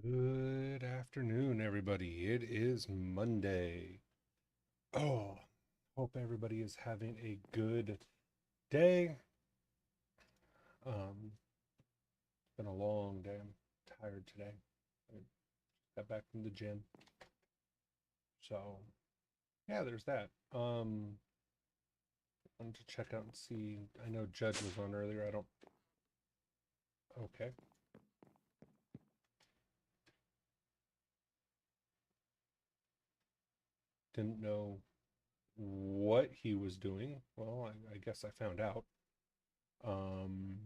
Good afternoon, everybody. It is Monday. Oh, hope everybody is having a good day. It's been a long day. I'm tired today. I got back from the gym. So, yeah, there's that. Wanted to check out and see. I know Judge was on earlier. I don't. Okay. Didn't know what he was doing. Well, I guess I found out. Um,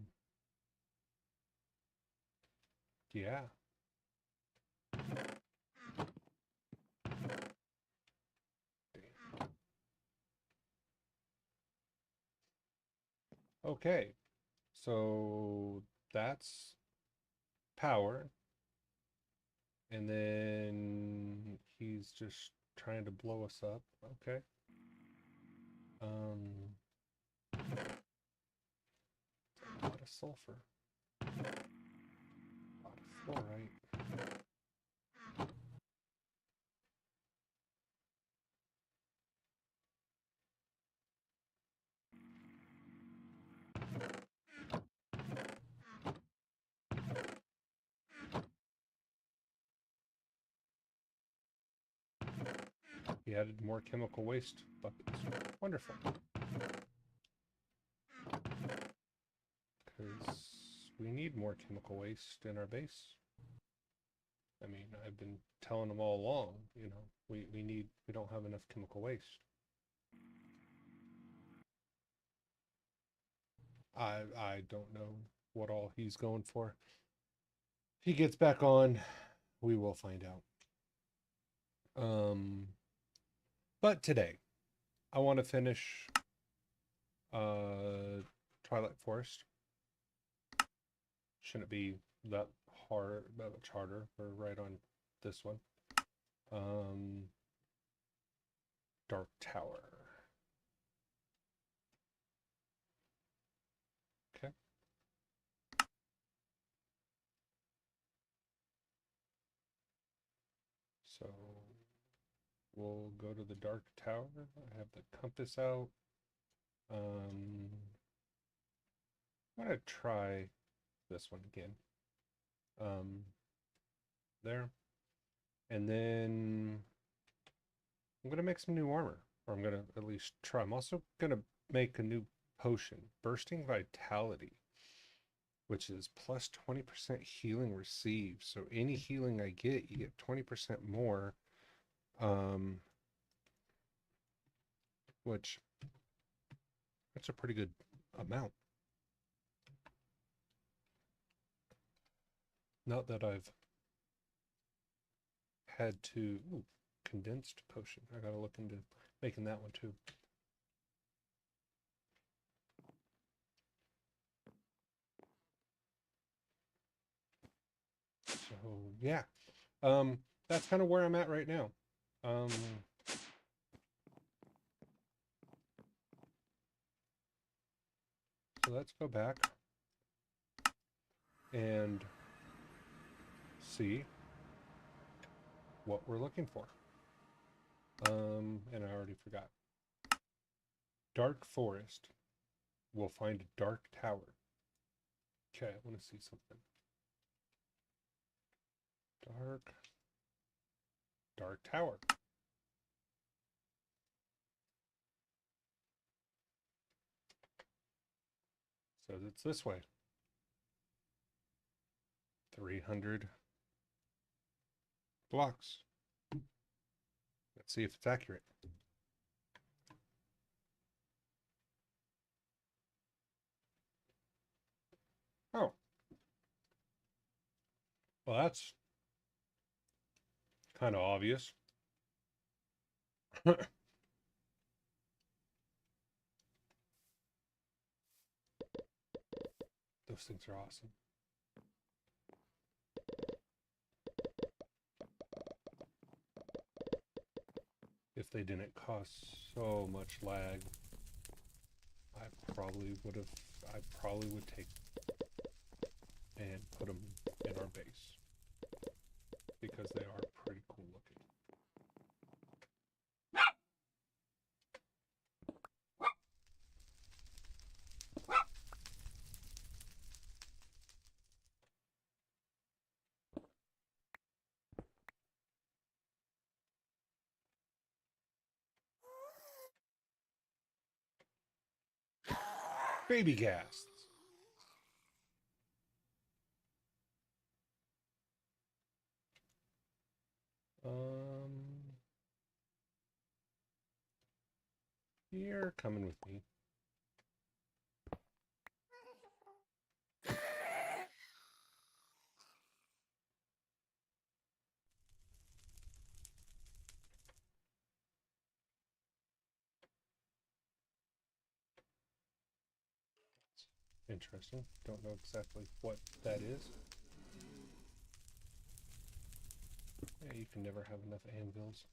yeah. Okay. So that's power. And then he's just trying to blow us up. Okay. Um, a lot of sulfur. A lot of fluorite. He added more chemical waste buckets. Wonderful. Because we need more chemical waste in our base. I mean, I've been telling them all along, we don't have enough chemical waste. I don't know what all he's going for. If he gets back on, we will find out. Um, but today, I want to finish Twilight Forest. Shouldn't be that hard, that much harder. We're right on this one. Um, Dark Tower. Okay. So we'll go to the Dark Tower. I have the compass out. Um, I'm gonna try this one again. Um, there. And then I'm gonna make some new armor. Or I'm gonna at least try. I'm also gonna make a new potion, Bursting Vitality, which is plus 20% healing received. So any healing I get, you get 20% more. Um, which that's a pretty good amount. Not that I've had to condensed potion. I gotta look into making that one too. So yeah, that's kind of where I'm at right now. Um, so let's go back and see what we're looking for. And I already forgot. Dark forest. We'll find a dark tower. Okay, I want to see something. Dark tower. So it's this way. 300 blocks. Let's see if it's accurate. Oh. Well, that's kind of obvious. Those things are awesome. If they didn't cause so much lag, I probably would have, I probably would take and put them in our base. because they are pretty cool looking. Baby ghasts. You're coming with me. Interesting. Don't know exactly what that is. Yeah, you can never have enough anvils.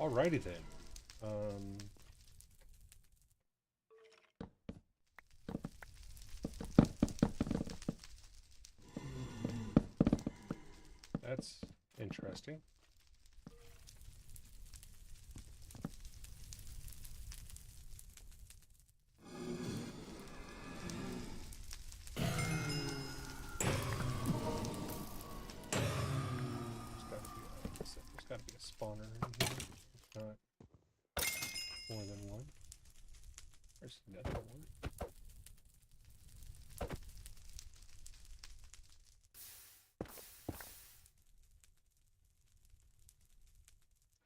Alrighty then. That's interesting. There's got to be a spawner in here, if not more than one. There's another one.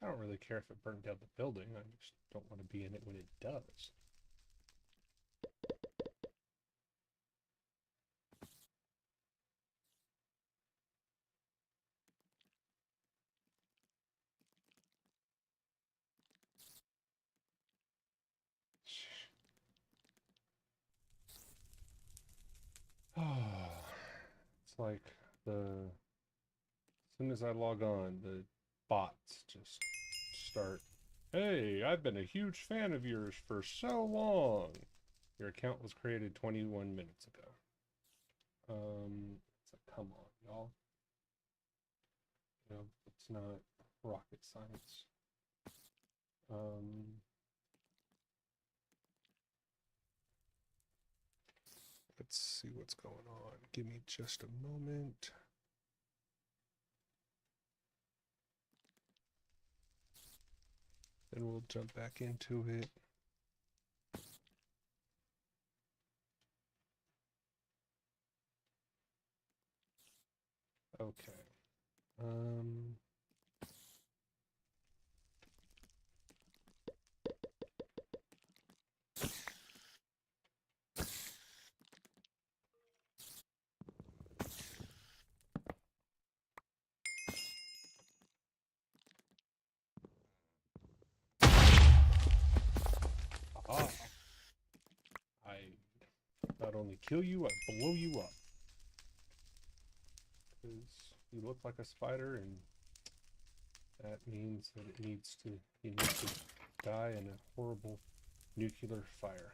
I don't really care if it burned down the building. I just don't want to be in it when it does. It's like as soon as I log on, the bots just start, "Hey, I've been a huge fan of yours for so long. Your account was created 21 minutes ago." It's like, come on, y'all. You know, it's not rocket science. Let's see what's going on. Give me just a moment. Then we'll jump back into it. Okay. I not only kill you, I blow you up. Because you look like a spider, and that means that you need to die in a horrible nuclear fire.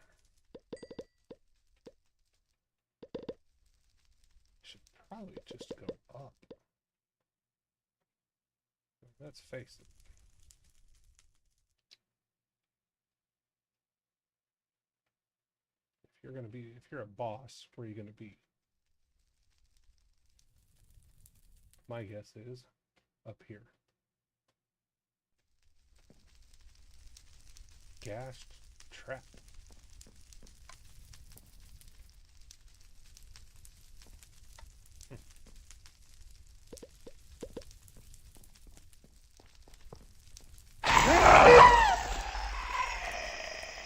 Should probably just go up. Let's face it. If you're a boss, where are you gonna be? My guess is up here. Ghast trap.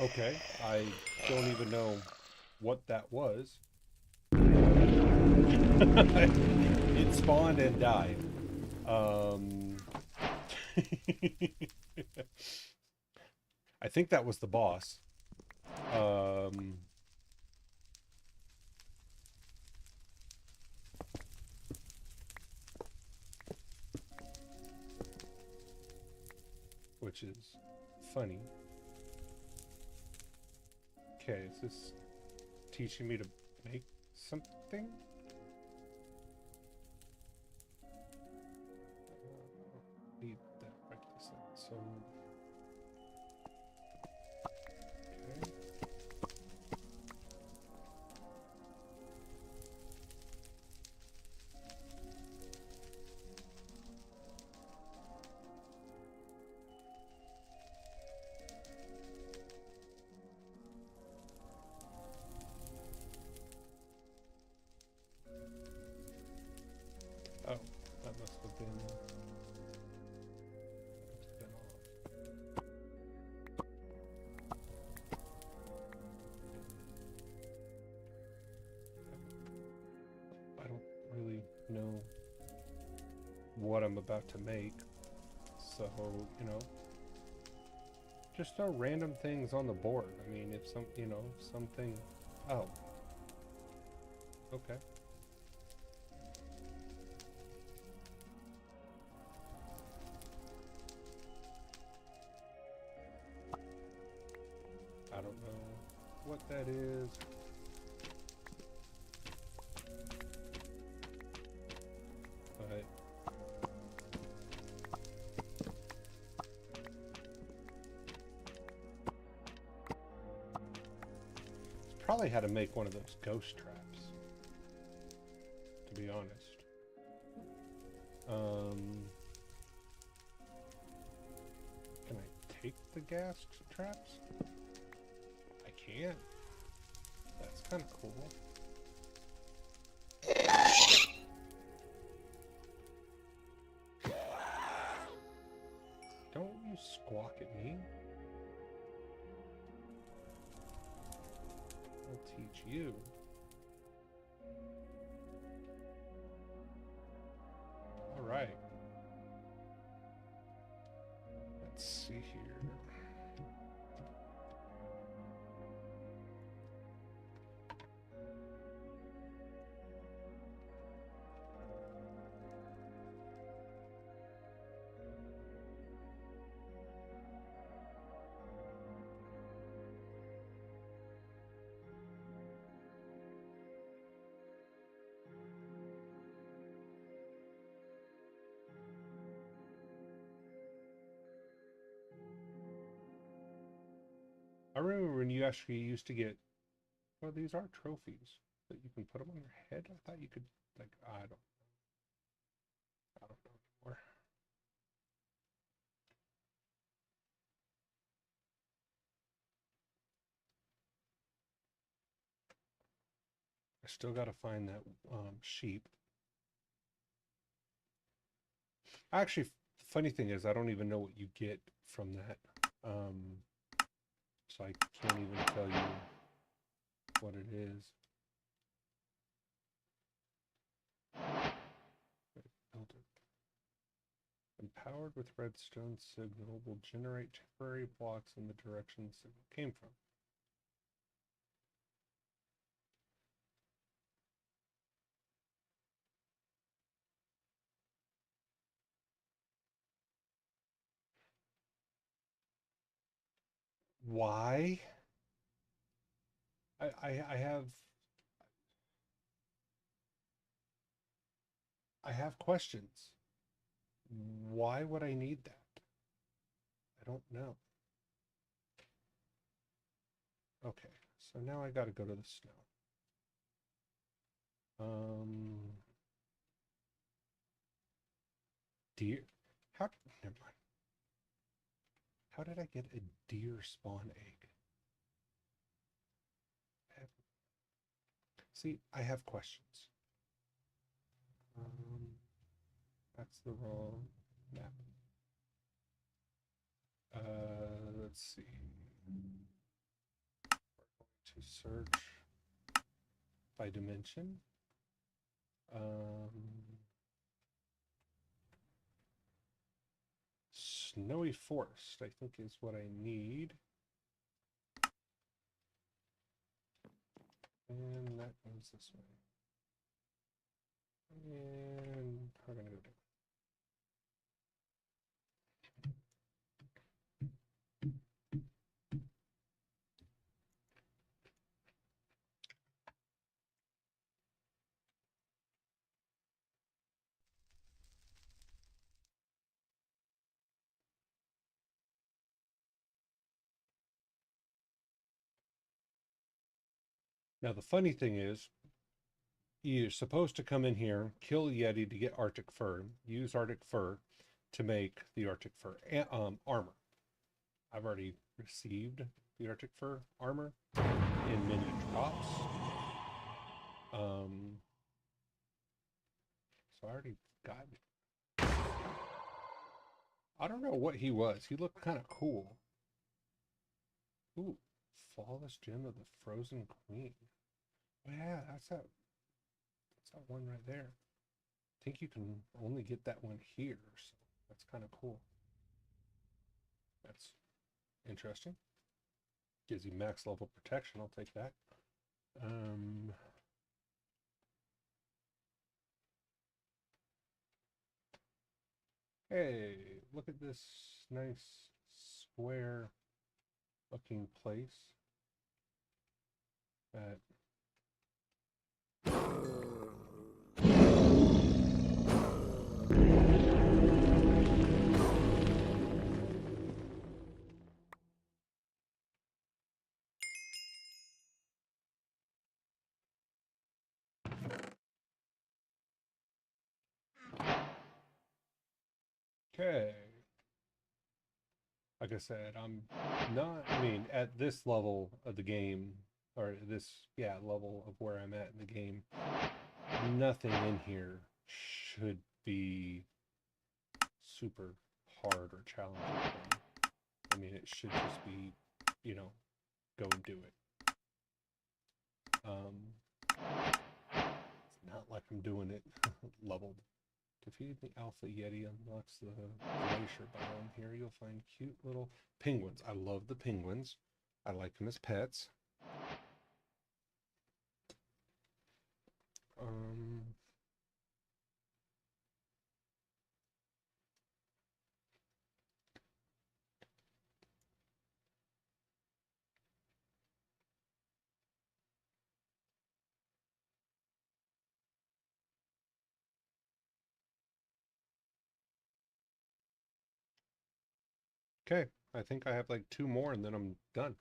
Okay, I don't even know what that was. It spawned and died. I think that was the boss. which is funny. Okay, is this teaching me to make something? Need that right this second. So, okay. Oh, that must have been off. I don't really know what I'm about to make, so, you know, just throw random things on the board. I mean, if some, you know, something, oh, okay. I don't know what that is. But probably had to make one of those ghost traps, to be honest. Can I take the gas traps? I can. That's kind of cool. Don't you squawk at me. I'll teach you. All right. Let's see here. I remember when you actually used to get, well, these are trophies that you can put them on your head. I thought you could, like, I don't know anymore. I still got to find that sheep. Actually, the funny thing is, I don't even know what you get from that. So I can't even tell you what it is. Builder. Empowered with redstone signal will generate temporary blocks in the direction the signal came from. Why? I have questions. Why would I need that? I don't know. Okay, so now I gotta go to the snow. Deer? How? Never mind. How did I get a deer spawn egg? See, I have questions. That's the wrong map. Let's see. We're going to search by dimension. Snowy forest, I think, is what I need. And that goes this way. And we're gonna go down. Now, the funny thing is, you're supposed to come in here, kill a Yeti to get Arctic fur, use Arctic fur to make the Arctic fur armor. I've already received the Arctic fur armor in many drops. So I already got it. I don't know what he was. He looked kind of cool. Ooh, flawless gem of the frozen queen. Oh, yeah, that's that one right there. I think you can only get that one here, so that's kind of cool. That's interesting. Gives you max level protection. I'll take that. Hey, look at this nice square looking place that okay. Like I said, I'm not, I mean, at this level of the game, or this, yeah, level of where I'm at in the game, nothing in here should be super hard or challenging. I mean, it should just be, you know, go and do it. It's not like I'm doing it leveled. Defeating the Alpha Yeti unlocks the glacier biome. Here you'll find cute little penguins. I love the penguins. I like them as pets. Okay, I think I have like 2 more and then I'm done.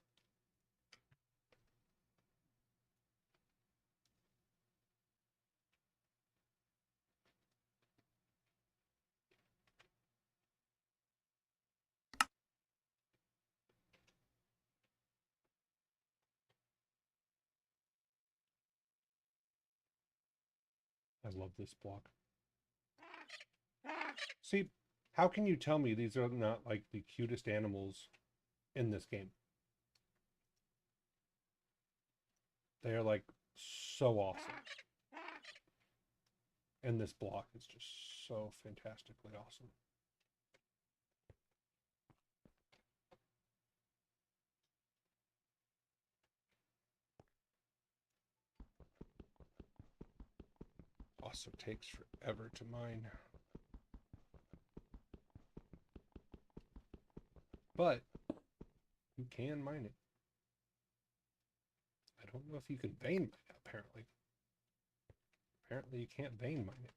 I love this block. See, how can you tell me these are not like the cutest animals in this game? They are like so awesome. And this block is just so fantastically awesome. Also takes forever to mine. But you can mine it. I don't know if you can vein mine it, apparently. Apparently you can't vein mine it.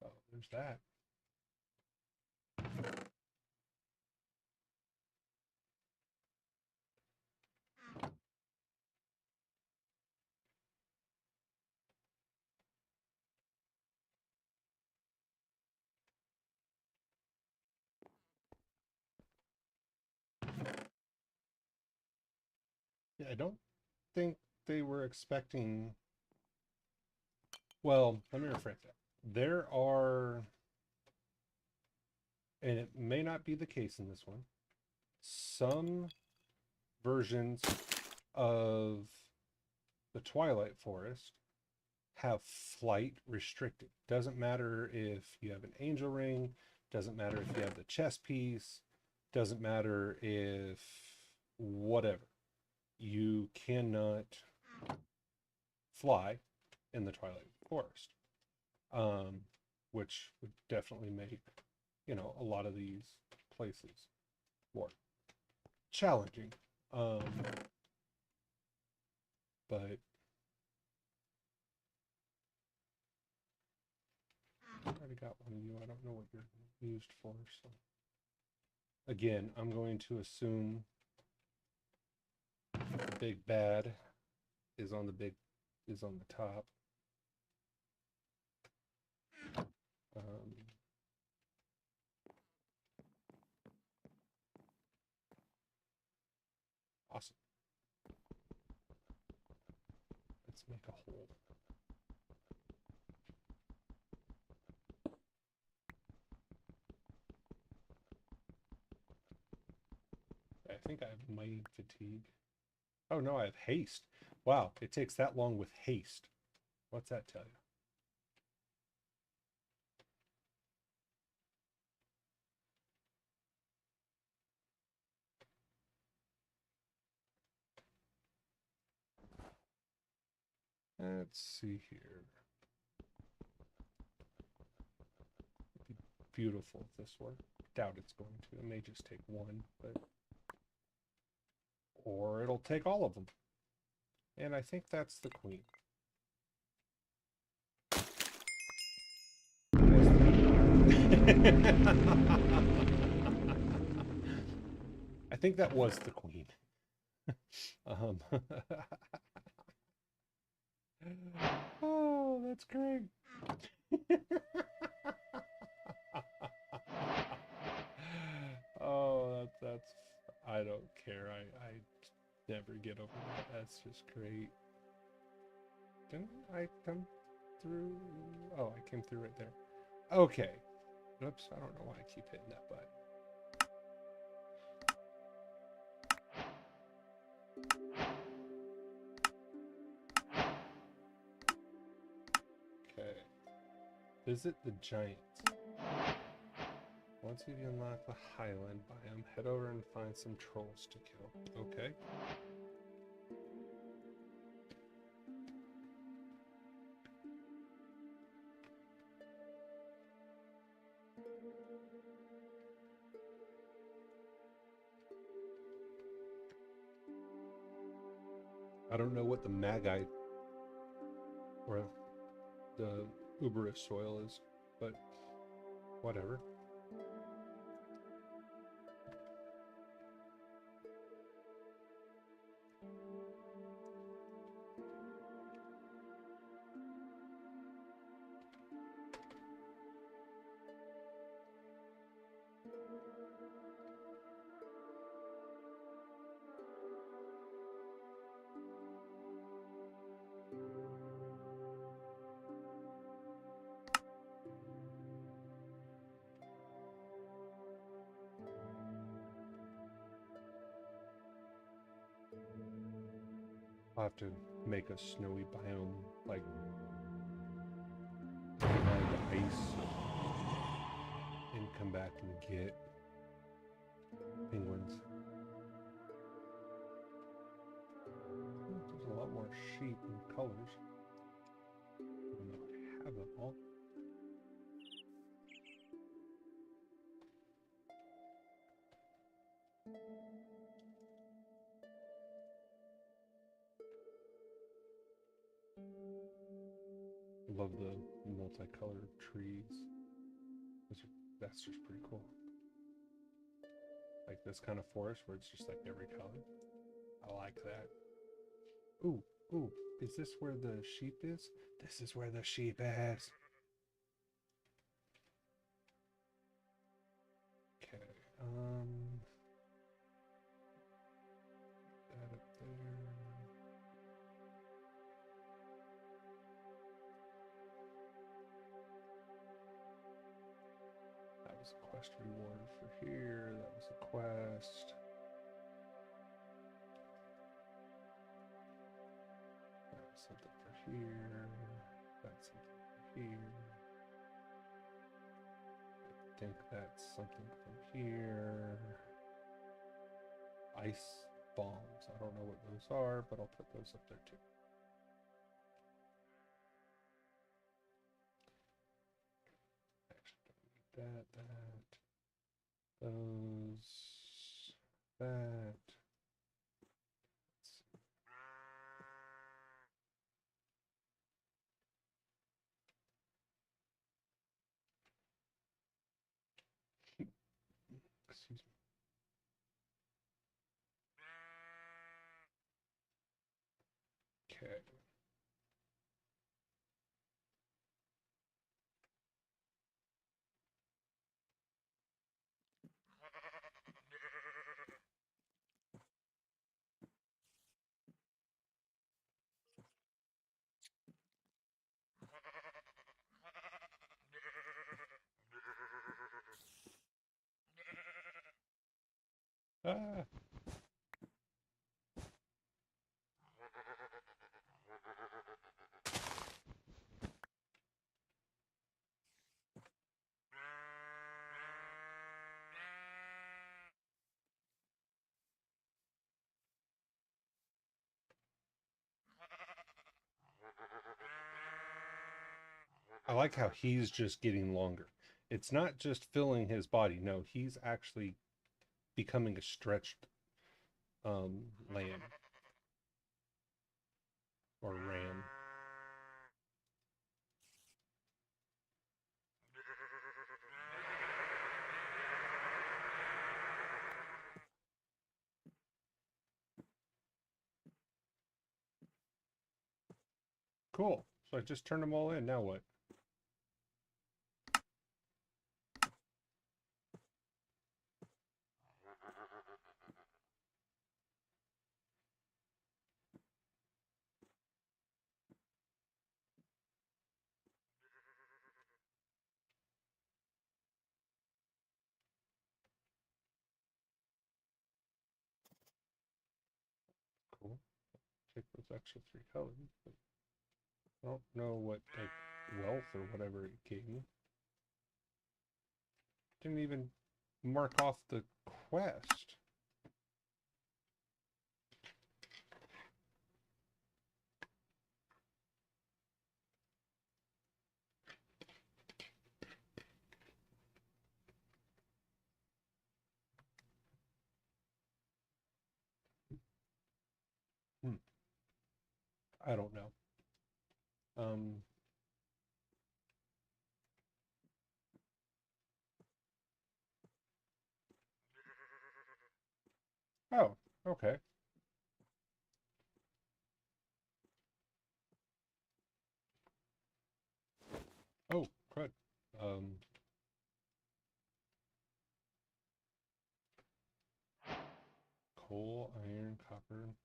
So there's that. Yeah, I don't think they were expecting. Well, let me rephrase that. There are, and it may not be the case in this one, some versions of the Twilight Forest have flight restricted. Doesn't matter if you have an angel ring, doesn't matter if you have the chess piece, doesn't matter if whatever. You cannot fly in the Twilight Forest, which would definitely make, you know, a lot of these places more challenging. But I already got one of you. I don't know what you're used for. So again, I'm going to assume The big bad is on the top. Awesome. Let's make a hole. I think I have mighty fatigue. Oh no, I have haste. Wow, it takes that long with haste. What's that tell you? Let's see here. It'd be beautiful if this worked. Doubt it's going to. It may just take one, but or it'll take all of them. And I think that's the queen. I think that was the queen. Oh, that's great. Oh, that's I don't care. I never get over that. That's just great. Didn't I come through? Oh, I came through right there. Okay. Oops, I don't know why I keep hitting that button. Okay. Visit the giants. Once you unlock the Highland biome, head over and find some trolls to kill. Okay. I don't know what the Magite or the Uberous soil is, but whatever. I'll have to make a snowy biome, like the ice, and come back and get penguins. There's a lot more sheep and colors. Even though I have them all. Love the multicolored trees. That's just pretty cool. Like this kind of forest where it's just like every color. I like that. Ooh, ooh, is this where the sheep is? This is where the sheep is. Okay, that up there. That was a quest reward for here. That was a quest. That's something for here. That's something for here. I think that's something from here. Ice bombs. I don't know what those are, but I'll put those up there too. Actually, don't need that, those, that. Excuse me. Okay. Ah. I like how he's just getting longer. It's not just filling his body. No, he's actually becoming a stretched lamb or ram. Cool. So I just turned them all in. Now what? Cool. Take those extra 3 colors. But I don't know what like wealth or whatever it gave me. Didn't even mark off the quest. I don't know. Oh, okay. Oh, crud. Coal, iron, copper.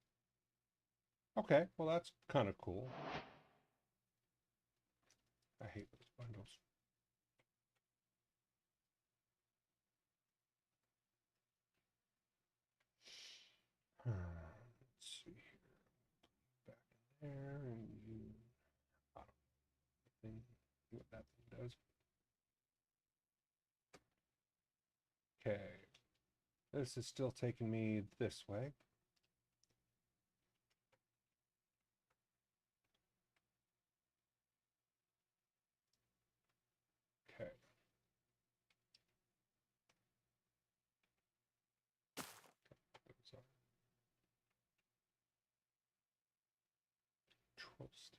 Okay, well that's kind of cool. I hate those bundles. Let's see here. Back in there, and you. I don't know what that thing does. Okay. This is still taking me this way. Okay. Those are troll stick.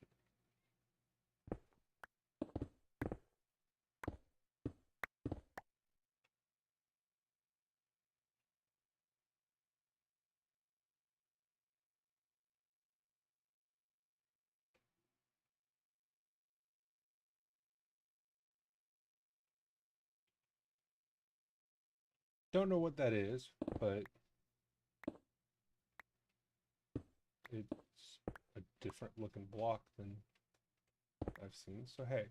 Don't know what that is, but it's a different looking block than I've seen. So hey,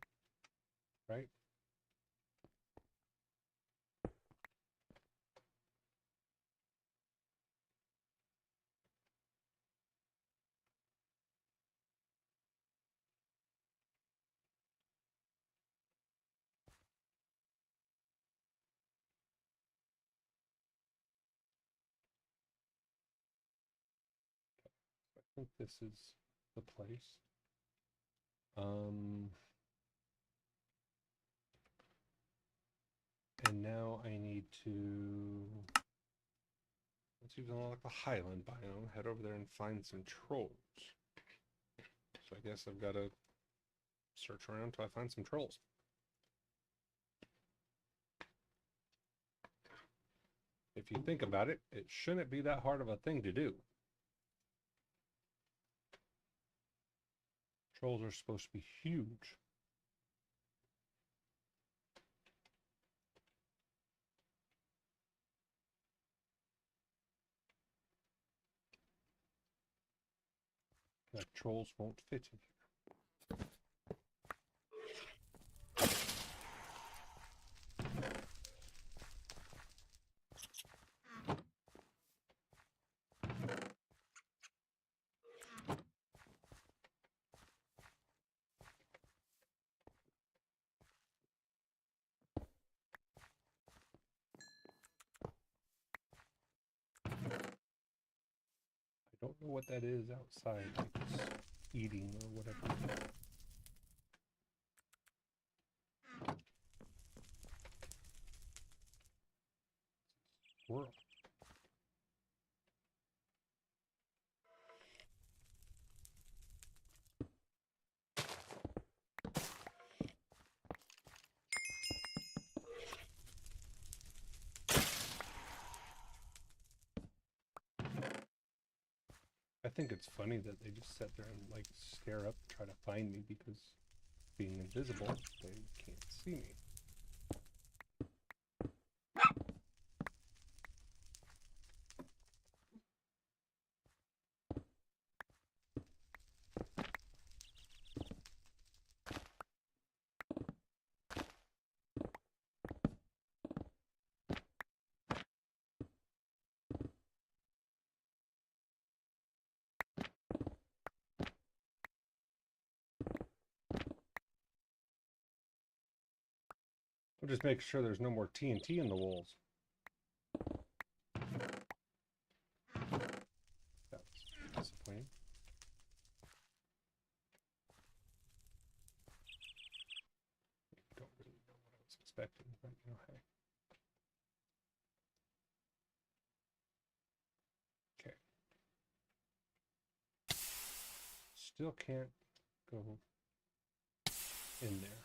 right? I think this is the place. And now I need to, let's use like the Highland biome, head over there and find some trolls. So I guess I've got to search around until I find some trolls. If you think about it, it shouldn't be that hard of a thing to do. Trolls are supposed to be huge. Like trolls won't fit in here. I don't know what that is outside, like it's eating or whatever. Squirrel. I think it's funny that they just sit there and like stare up, try to find me because being invisible, they can't see me. I'll just make sure there's no more TNT in the walls. That was disappointing. Don't really know what I was expecting, but you know, hey. Okay. Still can't go in there.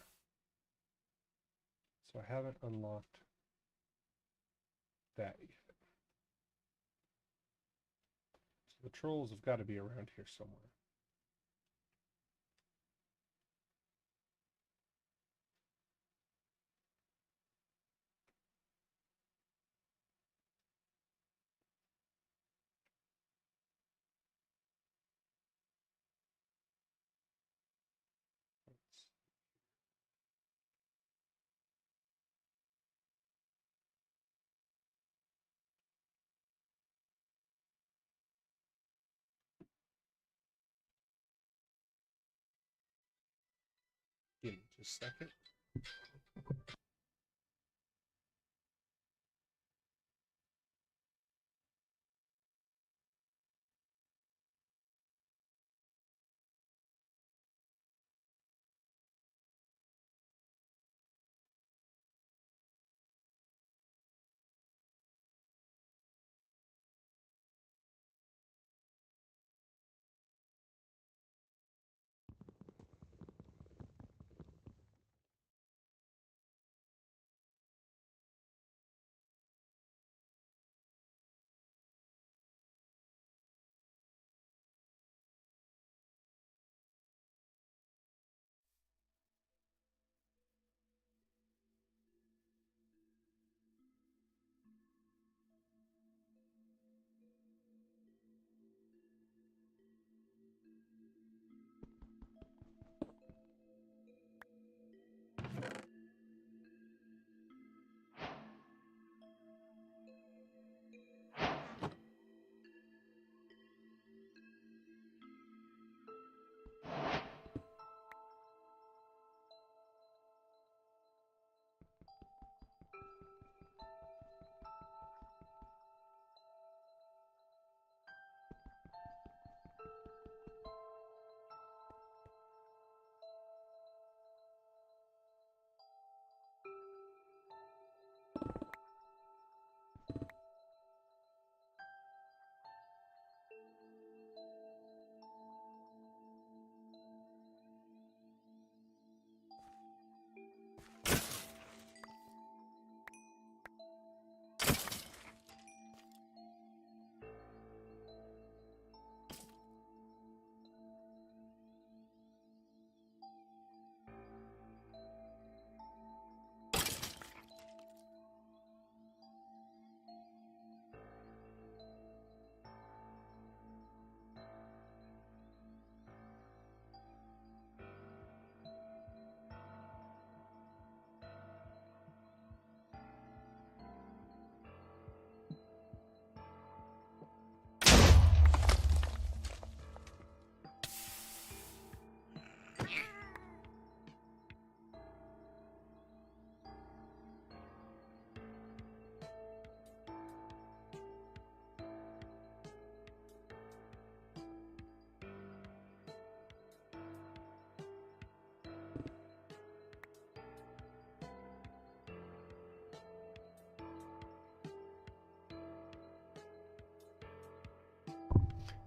So I haven't unlocked that yet. So the trolls have got to be around here somewhere. Give me just a second.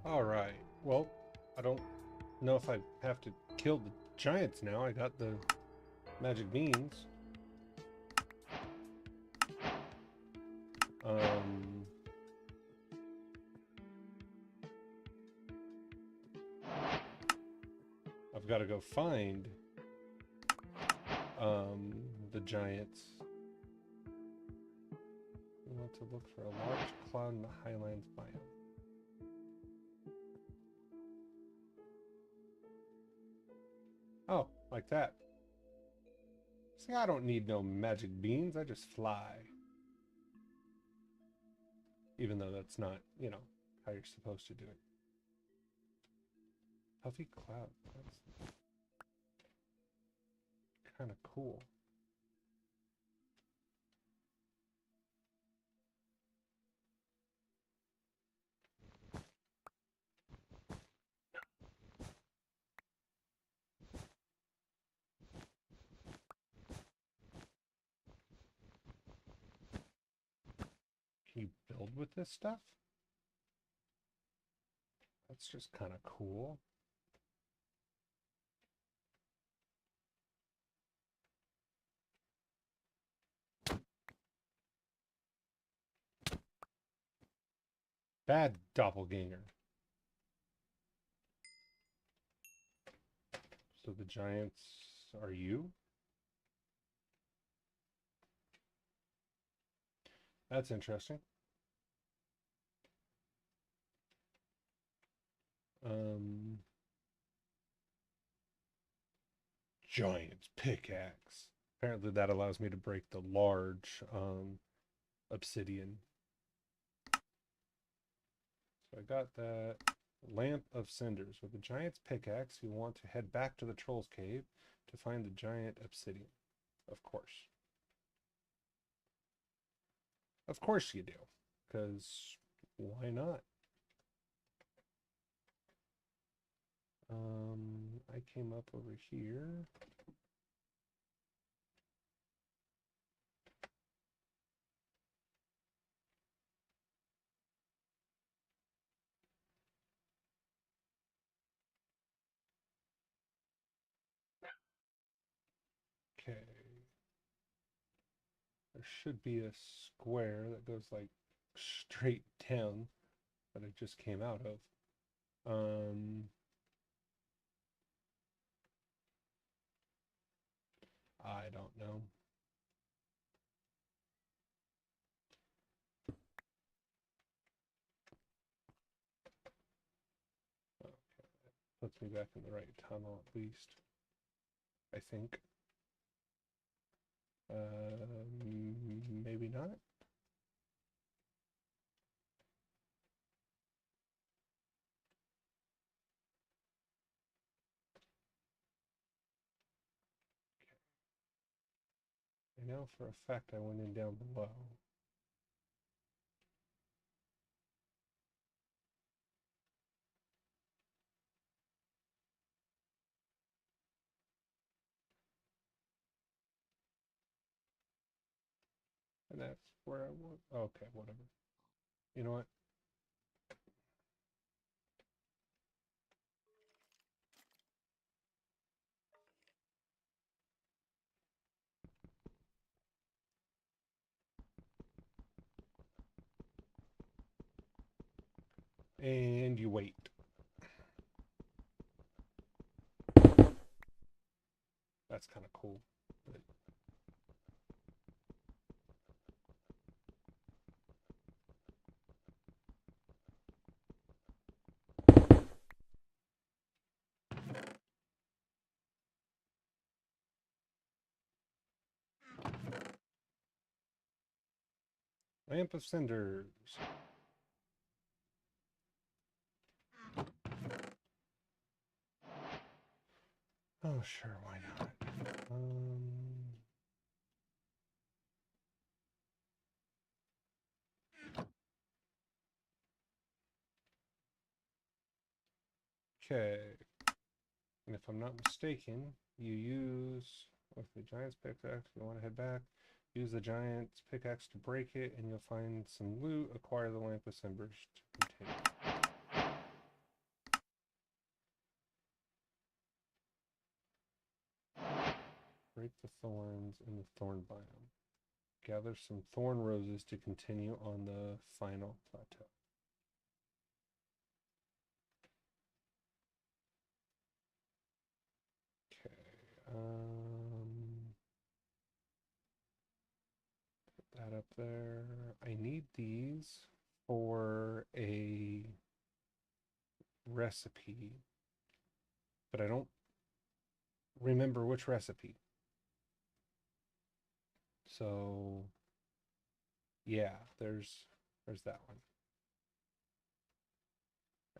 Alright, well, I don't know if I have to kill the giants now. I got the magic beans. I've got to go find the giants. We want to look for a large cloud in the highlands biome. Oh, like that. See, I don't need no magic beans. I just fly. Even though that's not, you know, how you're supposed to do it. Puffy cloud. That's kind of cool. Can you build with this stuff? That's just kind of cool. Bad doppelganger. So the giants are you? That's interesting. Giant's pickaxe. Apparently that allows me to break the large obsidian. So I got that. Lamp of Cinders. With the giant's pickaxe, you want to head back to the troll's cave to find the giant obsidian. Of course. Of course you do. Because why not? I came up over here. Okay. There should be a square that goes like straight down that I just came out of. I don't know. Okay. Puts me back in the right tunnel at least. I think. Maybe not. I know for a fact I went in down below. And that's where I was. Okay, whatever. You know what? And you wait. That's kind of cool. But Lamp of Cinders. Oh, sure, why not? Okay. And if I'm not mistaken, you use, with the giant's pickaxe, you want to head back, use the giant's pickaxe to break it, and you'll find some loot, acquire the lamp of cinders to continue. Break the thorns in the thorn biome. Gather some thorn roses to continue on the final plateau. Okay. Put that up there. I need these for a recipe, but I don't remember which recipe. So yeah, there's that one.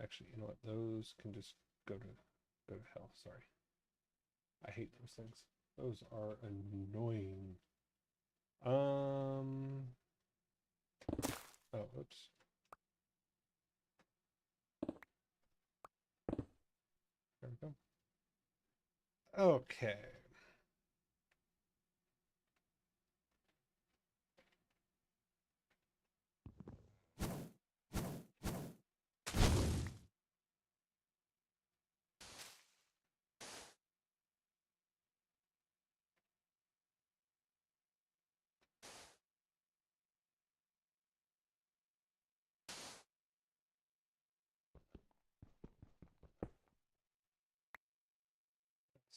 Actually, you know what? Those can just go to hell. Sorry. I hate those things. Those are annoying. Oh, oops. There we go. Okay.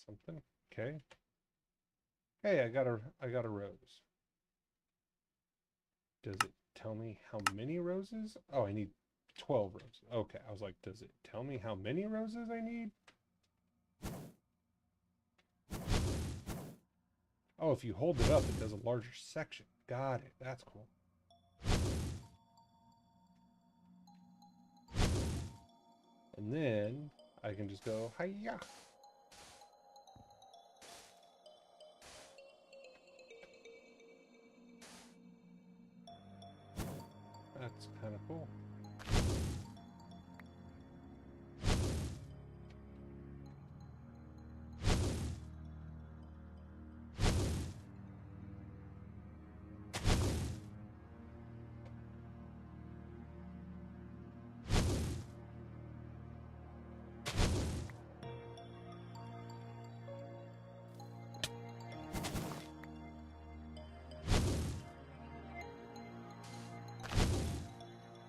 Something. Okay. Hey, I got a rose. Does it tell me how many roses? Oh, I need 12 roses. Okay, I was like, does it tell me how many roses I need? Oh, if you hold it up, it does a larger section. Got it. That's cool. And then I can just go, hiya. That's kind of cool.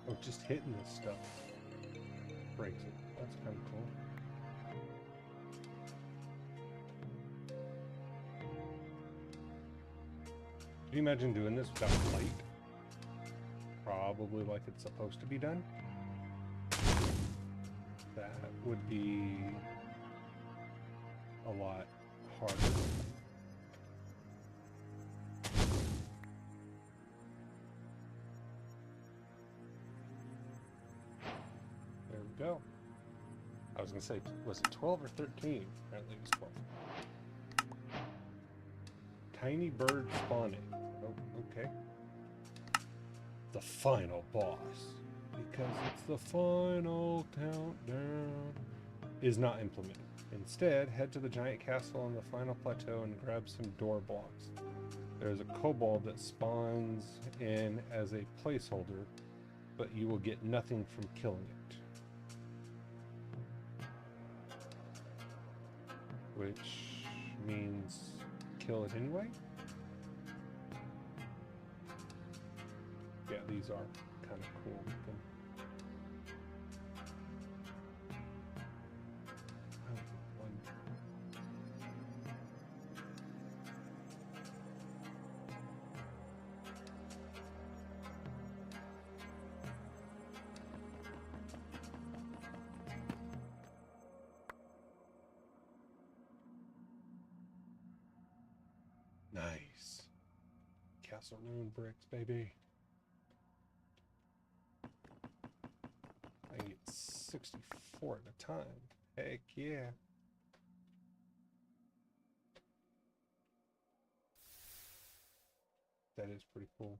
Oh, just hitting this stuff breaks it. That's kind of cool. Can you imagine doing this without light? Probably like it's supposed to be done. That would be a lot harder. There we go. I was going to say, was it 12 or 13? Apparently it was 12. Tiny bird spawning. Oh, okay. The final boss. Because it's the final countdown. Is not implemented. Instead, head to the giant castle on the final plateau and grab some door blocks. There's a kobold that spawns in as a placeholder, but you will get nothing from killing it. Which means kill it anyway? Yeah, these are kind of cool looking. Nice. Castle Rune bricks, baby. I can get 64 at a time. Heck yeah. That is pretty cool.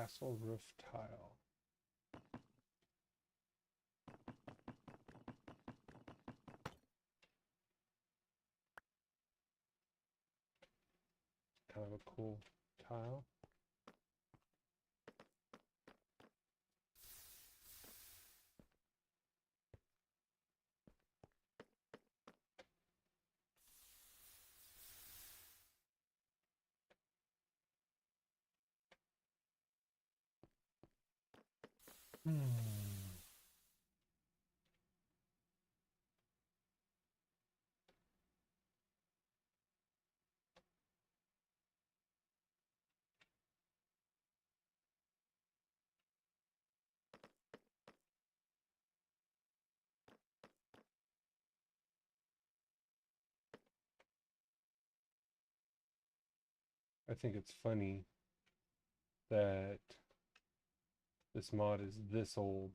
Castle roof tile. Kind of a cool tile. I think it's funny that this mod is this old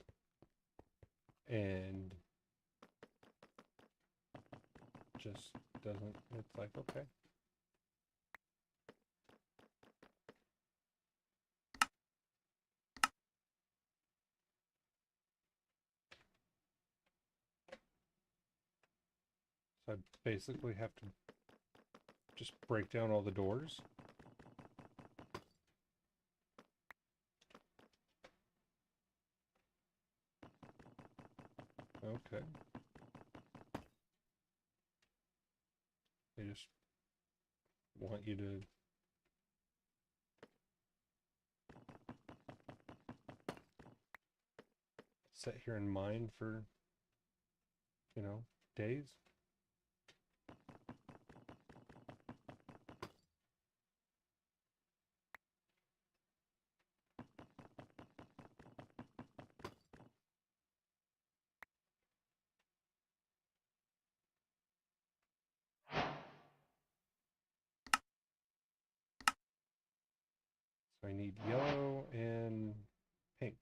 and just doesn't, it's like, okay. So I basically have to just break down all the doors. Okay. They just want you to sit here in mind for, you know, days. So I need yellow and pink.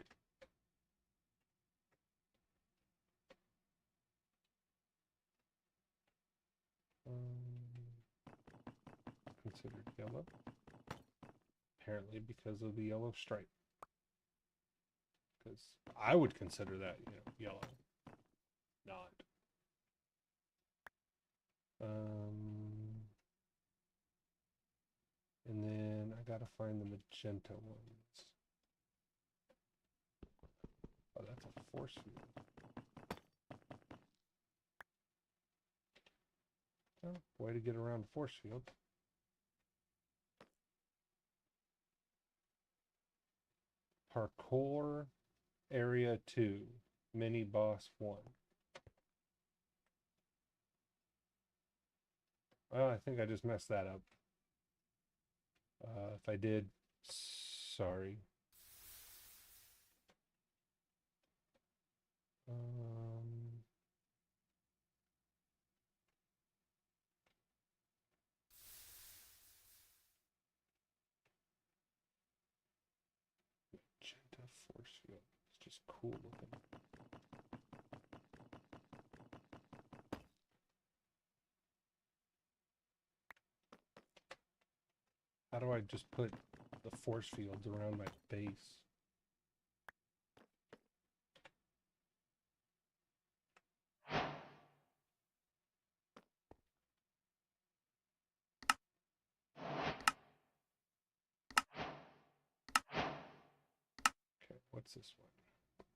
Considered yellow. Apparently because of the yellow stripe. Because I would consider that, you know, yellow. Not. And then I gotta find the magenta ones. Oh, that's a force field. Oh, way to get around the force field. Parkour area 2, mini boss 1. Well, I think I just messed that up. If I did, sorry. Magenta force field. It's just cool looking. How do I just put the force fields around my base? Okay, what's this one?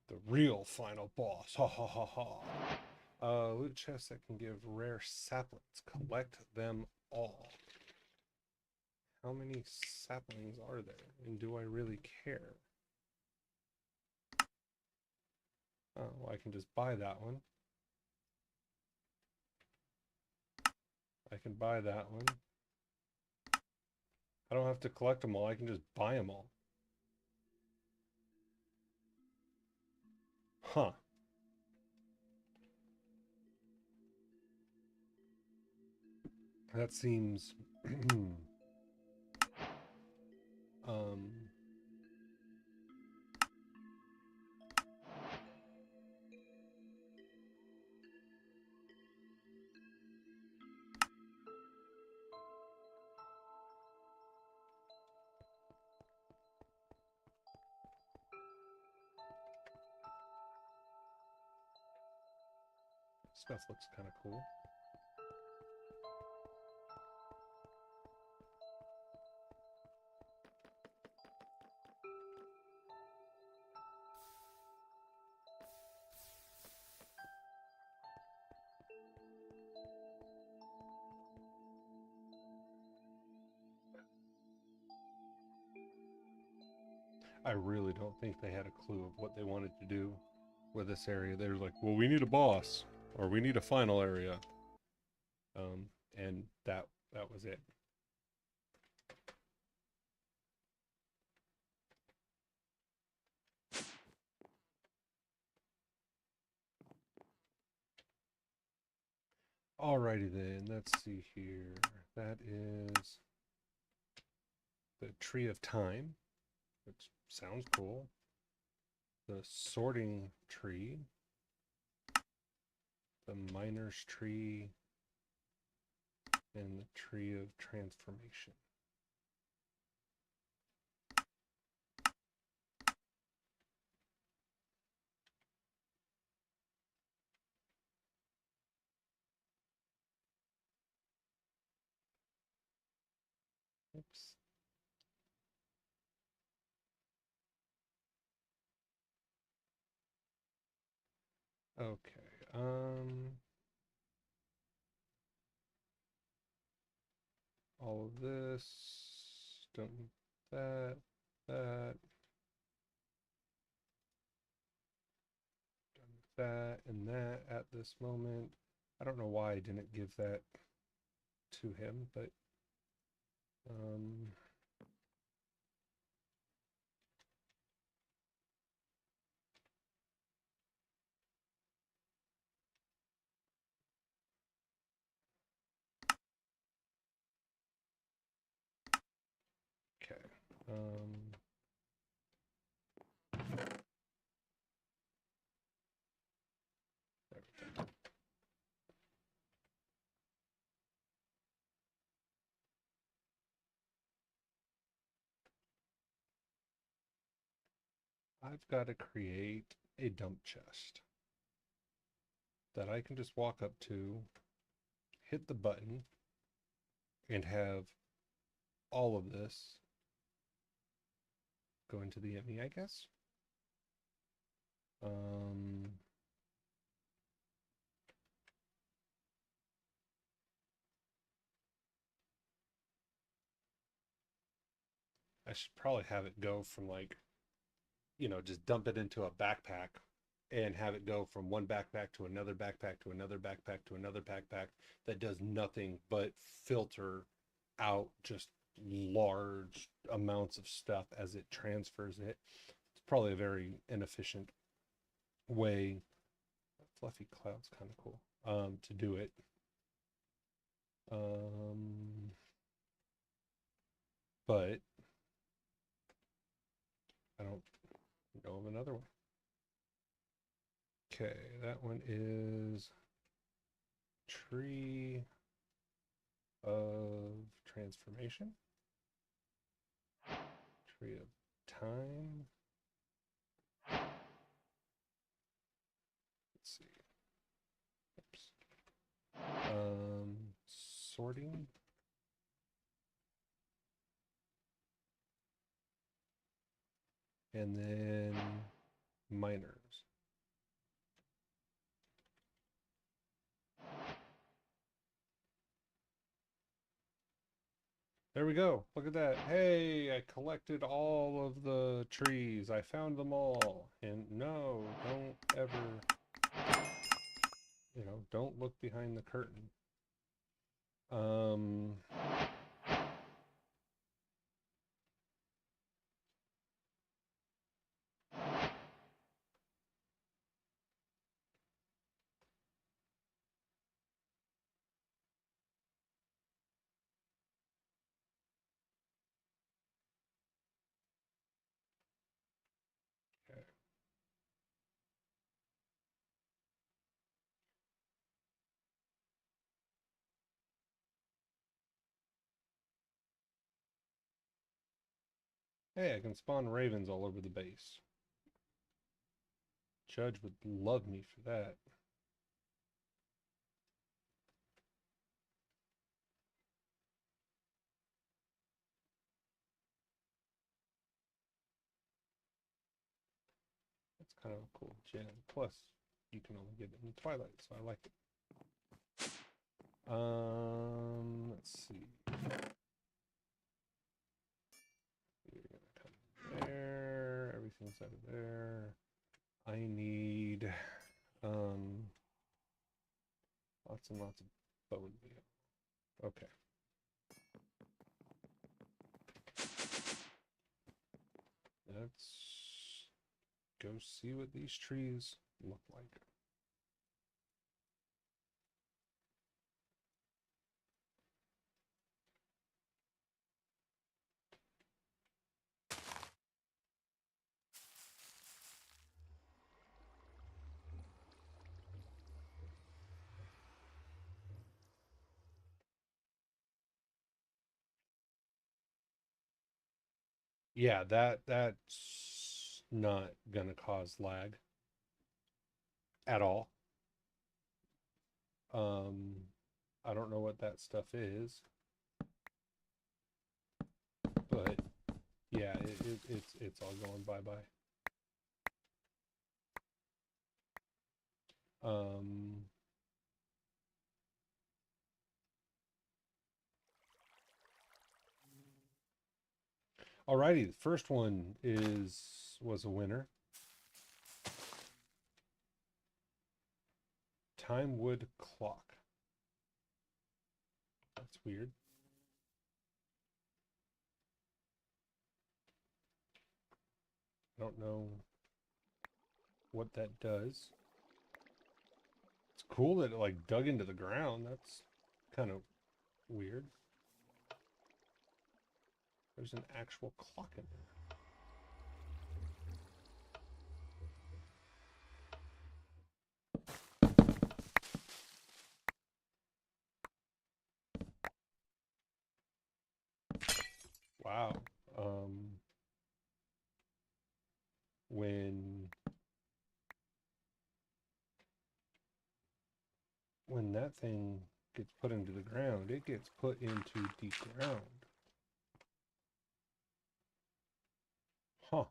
The real final boss. Ha ha ha ha. Loot chests that can give rare saplings. Collect them all. How many saplings are there? And do I really care? Oh, well, I can just buy that one. I can buy that one. I don't have to collect them all. I can just buy them all. Huh. That seems Stuff looks kind of cool. I really don't think they had a clue of what they wanted to do with this area. They were like, well, we need a boss, or we need a final area. And that was it. Alrighty then, let's see here. That is the Tree of Time, which sounds cool. The Sorting Tree, the Miner's Tree, and the Tree of Transformation. Oops. Okay. All of this. Don't need that. That. Done with that and that at this moment. I don't know why I didn't give that to him, but okay. There we go. I've got to create a dump chest that I can just walk up to, hit the button, and have all of this go into the ME, I guess. I should probably have it go from like, just dump it into a backpack and have it go from one backpack to another backpack to another backpack to another backpack that does nothing but filter out just large amounts of stuff as it transfers it. It's probably a very inefficient way. Fluffy cloud's kind of cool to do it. But I don't know of another one. Okay, that one is Tree of Transformation, Tree of Time. Let's see. Oops. Sorting. And then miners. There we go. Look at that. Hey, I collected all of the trees. I found them all. And no, don't ever, don't look behind the curtain. Okay. Hey, I can spawn ravens all over the base. Judge would love me for that. kind of a cool gem. Plus, you can only get it in Twilight, so I like it. Let's see. You're gonna come there. Everything's out of there. I need lots and lots of bone meal. Okay. Let's go see what these trees look like. Yeah, that's not gonna cause lag at all. I don't know what that stuff is, but yeah, it's all going bye-bye. Alrighty, the first one was a winner. Time wood clock. That's weird. I don't know what that does. It's cool that it like dug into the ground. That's kind of weird. There's an actual clock in there. Wow. When that thing gets put into the ground, it gets put into deep ground. Huh.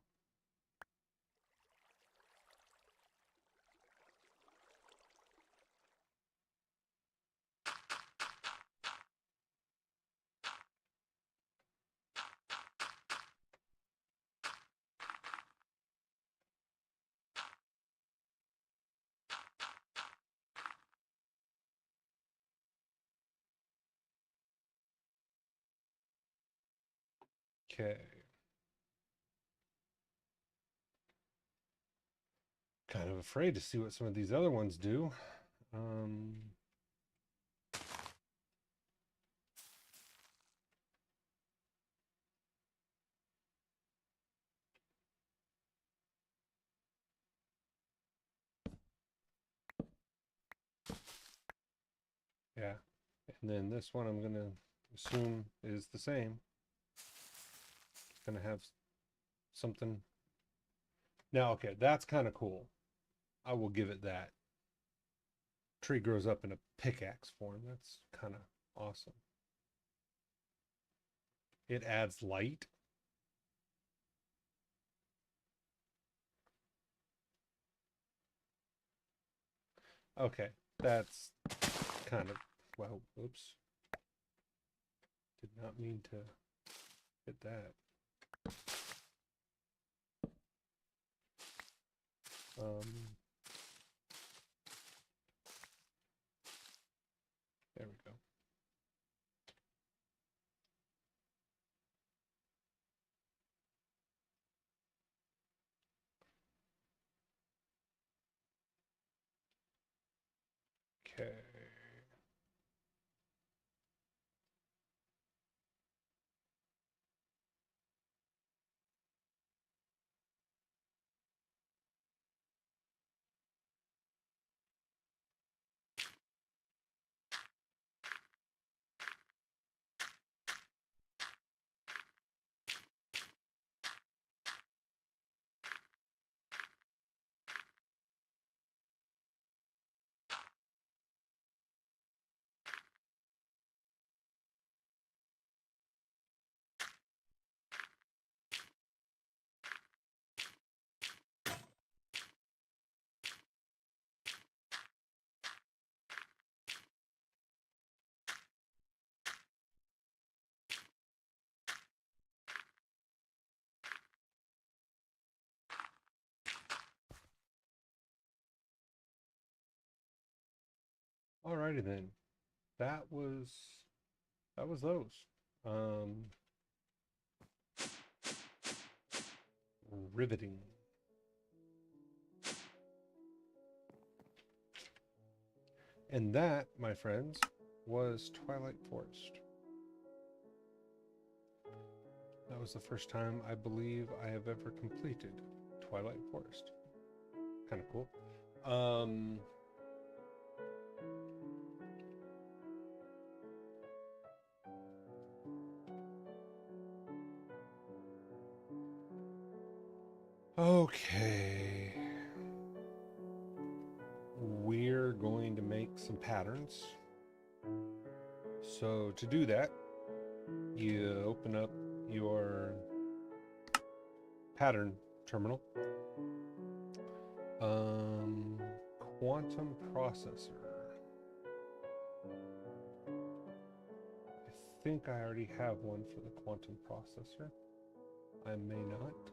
Okay. Kind of afraid to see what some of these other ones do. Yeah. And then this one I'm going to assume is the same. It's going to have something. Now, okay, that's kind of cool. I will give it that. Tree grows up in a pickaxe form. That's kind of awesome. It adds light. Okay, that's kind of, well, oops. Did not mean to hit that. There we go. Okay. Alrighty then. That was those. Um, Riveting. And that, my friends, was Twilight Forest. That was the first time I believe I have ever completed Twilight Forest. Kind of cool. Okay. We're going to make some patterns. So to do that, you open up your pattern terminal. Quantum processor. I think I already have one for the quantum processor. I may not.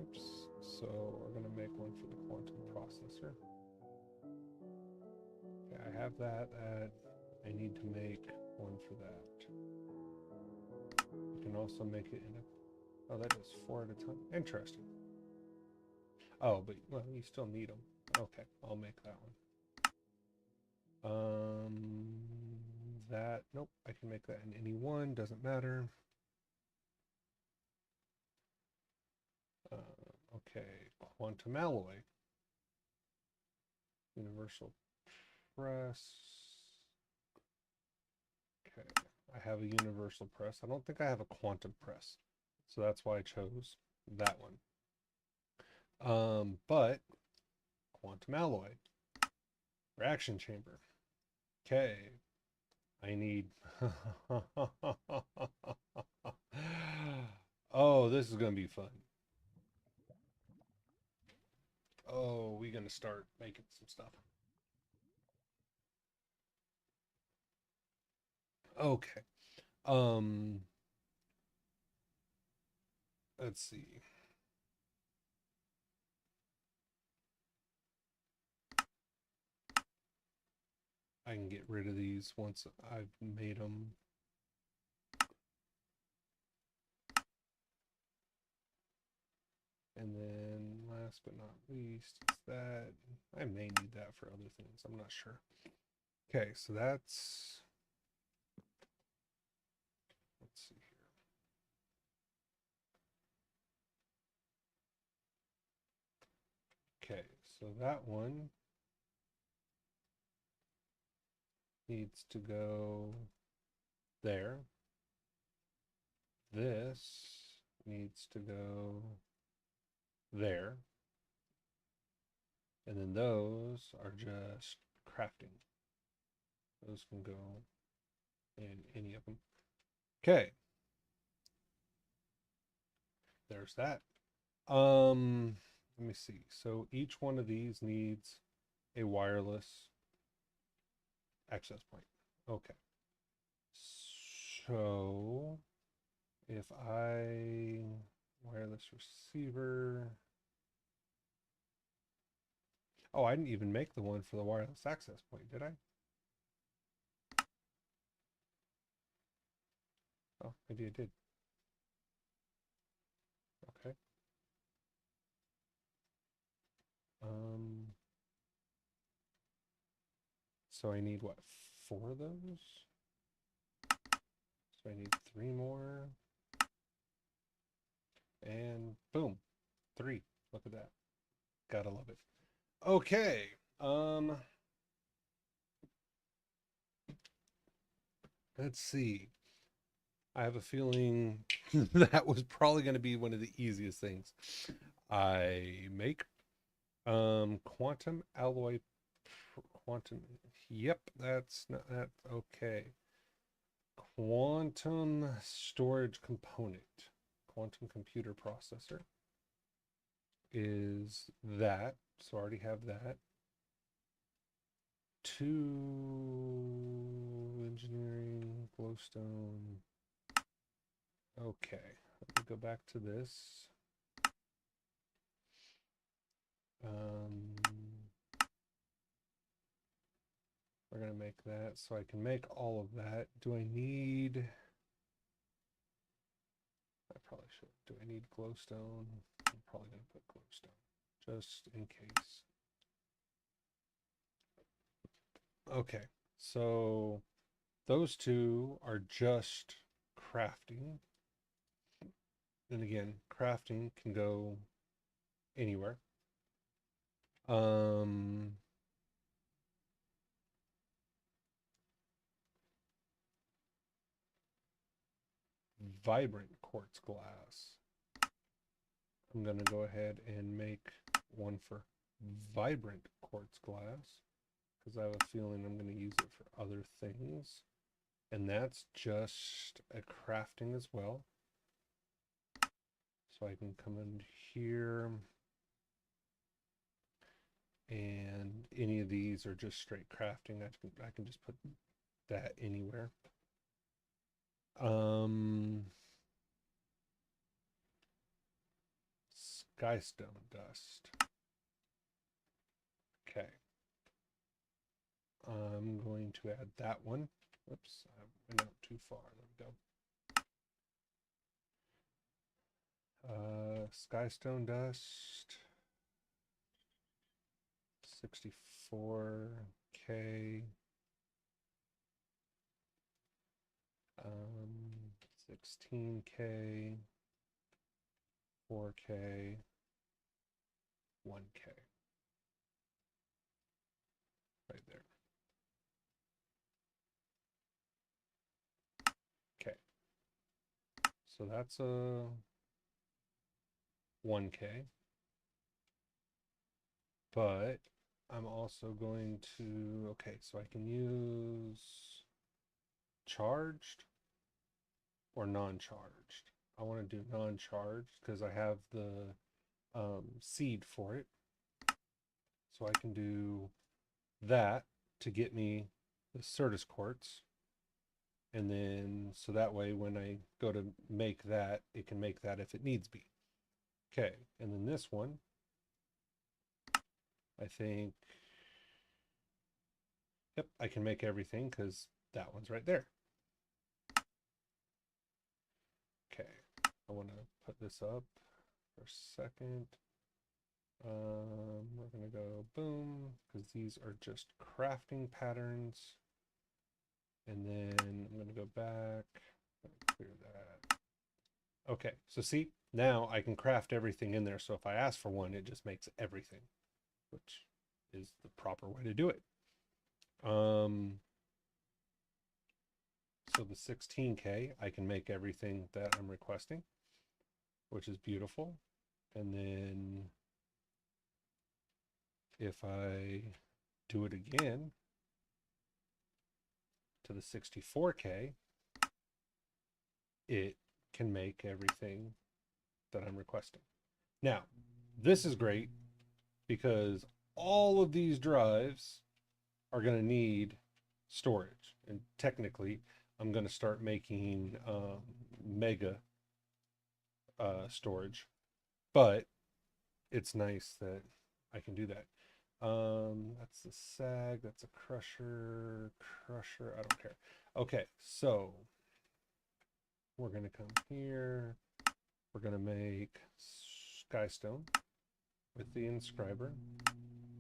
Oops. So we're going to make one for the quantum processor. Okay, I have that. I need to make one for that. You can also make it in a... Oh, that is 4 at a time. Interesting. Oh, but well, you still need them. Okay, I'll make that one. That, nope, I can make that in any one, doesn't matter. Okay, quantum alloy. Universal press. Okay, I have a universal press. I don't think I have a quantum press. So that's why I chose that one. But quantum alloy. Reaction chamber. Okay. I need... Oh, this is going to be fun. Oh, we're going to start making some stuff. Okay. Let's see. I can get rid of these once I've made them. And then last but not least is that. I may need that for other things. I'm not sure. Okay, so that's... Let's see here. Okay, so that one needs to go there. This needs to go there. And then those are just crafting. Those can go in any of them. Okay. There's that. Let me see. So each one of these needs a wireless access point. Okay. So if I wireless receiver. Oh, I didn't even make the one for the wireless access point, did I? Oh, maybe I did. Okay. So I need what, 4 of those? So I need 3 more. And boom, 3. Look at that. Gotta love it. Okay. Let's see. I have a feeling that was probably going to be one of the easiest things I make. Quantum alloy, quantum. Yep, that's not that. Okay. Quantum storage component, quantum computer processor is that. So I already have that. 2 engineering, glowstone. Okay, let me go back to this. we're going to make that so I can make all of that. Do I need... I probably should. Do I need glowstone? I'm probably going to put glowstone just in case. Okay, so those two are just crafting. And again, crafting can go anywhere. Vibrant quartz glass. I'm going to go ahead and make one for vibrant quartz glass because I have a feeling I'm going to use it for other things. And that's just a crafting as well. So I can come in here, and any of these are just straight crafting. I can just put that anywhere. Skystone dust. Okay. I'm going to add that one. Oops, I went out too far. There we go. Skystone dust. 64K. 16K. 4K. 1K. Right there. Okay. So that's a 1K. But I'm also going to, okay, so I can use charged or non-charged. I want to do non-charged because I have the seed for it. So I can do that to get me the Certus quartz. And then, so that way when I go to make that, it can make that if it needs be. Okay, and then this one, I think, yep, I can make everything because that one's right there. Okay, I want to put this up for a second. We're going to go boom, because these are just crafting patterns. And then I'm going to go back, clear that. Okay, so see, now I can craft everything in there. So if I ask for one, it just makes everything, which is the proper way to do it. So the 16K, I can make everything that I'm requesting, which is beautiful. And then if I do it again to the 64K, it can make everything that I'm requesting. Now, this is great because all of these drives are going to need storage. And technically, I'm going to start making mega storage, but it's nice that I can do that. That's the sag, that's a crusher, I don't care. Okay, so we're going to come here. We're going to make skystone with the inscriber.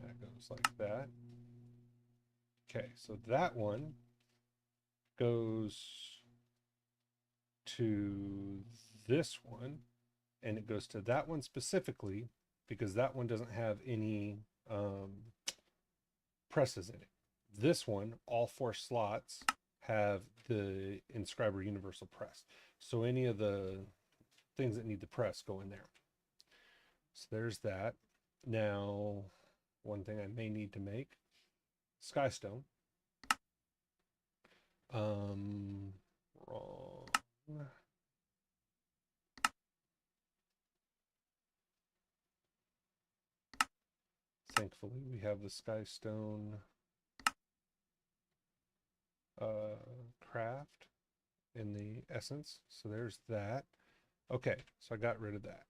That goes like that. Okay, so that one goes to this one, and it goes to that one specifically because that one doesn't have any presses in it. This one, all 4 slots have the inscriber universal press. So any of the things that need the press go in there. So there's that. Now, one thing I may need to make, skystone. Wrong. Thankfully, we have the skystone craft in the essence. So there's that. Okay, so I got rid of that.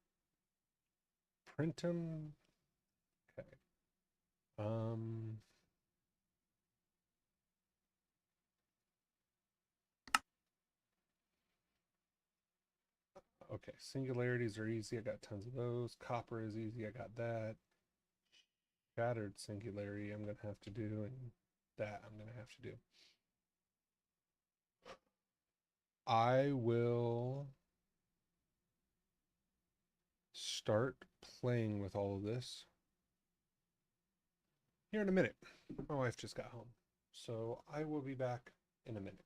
Print them. Okay. Okay, singularities are easy. I got tons of those. Copper is easy. I got that. Shattered singularity I'm going to have to do, and that I'm going to have to do. I will start playing with all of this here in a minute. My wife just got home, so I will be back in a minute.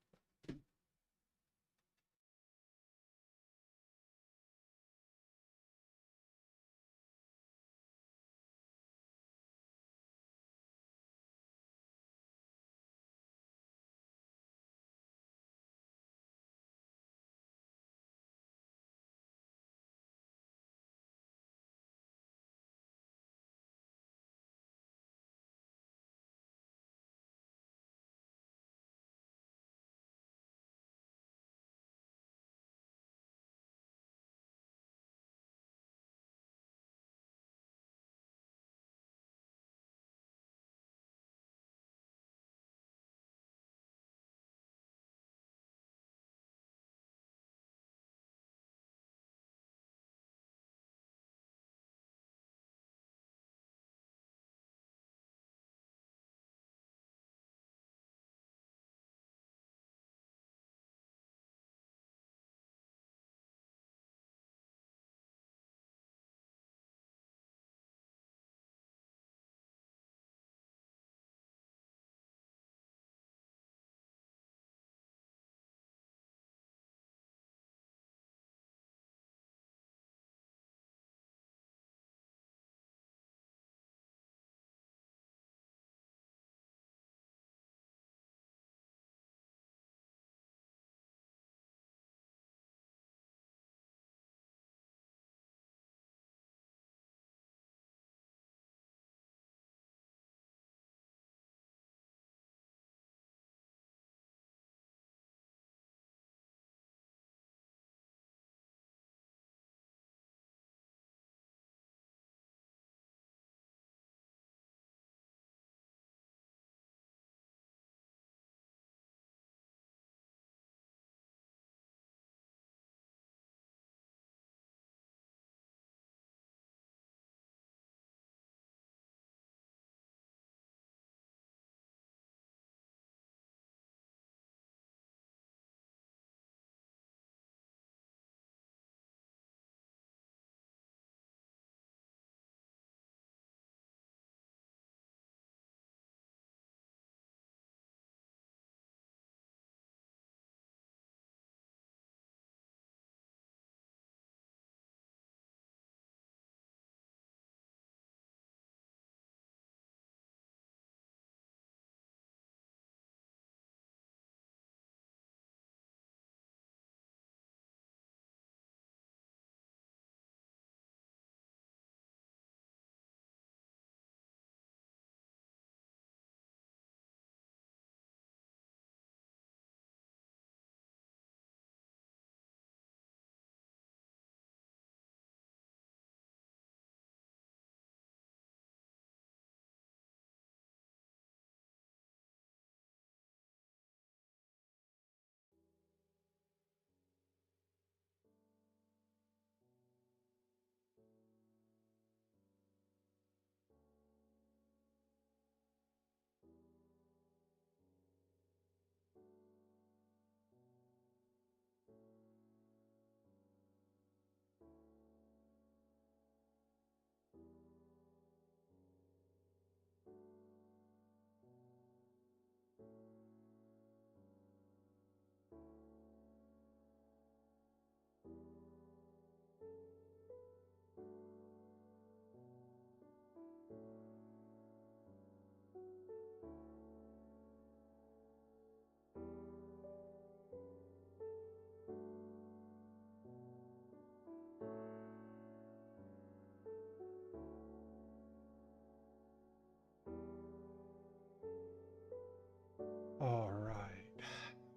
All right.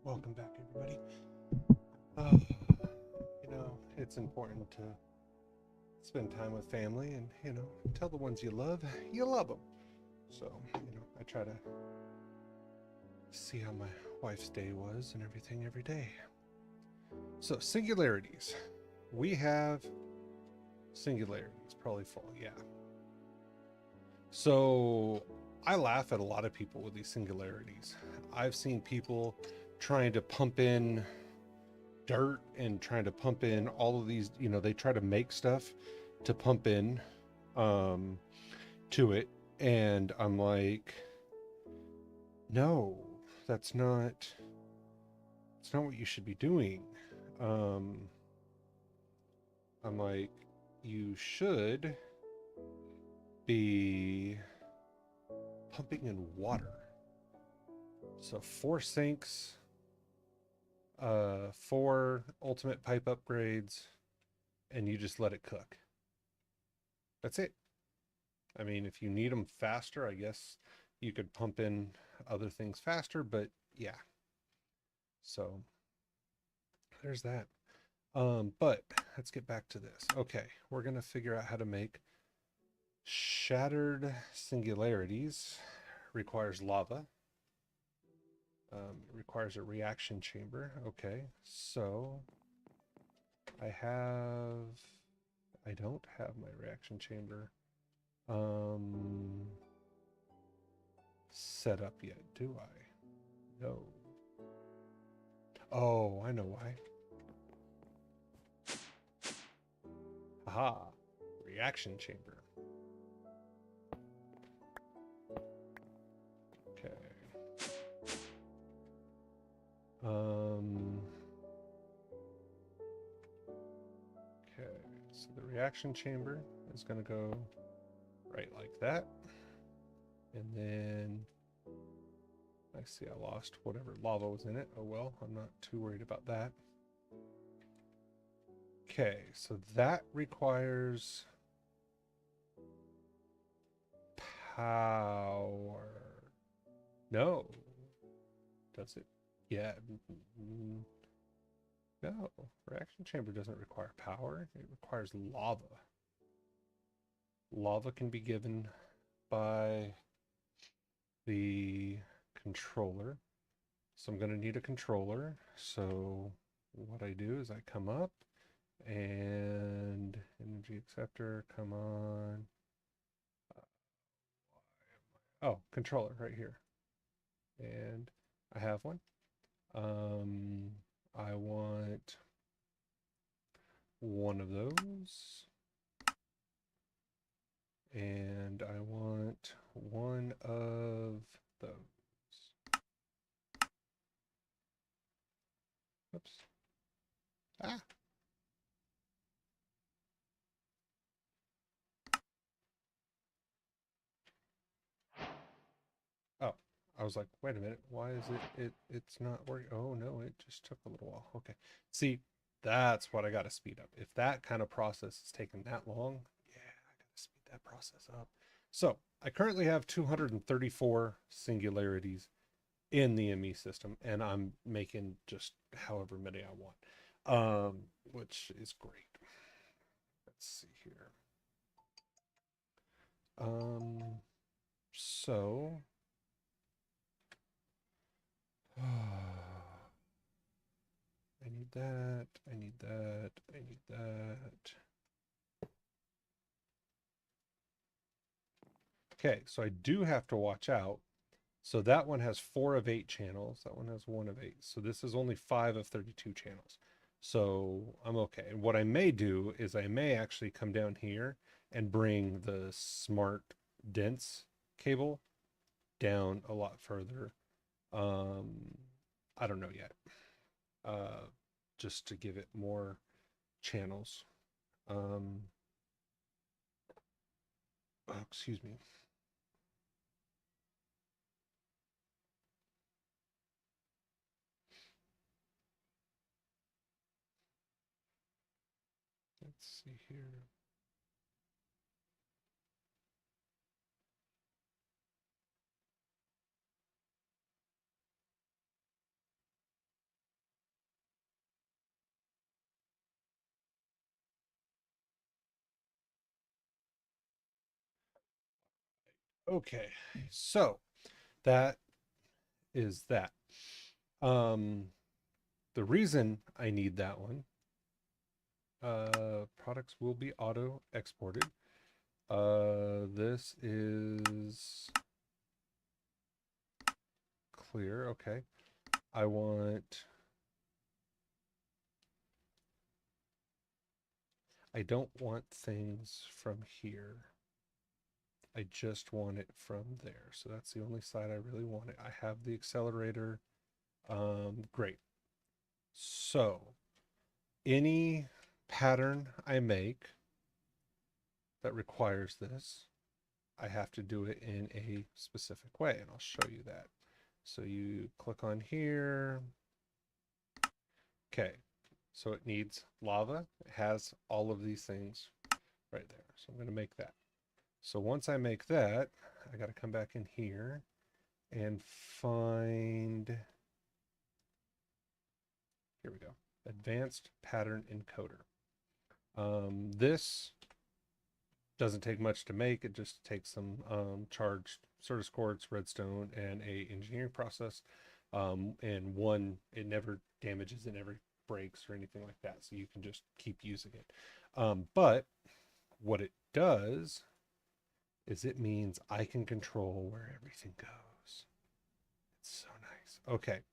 Welcome back, everybody. It's important to spend time with family and, tell the ones you love them. So, I try to see how my wife's day was and everything every day. So, singularities. we have singularity. It's probably full. Yeah. So I laugh at a lot of people with these singularities. I've seen people trying to pump in dirt and trying to pump in all of these, they try to make stuff to pump in um, to it. And I'm like, no, that's not, it's not what you should be doing. Um, I'm like, you should be pumping in water. So 4 sinks, 4 ultimate pipe upgrades, and you just let it cook. That's it. I mean, if you need them faster, I guess you could pump in other things faster, but yeah. So there's that. But let's get back to this. Okay, we're gonna figure out how to make shattered singularities. Requires lava. It requires a reaction chamber. Okay, so I don't have my reaction chamber set up yet, do I? No. Oh, I know why. Aha, reaction chamber. Okay. Okay, so the reaction chamber is going to go right like that. And then I see I lost whatever lava was in it. Oh well, I'm not too worried about that. Okay, so that requires power. No. Does it? Yeah. No. Reaction chamber doesn't require power. It requires lava. Lava can be given by the controller. So I'm going to need a controller. So what I do is I come up and energy acceptor, come on. Oh, controller right here. And I have one. I want one of those. And I want one of those. Oops. Ah. Oh, I was like, wait a minute, why is it's not working? Oh no, it just took a little while. Okay. See, that's what I gotta speed up. If that kind of process is taking that long, yeah, I gotta speed that process up. So I currently have 234 singularities in the ME system, and I'm making just however many I want, which is great. Let's see here. So I need that, I need that, I need that. Okay, so I do have to watch out. So that one has 4 of 8 channels. That one has 1 of 8. So this is only 5 of 32 channels. So I'm okay. And what I may do is I may actually come down here and bring the smart dense cable down a lot further. I don't know yet. Just to give it more channels. Oh, excuse me. Let's see here. Okay, so that is that. The reason I need that one Products will be auto exported. This is clear. Okay. I don't want things from here. I just want it from there. So that's the only side I really want it. I have the accelerator. Great. So any pattern I make that requires this, I have to do it in a specific way, and I'll show you that. So you click on here. Okay, so it needs lava. It has all of these things right there. So I'm going to make that. So once I make that, I got to come back in here and find, here we go, advanced pattern encoder. This doesn't take much to make. It just takes some charged Certus quartz, redstone, and a engineering process. And one, it never damages, it never breaks or anything like that. So you can just keep using it. But what it does is it means I can control where everything goes. It's so nice. Okay.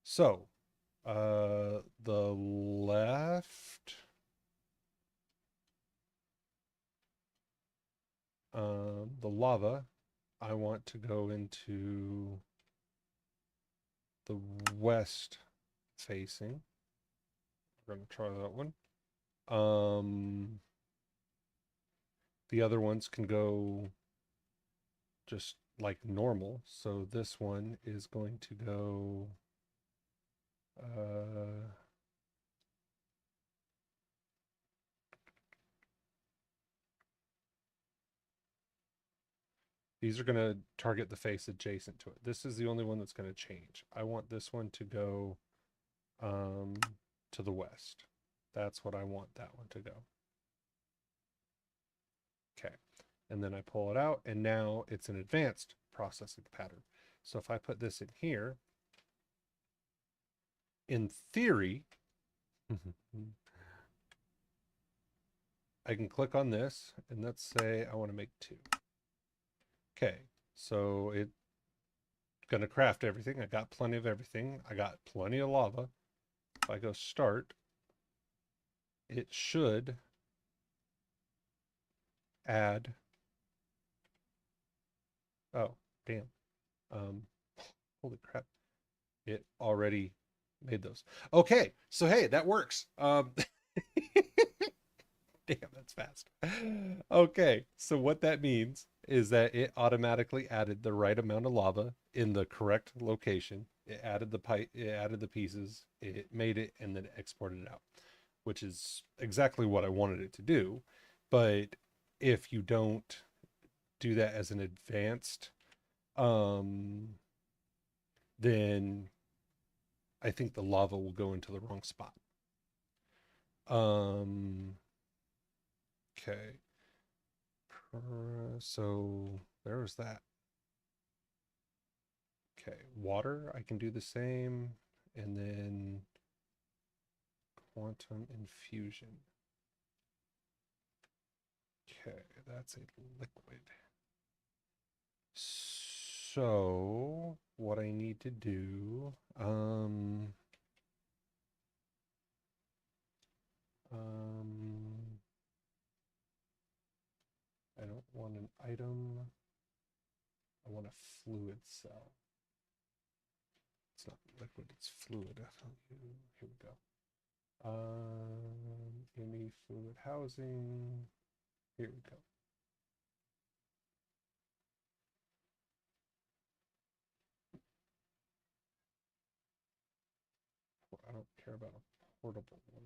So the left, the lava, I want to go into the west facing. We're going to try that one. The other ones can go just like normal. So this one is going to go these are going to target the face adjacent to it. This is the only one that's going to change. I want this one to go to the west. That's what I want that one to go. Okay. And then I pull it out, and now it's an advanced processing pattern. So if I put this in here, in theory, I can click on this, and let's say I want to make 2. Okay, so it's going to craft everything. I got plenty of everything. I got plenty of lava. If I go start, it should add. Oh, damn. Holy crap. It already made those. Okay, so hey, that works. Damn, that's fast. Okay, so what that means is that it automatically added the right amount of lava in the correct location. It added the pipe, it added the pieces, it made it, and then exported it out, which is exactly what I wanted it to do. But if you don't do that as an advanced, then I think the lava will go into the wrong spot. Okay. So there's that. Okay, water, I can do the same. And then quantum infusion. Okay, that's a liquid. So what I need to do, I don't want an item. I want a fluid cell. It's not liquid, it's fluid. Here we go. ME fluid housing. Here we go. I don't care about a portable one.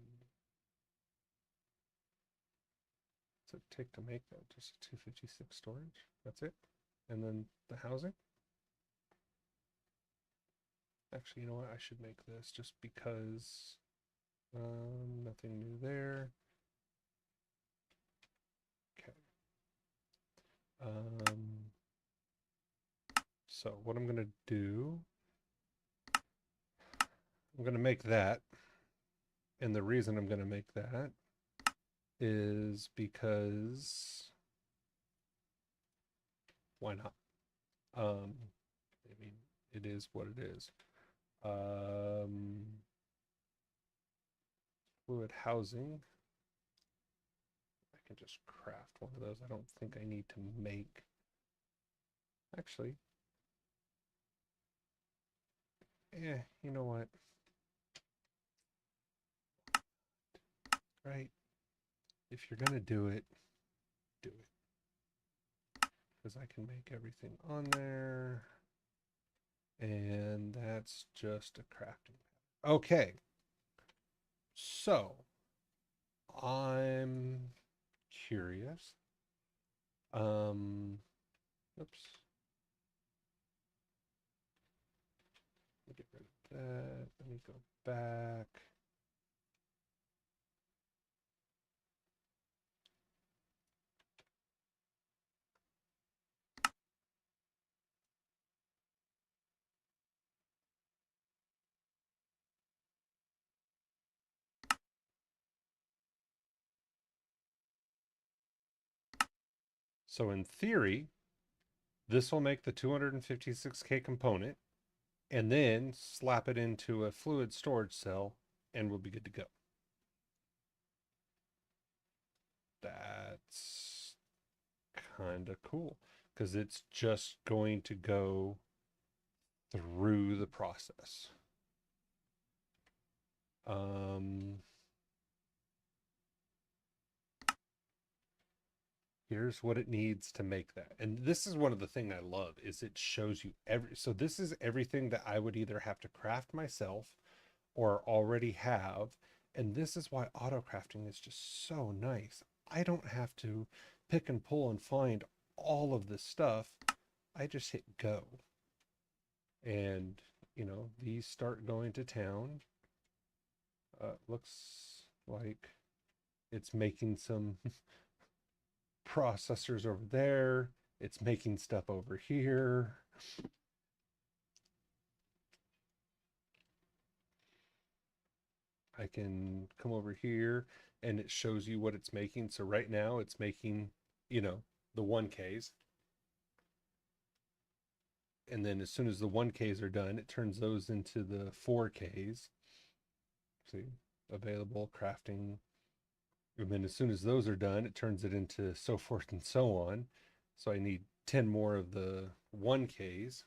What's it take to make that? Just a 256 storage? That's it? And then the housing? Actually, you know what? I should make this just because nothing new there. Okay. So what I'm going to do, I'm going to make that. And the reason I'm going to make that is because why not? I mean, it is what it is. Fluid housing. I can just craft one of those. I don't think I need to make. Actually, you know what? Right? If you're gonna do it, do it. Because I can make everything on there. And that's just a crafting. Okay. So, I'm curious. Oops. Let me get rid of that. Let me go back. So in theory, this will make the 256K component and then slap it into a fluid storage cell and we'll be good to go. That's kind of cool because it's just going to go through the process. Here's what it needs to make that. And this is one of the things I love is it shows you so this is everything that I would either have to craft myself or already have. And this is why auto crafting is just so nice. I don't have to pick and pull and find all of this stuff. I just hit go. And, these start going to town. Looks like it's making some processors over there. It's making stuff over here. I can come over here and it shows you what it's making. So right now it's making, the 1Ks. And then as soon as the 1Ks are done, it turns those into the 4Ks. See, available crafting. And then as soon as those are done, it turns it into so forth and so on. So I need 10 more of the 1Ks.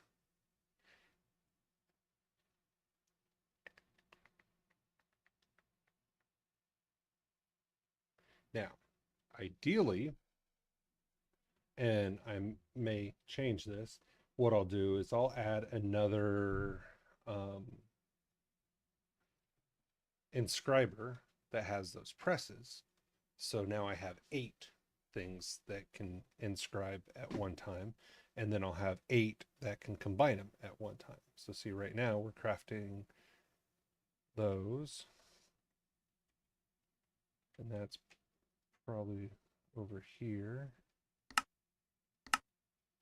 Now, ideally, and I may change this, what I'll do is I'll add another inscriber that has those presses. So now I have 8 things that can inscribe at one time, and then I'll have 8 that can combine them at one time. So see, right now we're crafting those, and that's probably over here.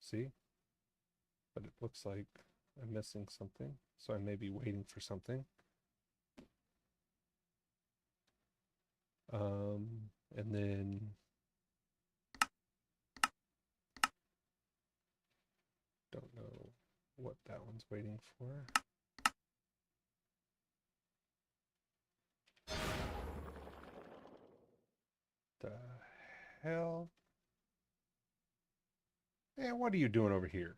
See? But it looks like I'm missing something, so I may be waiting for something. And then don't know what that one's waiting for. The hell? Hey, what are you doing over here?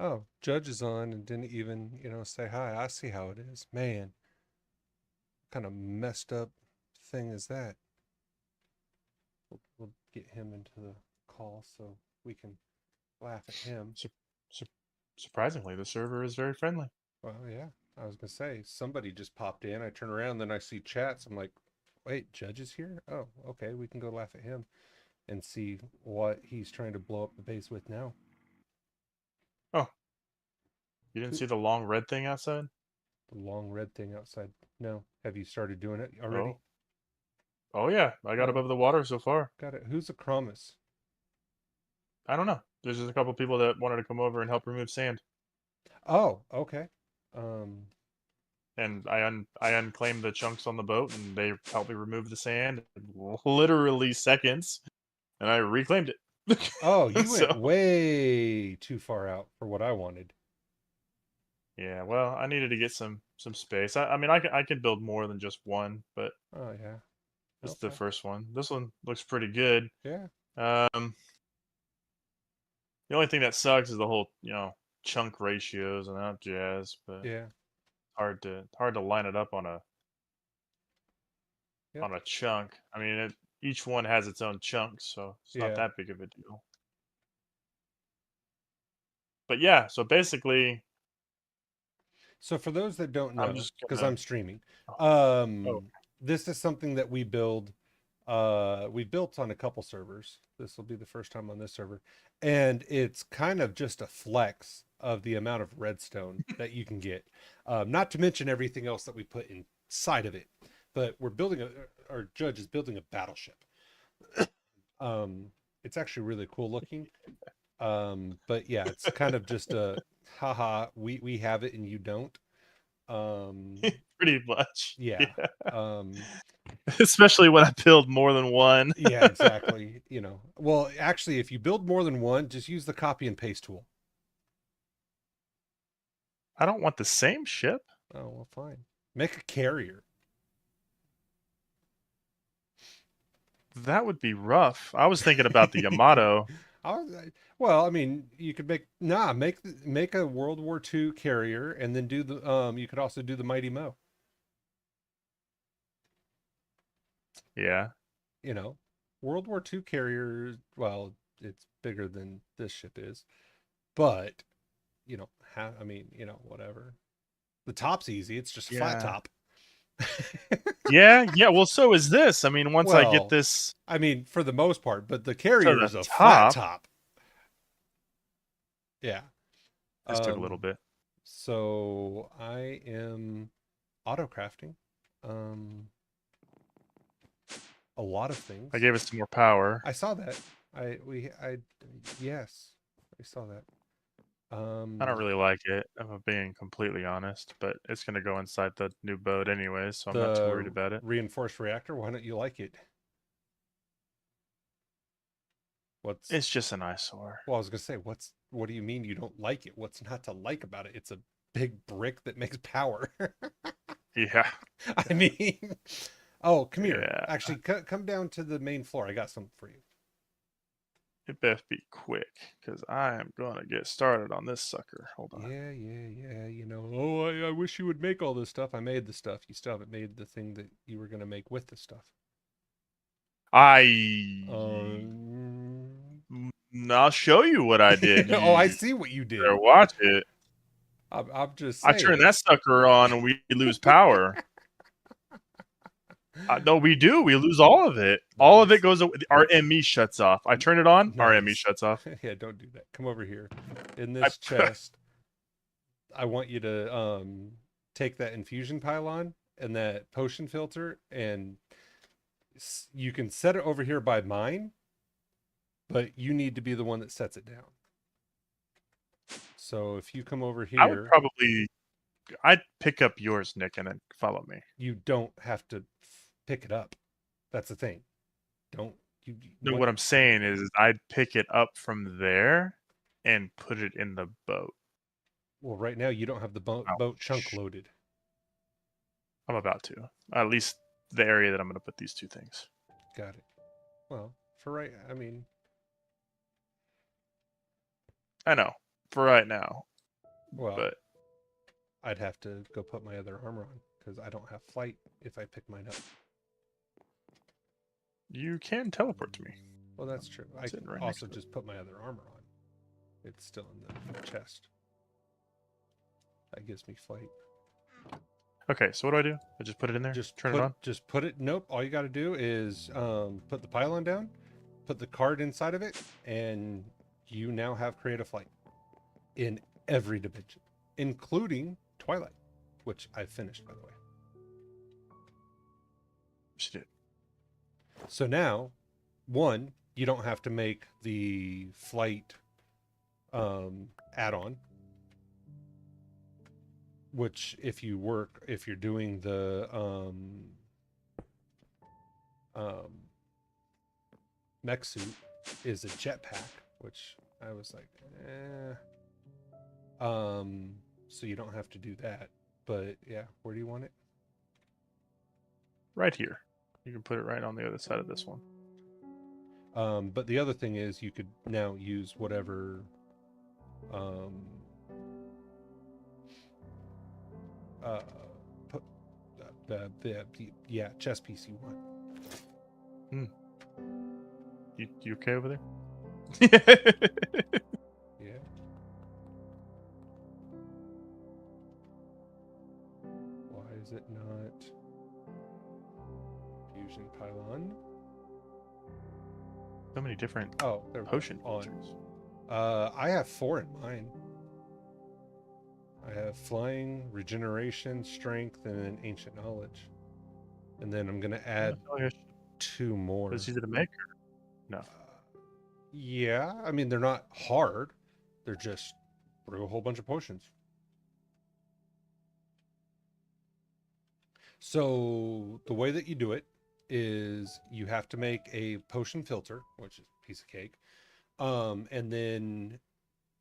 Oh, Judge is on and didn't even, say hi. I see how it is. Man, what kind of messed up thing is that? We'll get him into the call so we can laugh at him. Sur- sur- Surprisingly, the server is very friendly. Well, yeah, I was gonna say somebody just popped in. I turn around, then I see chats. I'm like, wait, Judge is here? Oh, okay, we can go laugh at him and see what he's trying to blow up the base with now. Oh, you didn't Who, see the long red thing outside? the long red thing outside. No, have you started doing it already? Oh, Oh yeah, I got Oh, above the water so far. got it. Who's a Chromis? I don't know. There's just a couple people that wanted to come over and help remove sand, Oh, okay. Um, and I unclaimed the chunks on the boat, and they helped me remove the sand in literally seconds, and I reclaimed it. oh, you went So way too far out for what I wanted. yeah, well, I needed to get some space. I mean, I can build more than just one, but Oh, yeah. this is the Okay. first one. This one looks pretty good. Yeah. Um, the only thing that sucks is the whole chunk ratios and that jazz, but Yeah. hard to line it up Yep. on a chunk. I mean, each one has its own chunks, so it's not Yeah. that big of a deal. But yeah, so basically, So for those that don't I'm know, just because gonna. I'm streaming, Oh, oh, um, this is something that we build. We built on a couple servers. This will be the first time on this server, and it's kind of just a flex of the amount of redstone that you can get. Not to mention everything else that we put inside of it. But we're building our judge is building a battleship. Um, it's actually really cool looking. But yeah, it's kind of just a haha, we have it and you don't. Um, pretty much. yeah. Yeah, Um, especially when I build more than one. yeah, exactly. Well, actually, if you build more than one, just use the copy and paste tool. I don't want the same ship. Oh, well, fine. Make a carrier. That would be rough. I was thinking about the Yamato. Well, I mean, you could make a World War II carrier, and then do the you could also do the Mighty Mo. Yeah. You know, World War II carrier. Well, it's bigger than this ship is, but I mean, whatever. The top's easy. It's just a flat Yeah. top. Yeah, yeah. Well, so is this. I mean, once I get Well, this I mean, for the most part, but the to carrier the is a flat top, top. Yeah. this took a little Um, bit. so I am auto crafting. Um, a lot of I things. gave it some more power. I saw that. Yes, I saw that. I don't Um, really like it, if I'm being completely honest, but it's going to go inside the new boat anyway, so I'm not too worried the about it. reinforced reactor. Why don't you like it? What's It's just an eyesore. Well, I was gonna say, what do you mean you don't like it? What's not to like about it? It's a big brick that makes power. Yeah. I mean, oh, come here. Yeah. Actually, come down to the main floor. I got something for you. It best be quick, because I am going to get started on this sucker. Hold on. Yeah, yeah, yeah. Oh, I wish you would make all this stuff. I made the stuff. You still haven't made the thing that you were gonna make with the stuff. I. Um, I'll show you what I did. oh, I You see what you better did. watch it. I'm just I turn saying. that sucker on and we lose power. No, we do. We lose all of it. All of it Nice. goes away. Our ME shuts off. I turn it on. Our ME Nice. shuts off. Yeah, don't do that. Come over here. In I, this chest, I want you to take that infusion pylon and that potion filter, and you can set it over here by mine, but you need to be the one that sets it down. So if you come over I would here, probably. I'd pick up yours, Nick, and then follow me. you don't have to pick it up. That's the thing. Don't you No, what what I'm saying is I'd pick it up from there and put it in the boat. Well, right now you don't have the boat chunk Ouch. loaded. I'm about to. At least the area that I'm going to put these two things. Got it. Well, I mean, I know. For right now. well, But I'd have to go put my other armor on because I don't have flight if I pick mine up. you can teleport to me. Well, that's true. I Sitting can right next also to it. just put my other armor on. It's still in the chest. That gives me flight. Okay, so what do? I just put it in there? Turn it on? Just put it. Nope. All you got to do is put the pylon down, put the card inside of it, and you now have creative flight in every dimension, including Twilight, which I finished, by the way. She did. So now, one, you don't have to make the flight add-on, which if you're doing the um, mech suit, is a jetpack, which I was like, eh. So you don't have to do that. But yeah, where do you want it? Right here. You can put it right on the other side of this one. But the other thing is you could now use whatever um, uh, pu- yeah, chess piece you want. You okay over there? Yeah. Why is it not fusion pylon? So many different Oh, there we potion go. On. features. I have 4 in mine. I have flying, regeneration, strength, and then ancient knowledge. And then I'm gonna I add feel like I should- 2 more. It's easy to make. Or no. Yeah, I mean they're not hard. They're just brew a whole bunch of potions. So the way that you do it is you have to make a potion filter, which is a piece of cake. And then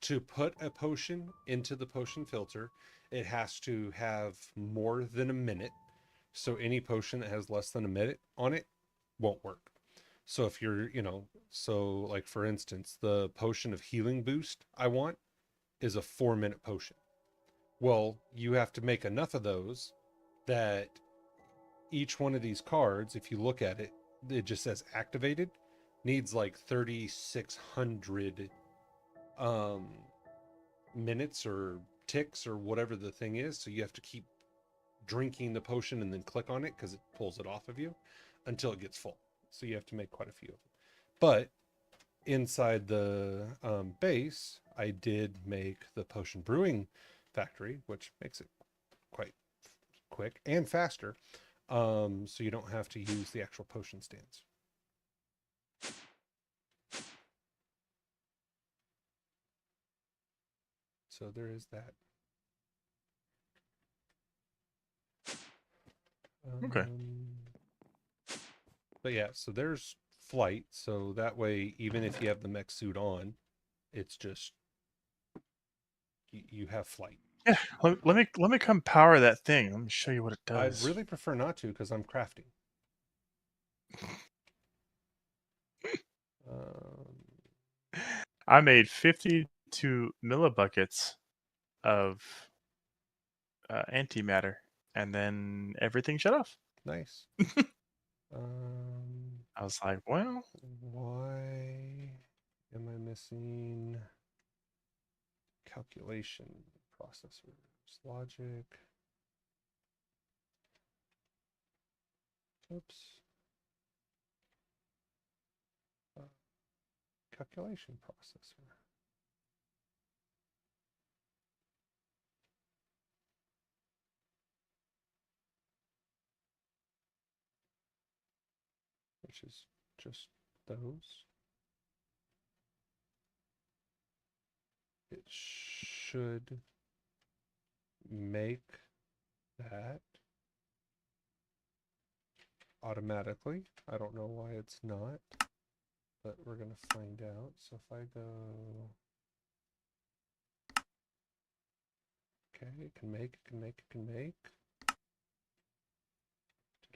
to put a potion into the potion filter, it has to have more than a minute. So any potion that has less than a minute on it won't work. So if you're, so like for instance, the potion of healing boost I want is a 4-minute potion. Well, you have to make enough of those that each one of these cards, if you look at it, it just says activated, needs like 3,600 um, minutes or ticks or whatever the thing is. So you have to keep drinking the potion and then click on it because it pulls it off of you until it gets full. So you have to make quite a few of them. But inside the base, I did make the potion brewing factory, which makes it quite quick and faster. So you don't have to use the actual potion stands. So there is that. Okay. But yeah, so there's flight. So that way, even if you have the mech suit on, it's just you have flight. Yeah. Let me come power that thing. Let me show you what it I'd does. really prefer not to because I'm crafting. I made 52 millibuckets of antimatter, and then everything shut off. Nice. um, I was like, well, why am I missing calculation processors? Logic. Oops. Calculation processor. Which is just those. It should make that automatically. I don't know why it's not, but we're going to find out. So if I go, okay, it can make, it can make, it can make.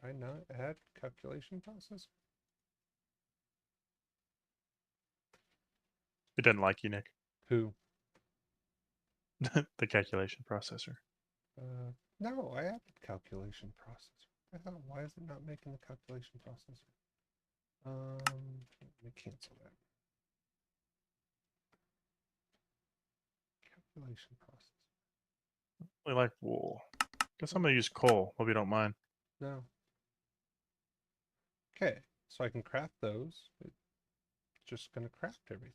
Did I not add calculation processor? it doesn't like you, Nick. Who? The calculation processor. No, I added calculation processor. What the hell? Why is it not making the calculation processor? Let me cancel that. Calculation processor. We like wool. Guess I'm gonna use coal. Hope you don't mind. No. Okay, so I can craft those. It's just going to craft everything.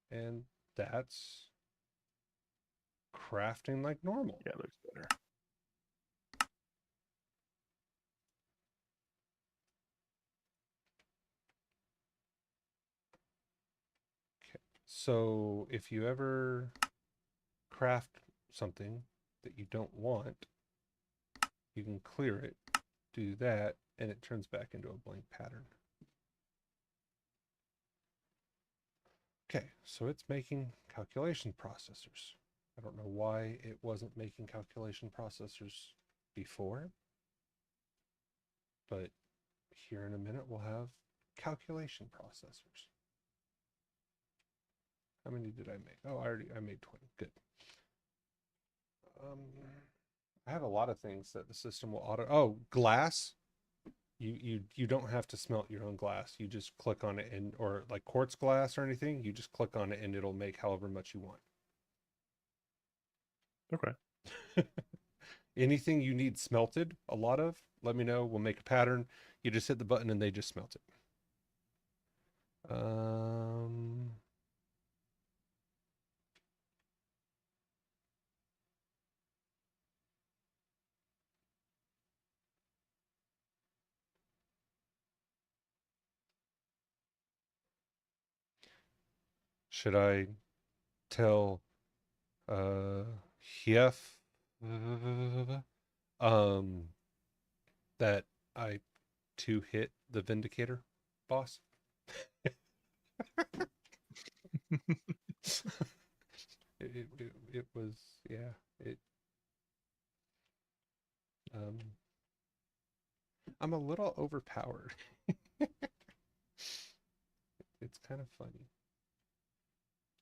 And that's crafting like normal. Yeah, it looks better. So if you ever craft something that you don't want, you can clear it, do that, and it turns back into a blank pattern. Okay, so it's making calculation processors. I don't know why it wasn't making calculation processors before, but here in a minute we'll have calculation processors. How many did I make? Oh, I made 20. Good. I have a lot of things that the system will auto. Oh, glass. You don't have to smelt your own glass. You just click on it, and or like quartz glass or anything, you just click on it and it'll make however much you want. Okay. Anything you need smelted, a lot of, let me know. We'll make a pattern. You just hit the button and they just smelt it. Should I tell Hief that I two hit the Vindicator boss? It was, yeah, it um I'm a little overpowered. It's kind of funny.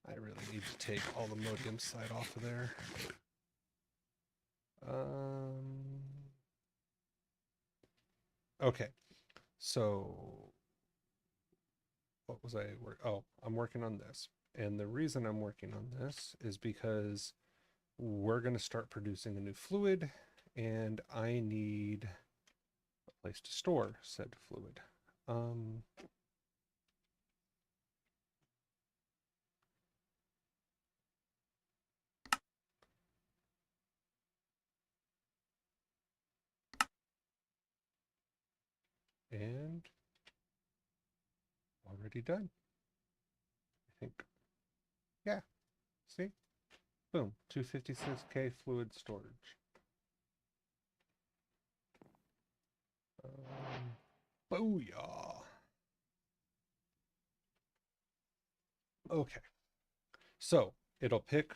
I really need to take all the modem side off of there. Okay, so what was I work? Oh, I'm working on this. And the reason I'm working on this is because we're going to start producing a new fluid and I need a place to store said fluid. And already done. I think, yeah, see? Boom, 256K fluid storage. Booyah. Okay, so it'll take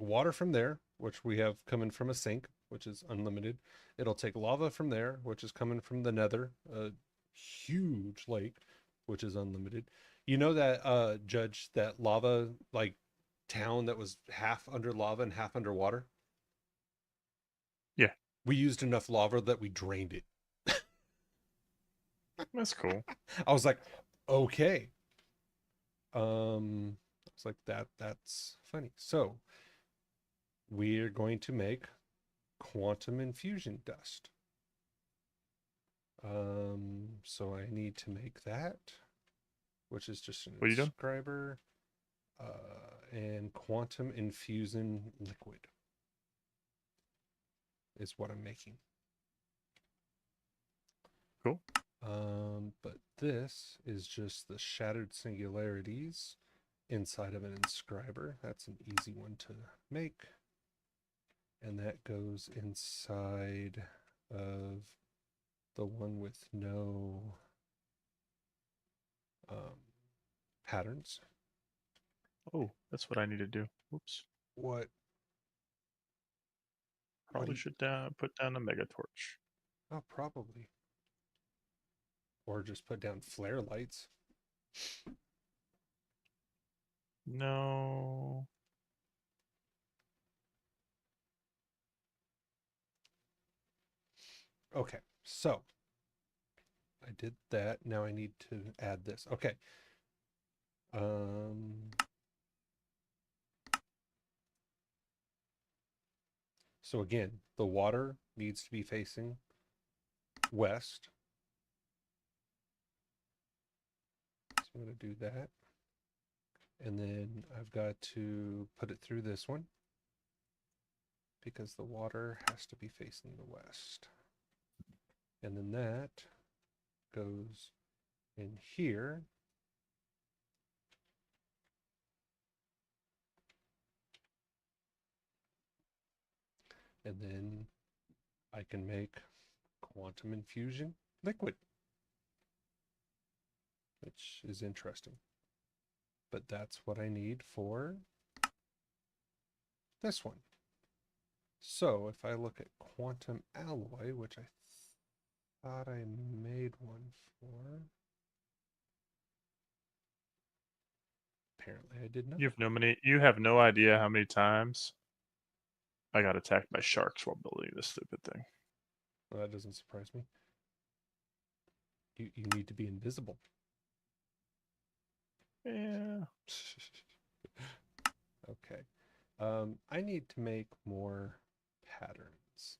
water from there, which we have coming from a sink, which is unlimited. It'll take lava from there, which is coming from the nether, a huge lake, which is unlimited. You know that Judge, that lava like town that was half under lava and half underwater? Yeah. We used enough lava that we drained it. That's cool. I was like, okay. It's like that's funny. So we're going to make quantum infusion dust. So I need to make that, which is just an What are you doing? inscriber, and quantum infusion liquid is what I'm making. Cool. But this is just the shattered singularities inside of an inscriber. That's an easy one to make. And that goes inside of the one with no patterns. Oh, that's what I need to do. Whoops. What? Probably should put down a mega torch. Oh, probably. Or just put down flare lights. No. Okay, so I did that. Now I need to add this. Okay. So again, the water needs to be facing west. So I'm going to do that. And then I've got to put it through this one because the water has to be facing the west. And then that goes in here. And then I can make quantum infusion liquid, which is interesting. But that's what I need for this one. So if I look at quantum alloy, which I thought I made one for, apparently I did not. You have no idea how many times I got attacked by sharks while building this stupid thing. Well, that doesn't surprise me. You need to be invisible. Yeah. Okay. I need to make more patterns.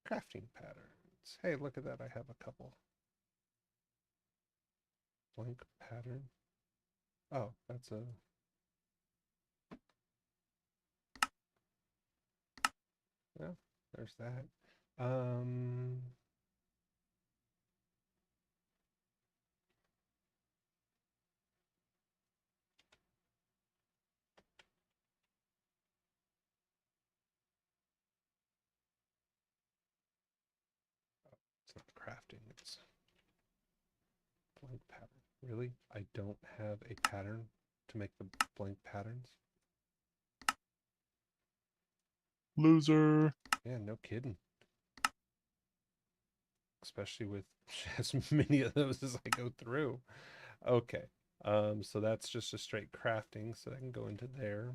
Crafting patterns. Hey, look at that. I have a couple. Blank pattern. Oh, that's a... Well, there's that. It's not crafting, it's blank pattern. Really? I don't have a pattern to make the blank patterns? Loser. Yeah, no kidding. Especially with as many of those as I go through. Okay. So that's just a straight crafting, so that can go into there.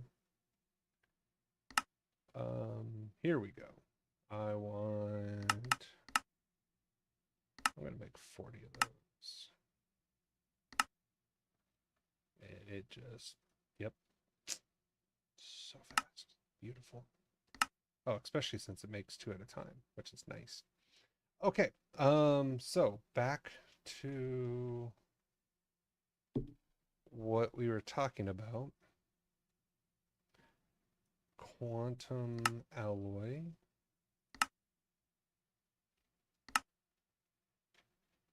Here we go. I'm gonna make 40 of those. And it just, yep. So fast. Beautiful. Oh, especially since it makes 2 at a time, which is nice. Okay. So back to what we were talking about. Quantum alloy.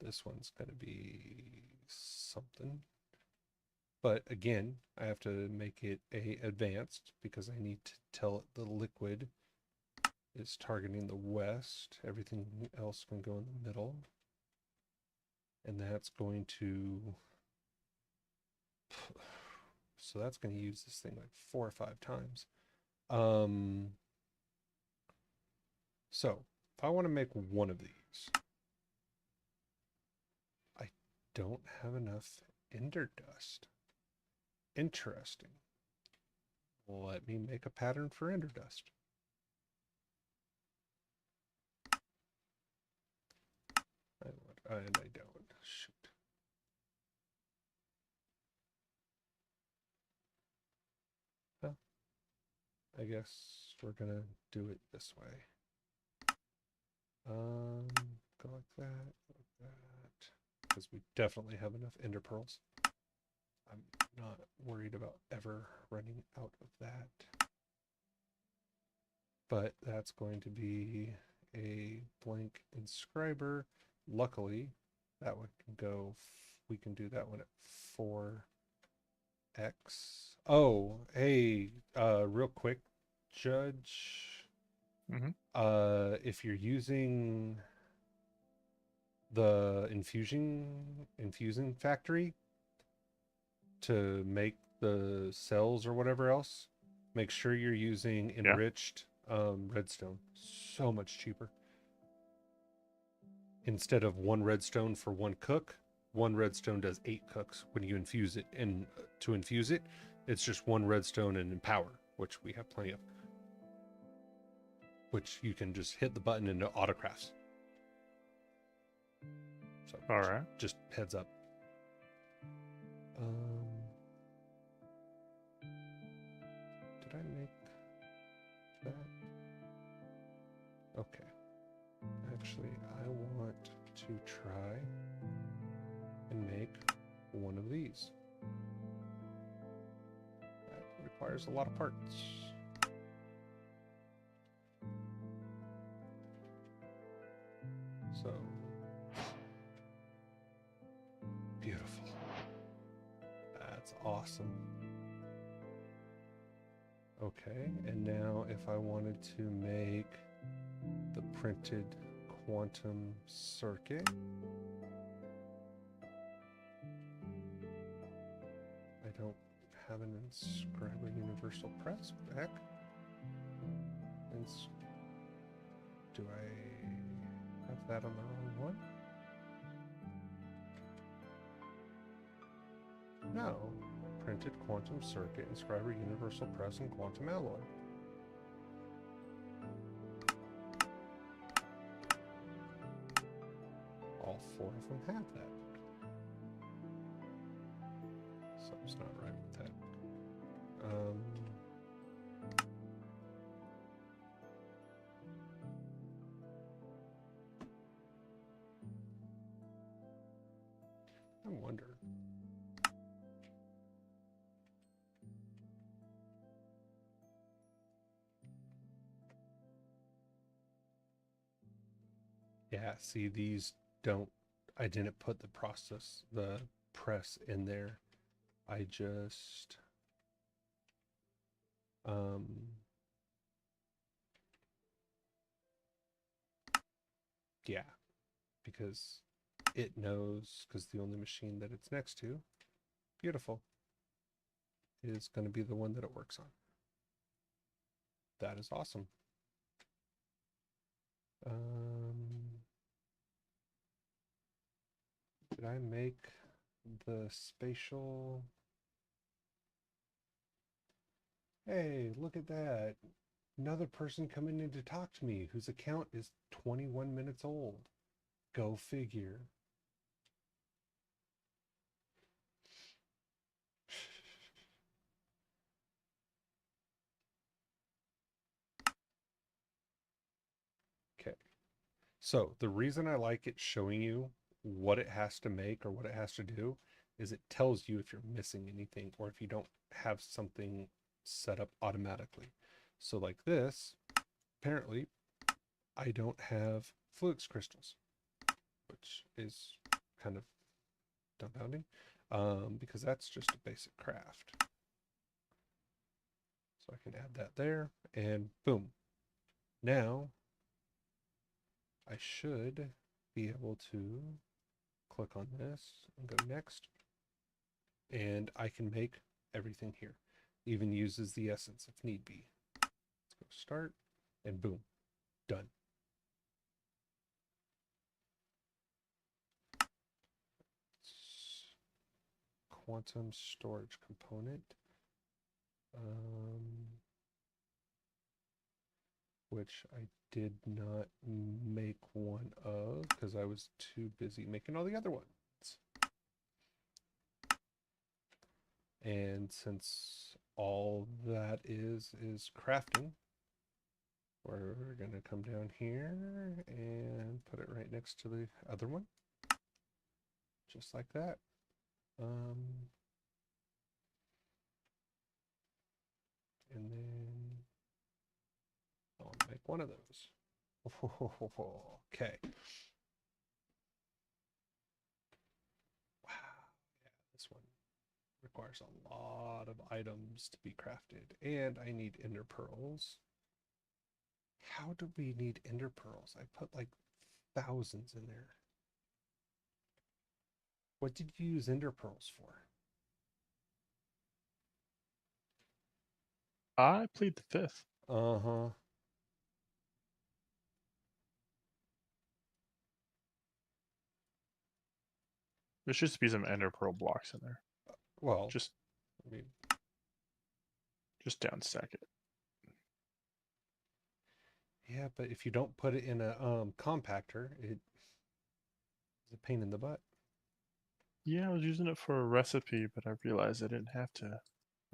This one's going to be something. But again, I have to make it advanced because I need to tell it the liquid is targeting the west. Everything else can go in the middle. And that's going to... So that's going to use this thing like 4 or 5 times. So if I want to make one of these, I don't have enough ender dust. Interesting. Let me make a pattern for ender dust. And I don't. Shoot. Well, I guess we're gonna do it this way. Go like that, because we definitely have enough ender pearls. I'm not worried about ever running out of that. But that's going to be a blank inscriber. Luckily, that one can go, we can do that one at 4x. Oh, hey, real quick, Judge. If you're using the infusing factory to make the cells or whatever else, make sure you're using enriched redstone. So much cheaper. Instead of 1 redstone for 1 cook, 1 redstone does 8 cooks when you infuse it. And to infuse it, it's just 1 redstone and power, which we have plenty of. Which you can just hit the button and it autocrafts. So all right. Just heads up. Did I make that? Okay. Actually, I want to try and make one of these. That requires a lot of parts. So, beautiful. That's awesome. Okay, and now if I wanted to make the printed quantum circuit, I don't have an inscriber universal press. What the heck? Do I have that on the wrong one? No. Printed quantum circuit, inscriber universal press, and quantum alloy. All 4 of them have that. Something's not right with that. I wonder. Yeah, see, these don't, I didn't put the press in there. I just, yeah, because it knows, because the only machine that it's next to, beautiful, is going to be the one that it works on. That is awesome. Did I make the spatial? Hey, look at that. Another person coming in to talk to me whose account is 21 minutes old. Go figure. Okay. So the reason I like it showing you what it has to make or what it has to do is it tells you if you're missing anything or if you don't have something set up automatically. So like this, apparently I don't have flux crystals, which is kind of dumbfounding, because that's just a basic craft. So I can add that there, and boom. Now I should be able to click on this and go next, and I can make everything here. Even uses the essence if need be. Let's go start, and boom, done. Quantum storage component, which I did not make one of because I was too busy making all the other ones. And since all that is crafting, we're going to come down here and put it right next to the other one. Just like that. And then I'll make one of those. Okay. Wow. Yeah, this one requires a lot of items to be crafted. And I need ender pearls. How do we need ender pearls? I put like thousands in there. What did you use ender pearls for? I plead the fifth. Uh-huh. There should be some ender pearl blocks in there. Well, Just, I mean, just down stack it. yeah, but if you don't put it in a compactor, it is a pain in the butt. Yeah, I was using it for a recipe, but I realized I didn't have to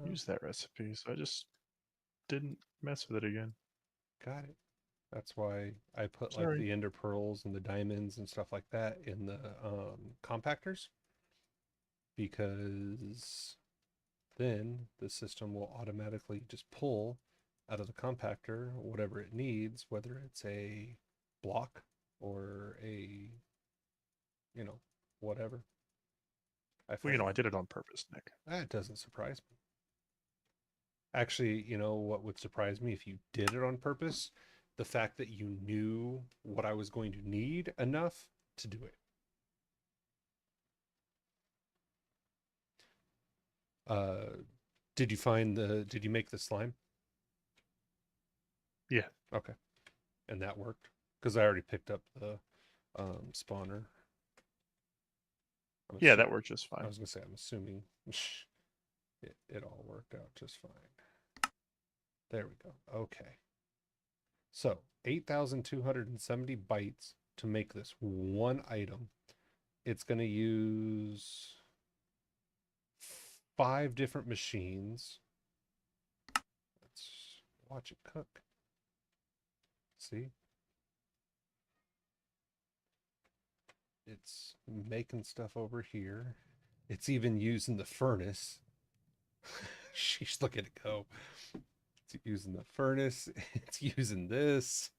Oh, use that recipe, so I just didn't mess with it again. got it. That's why I put like Sorry. the ender pearls and the diamonds and stuff like that in the compactors, because then the system will automatically just pull out of the compactor whatever it needs, whether it's a block or a, you know, whatever. I Well, find I did it on purpose, Nick. that doesn't surprise me. Actually, you know what would surprise me if you did it on purpose? The fact that you knew what I was going to need enough to do it. Uh, did you make the slime? Yeah. Okay. And that worked? Because I already picked up the spawner. Yeah, that worked just I fine. was gonna say I'm assuming it all worked out just fine. There we go. Okay. So 8,270 bytes to make this one item. It's gonna use 5 different machines. Let's watch it cook. See? It's making stuff over here. It's even using the furnace. Sheesh, look at it go. It's using the furnace. It's using this.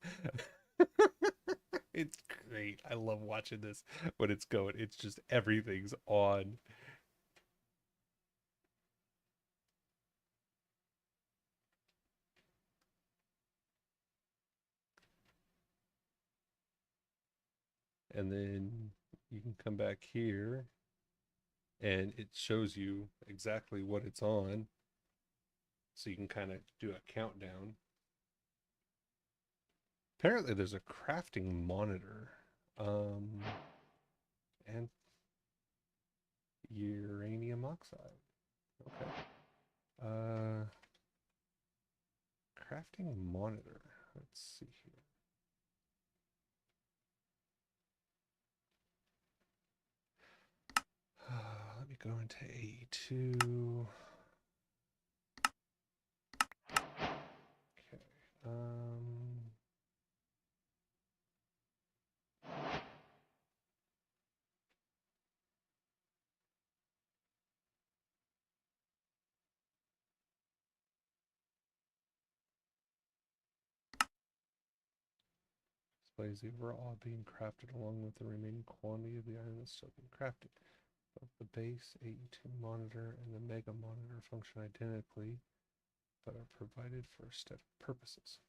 It's great. I love watching this when it's going. It's just everything's on. And then you can come back here and it shows you exactly what it's on. So you can kind of do a countdown. Apparently there's a crafting monitor. And uranium oxide. Okay. Uh crafting monitor. Let's see here. Let me go into AE2. Okay. Displays the overall being crafted along with the remaining quantity of the item that's still being crafted. Both the base AE2 monitor and the mega monitor function identically, but are provided for aesthetic purposes.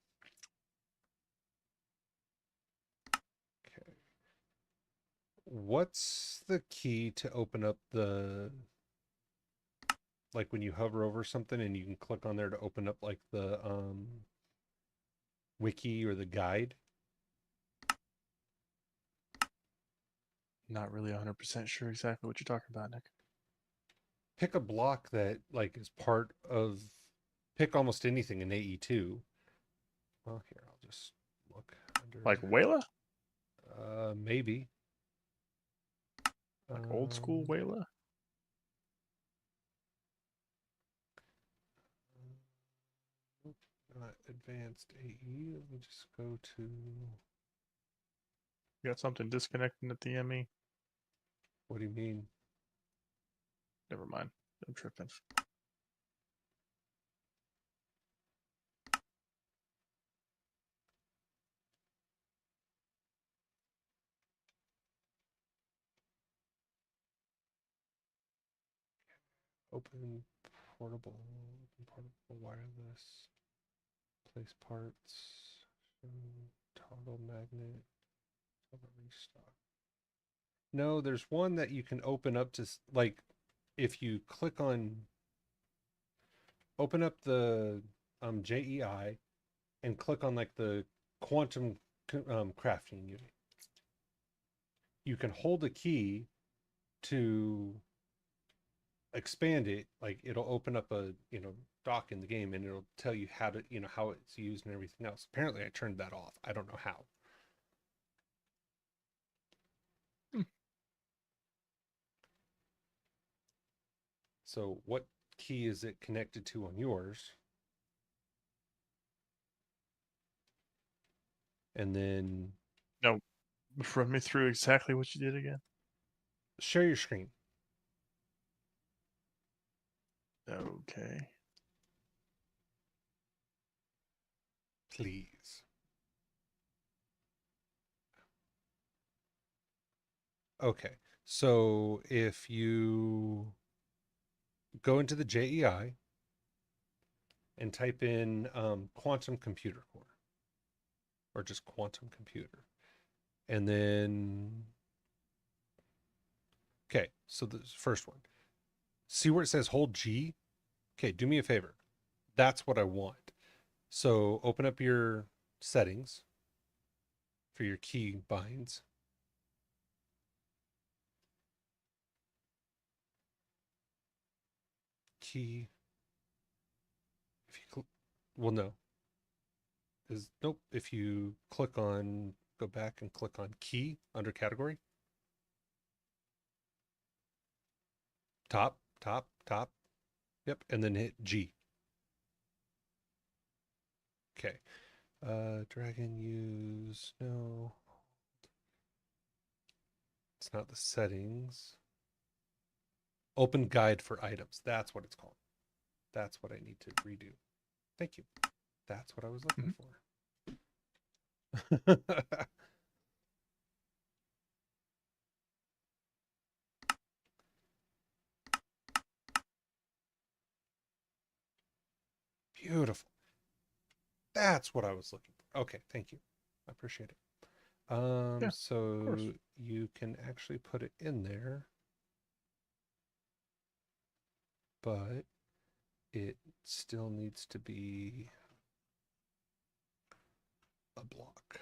Okay. What's the key to open up the, like when you hover over something and you can click on there to open up like the wiki or the guide? Not really 100% sure exactly what you're talking about, Nick. Pick a block that like is part of, pick almost anything in AE2. Well, here, I'll just look under, Like Wayla? maybe. Like old school Wayla? Not advanced AE. Let me just go to, You got something disconnecting at the ME? what do you mean? Never mind. I'm tripping. Open portable wireless, place parts, toggle magnet, toggle restock. No, there's one that you can open up to, like, if you click on, open up the JEI and click on like the quantum crafting unit. You can hold a key to expand it, like it'll open up a dock in the game and it'll tell you how to how it's used and everything else. Apparently I turned that off. I don't know how. Hmm. So what key is it connected to on yours? And then No, run me through exactly what you did again. share your screen. Okay. Please. Okay. So if you go into the JEI and type in quantum computer core or just quantum computer. And then, okay, so the first one, see where it says hold G? Okay, do me a favor. That's what I want. So open up your settings for your key binds. Key. If you well, no. Nope. If you click on, go back and click on key under category. Top, top, top. Yep. And then hit G. Okay. Dragon use, no. It's not the settings. Open guide for items. That's what it's called. That's what I need to redo. Thank you. That's what I was looking for. Beautiful. That's what I was looking for. Okay, thank you. I appreciate it. Yeah, So you can actually put it in there, but it still needs to be a block.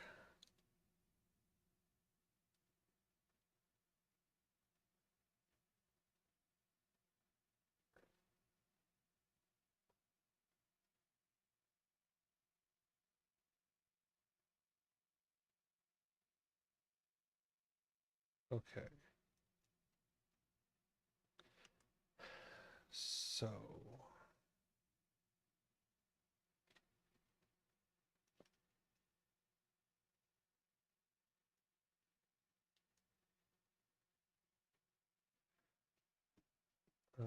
Okay. So um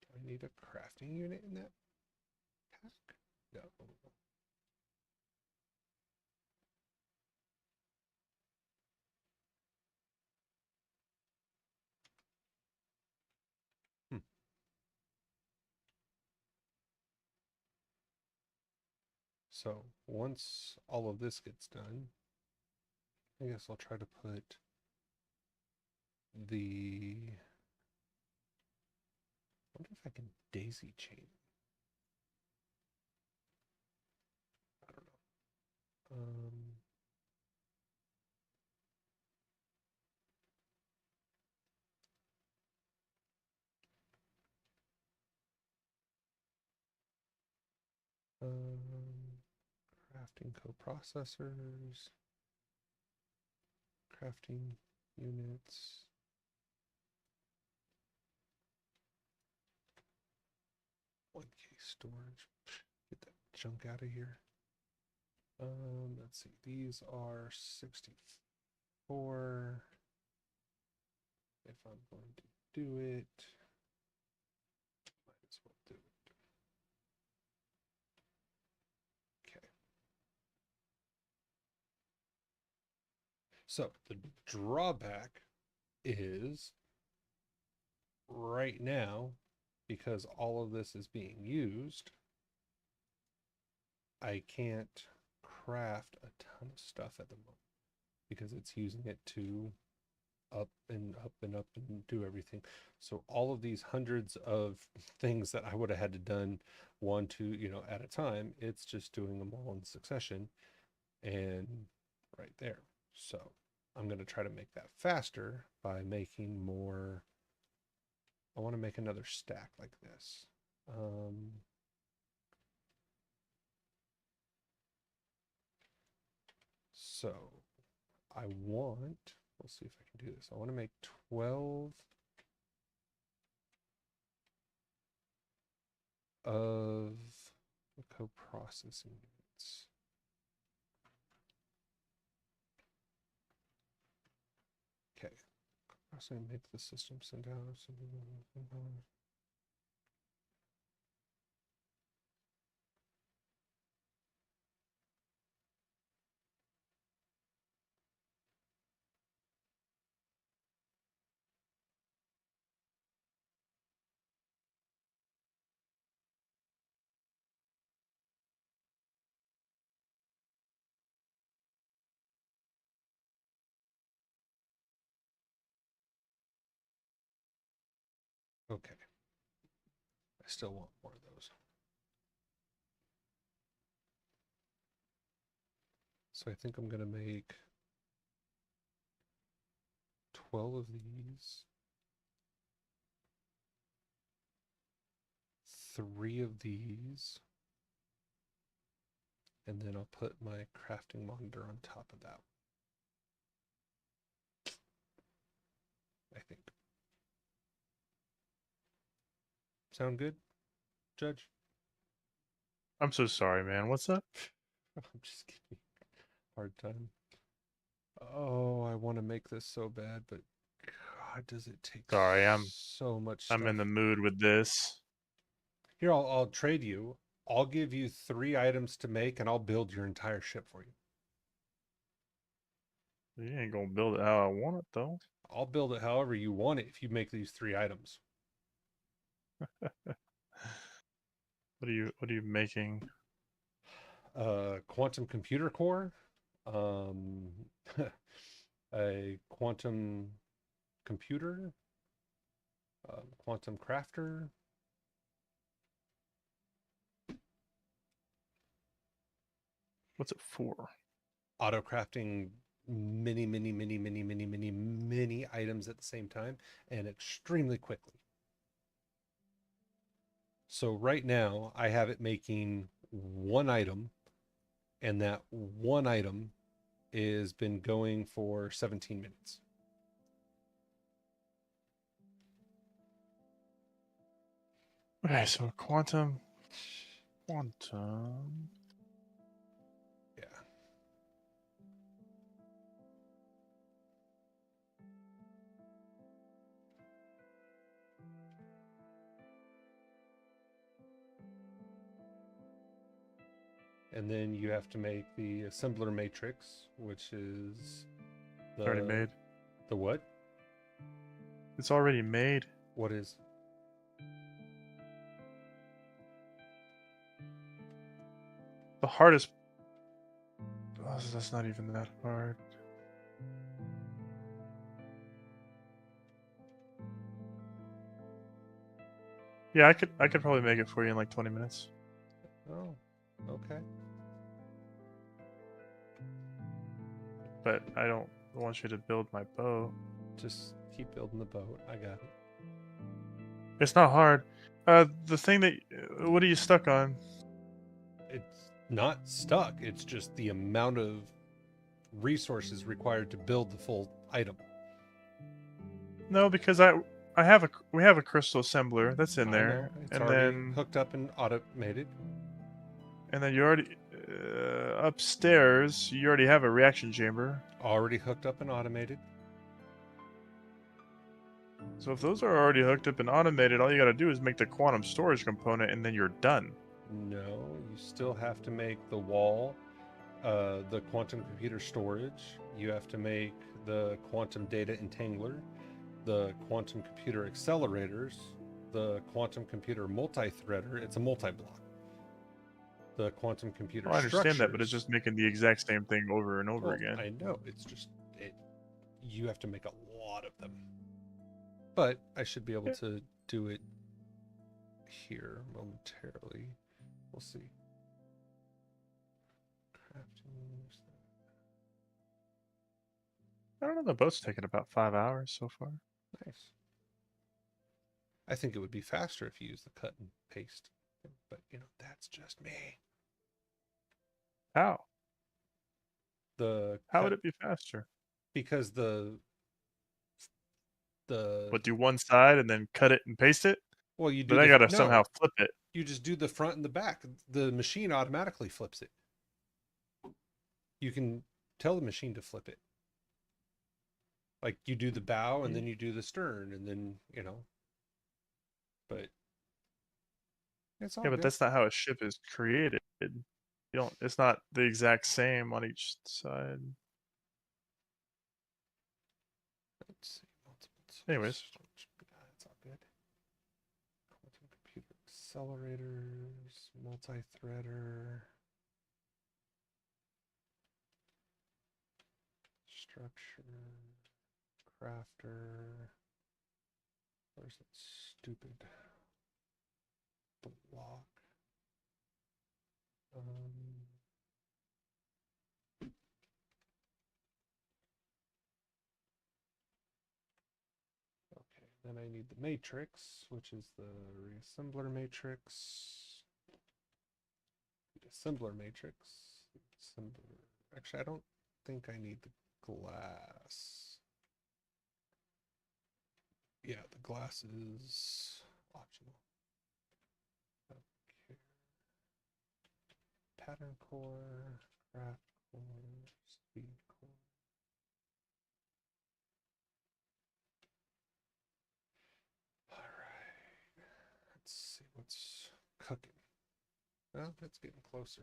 do I need a crafting unit in that pack? No. Hmm. So once all of this gets done, I guess I'll try to put the. I wonder if I can daisy chain. I don't know. Crafting coprocessors, crafting units. 1K storage. Get that junk out of here. Let's see. These are 64. If I'm going to do it, might as well do it. Okay. So the drawback is right now, because all of this is being used, I can't craft a ton of stuff at the moment because it's using it to up and up and up and do everything. So all of these hundreds of things that I would have had to done one, two, at a time, it's just doing them all in succession and right there. So I'm going to try to make that faster by making more. I want to make another stack like this. So I want, we'll see if I can do this. I want to make 12 of the co-processing units. Okay. Processing make the system send out something. Okay. I still want more of those. So I think I'm going to make 12 of these, 3 of these, and then I'll put my crafting monitor on top of that. I think. Sound good, Judge? I'm so sorry, man. What's up? I'm just kidding. Hard time. Oh, I want to make this so bad, but God, does it take Sorry, so much I'm stuff. in the mood with this. Here, I'll trade you. I'll give you 3 items to make, and I'll build your entire ship for you. You ain't gonna build it how I want it, though. I'll build it however you want it if you make these 3 items. What are you making? Quantum computer core, a quantum computer, quantum crafter. What's it for? Auto crafting many items at the same time and extremely quickly. So right now I have it making 1 item, and that 1 item is been going for 17 minutes. Okay, so quantum. Yeah. And then you have to make the assembler matrix, which is It's already made. The what? It's already made. What is? The hardest. Oh, that's not even that hard. Yeah, I could probably make it for you in like 20 minutes. Oh, okay. But I don't want you to build my boat. Just keep building the boat. I got it. It's not hard. The thing that what are you stuck on? It's not stuck. It's just the amount of resources required to build the full item. No, because we have a crystal assembler that's in I there, know. It's and already then hooked up and automated. you already upstairs. You already have a reaction chamber. Already hooked up and automated. So if those are already hooked up and automated, all you gotta do is make the quantum storage component, and then you're done. No, you still have to make the wall, the quantum computer storage. You have to make the quantum data entangler, the quantum computer accelerators, the quantum computer multi-threader. It's a multi-block. The quantum computer Oh, I understand structures. that, but it's just making the exact same thing over and over again. I know. It's just you have to make a lot of them. But I should be able to do it here momentarily. We'll see. Crafting. I don't know. The boat's taken about 5 hours so far. Nice. I think it would be faster if you use the cut and paste. But, that's just me. How? How would it be faster? Because What, do one side and then cut it and paste it? well, you do But I gotta somehow flip it. You just do the front and the back. The machine automatically flips it. You can tell the machine to flip it. Like you do the bow and then you do the stern and then, but it's all Yeah, but good. that's not how a ship is created. You don't. It's not the exact same on each side. Let's see. Anyways, It's all good. Quantum computer accelerators, multi-threader, structure, crafter, Where's that stupid block? Okay, then I need the matrix, which is the reassembler matrix. Assembler matrix. Assembler. Actually, I don't think I need the glass. Yeah, the glass is optional. Okay. Pattern core, craft core, speed core. All right. Let's see what's cooking. Well, it's getting closer.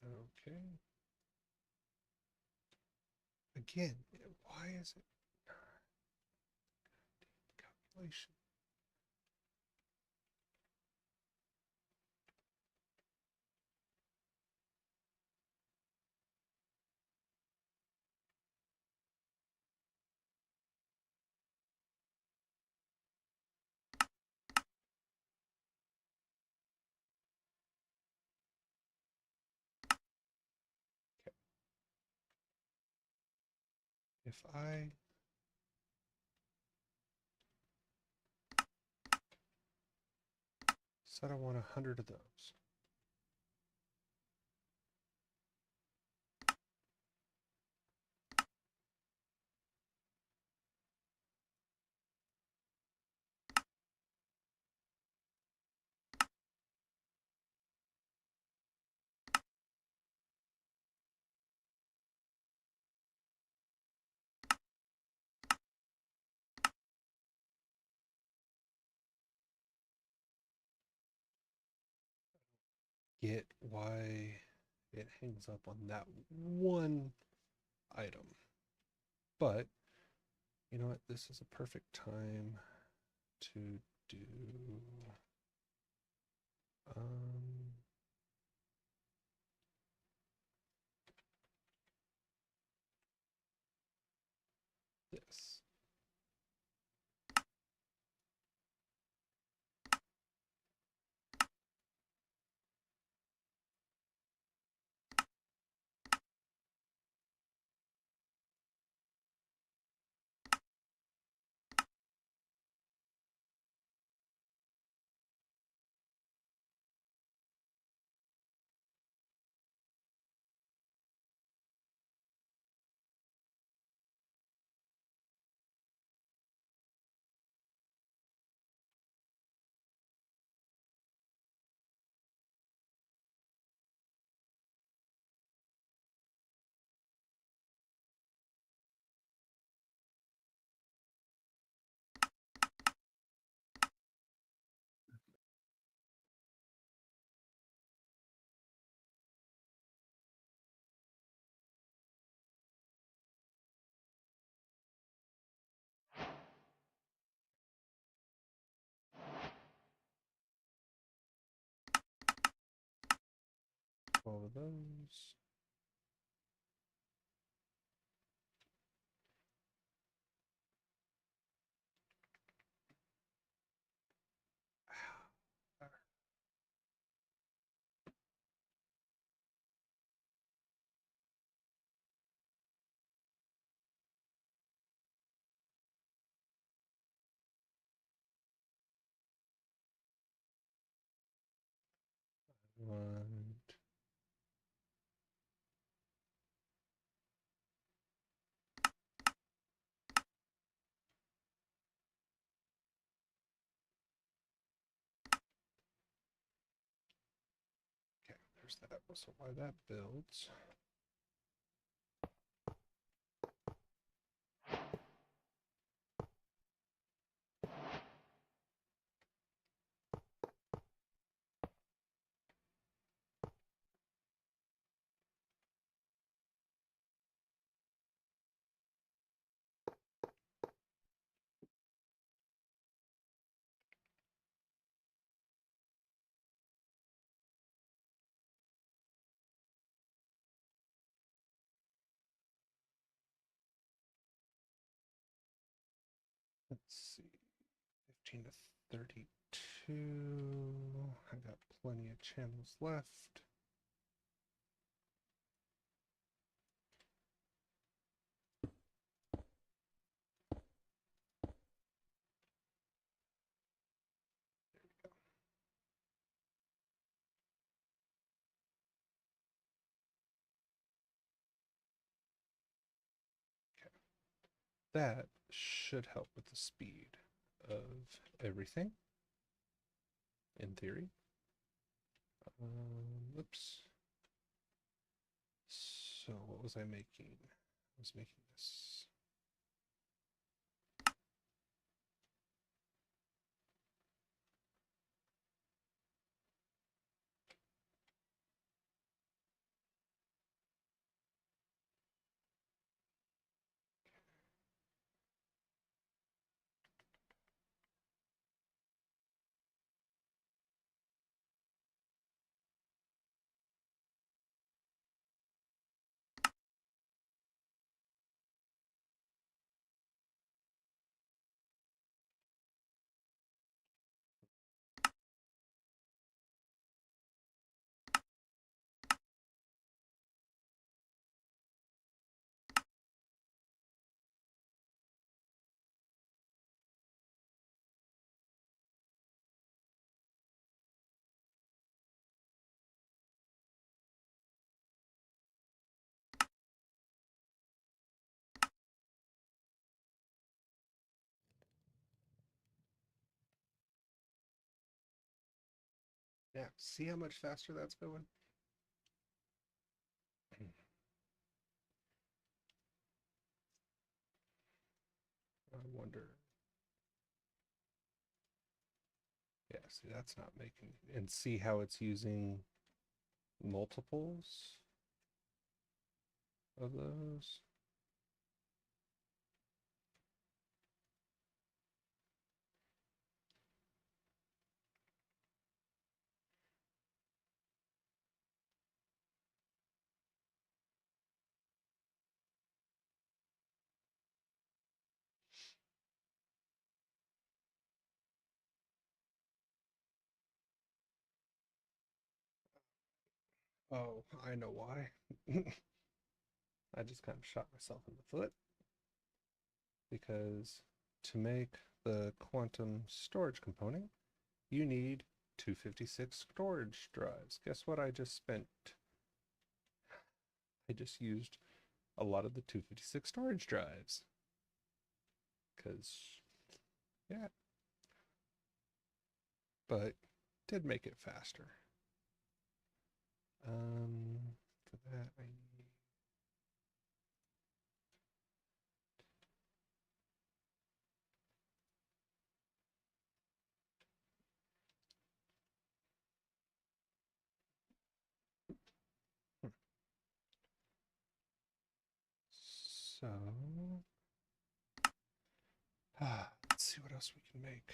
Okay. Again, why is it calculation? Okay. If I said I want 100 of those, get why it hangs up on that one item. But you know what? This is a perfect time to do um, this. All of those. One. Okay, there's that. So why that builds. see. 15 to 32. I got plenty of channels left. That should help with the speed of everything, in theory. Oops. So what was I making? I was making this. Now, see how much faster that's going? I wonder. Yeah, see, that's not making. And see how it's using multiples of those? Oh, I know why. I just kind of shot myself in the foot because to make the quantum storage component, you need 256 storage drives. Guess what I just spent? I just used a lot of the 256 storage drives. Because, yeah, but did make it faster. For that I need. So, let's see what else we can make.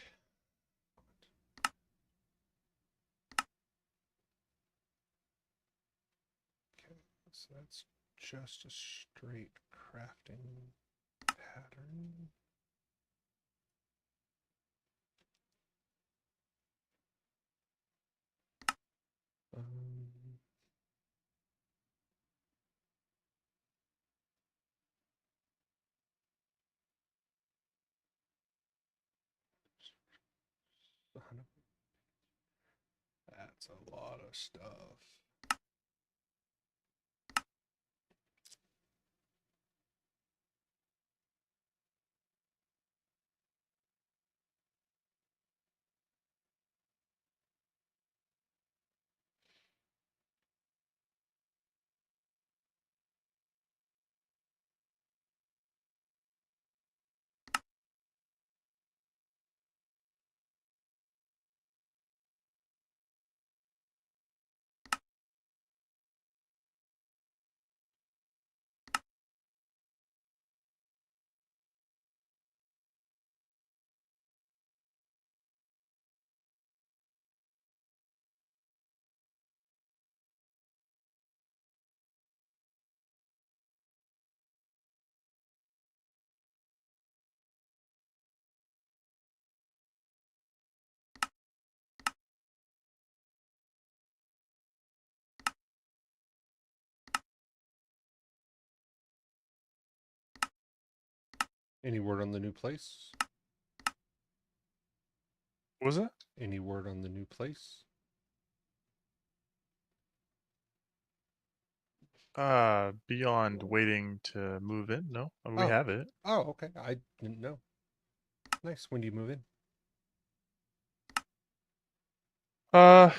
Okay, so that's just a straight crafting pattern. Um, that's a lot of stuff. Any word on the new place? What was it? Any word on the new place? Beyond waiting to move in. No, I mean, we Oh, have it. oh, okay. I didn't know. Nice. When do you move in? Uh,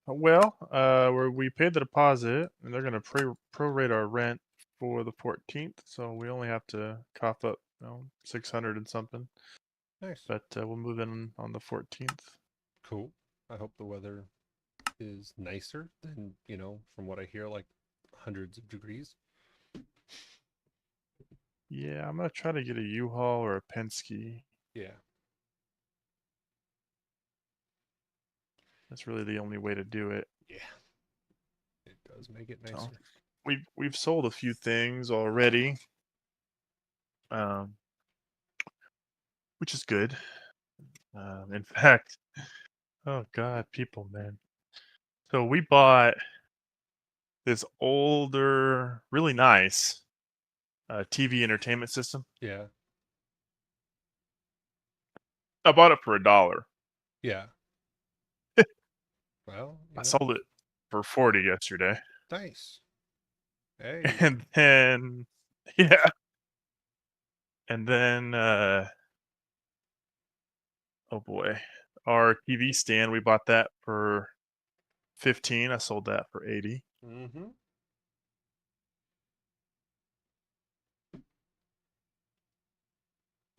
we paid the deposit, and they're gonna prorate our rent for the 14th, so we only have to cough up, 600 and something. Nice. But we'll move in on the 14th. Cool. I hope the weather is nicer than, from what I hear, like hundreds of degrees. Yeah, I'm gonna try to get a U-Haul or a Penske. Yeah. That's really the only way to do it. Yeah. It does make it So nicer. we've sold a few things already, um, which is good. In fact, oh God, people, man. So we bought this older, really nice TV entertainment system. Yeah. I bought it for $1. Yeah. Well, I sold it for 40 yesterday. nice. Hey. And then yeah. And then oh boy. Our TV stand, we bought that for 15. I sold that for 80. Mm-hmm.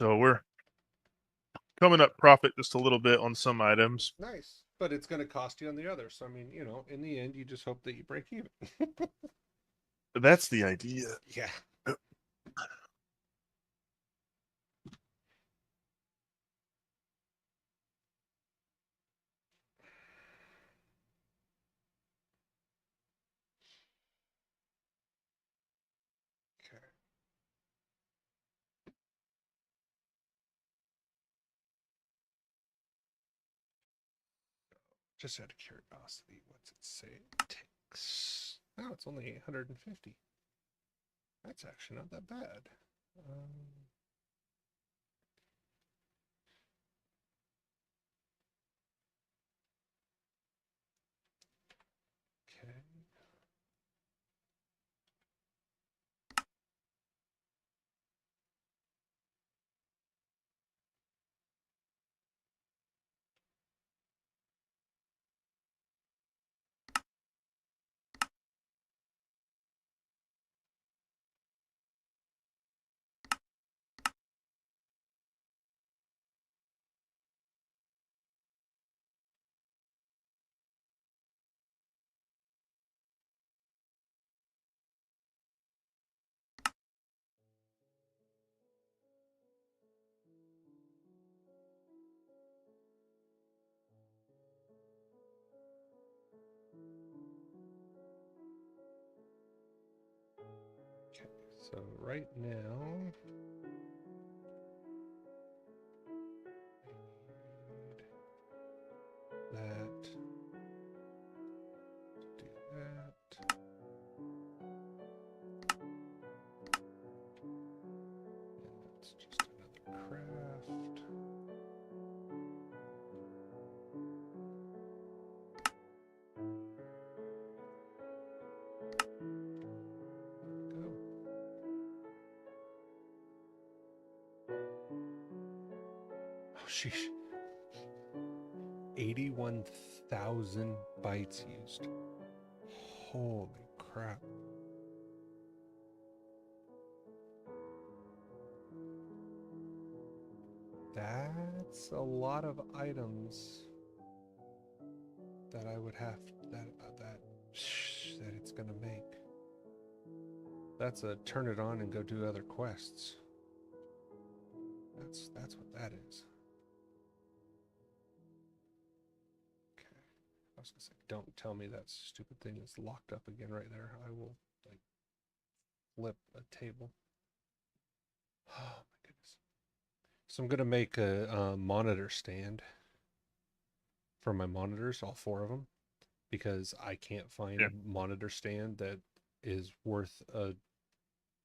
So we're coming up profit just a little bit on some items. Nice. But it's going to cost you on the other. So, I mean, in the end, you just hope that you break even. That's the idea. Yeah. Okay. Just out of curiosity, what's it say it takes? No, it's only 850. That's actually not that bad. Um, okay. Okay. So right now, I need that. Do that. And that's just another craft. Go. Oh, sheesh. 81,000 bytes used. Holy crap. That's a lot of items that I would have that it's gonna make. That's a turn it on and go do other quests. That's what that is. Okay. I was gonna say, don't tell me that stupid thing is locked up again right there. I will like flip a table. Oh my goodness. So I'm gonna make a monitor stand for my monitors, all four of them, because I can't find Yeah. a monitor stand that is worth a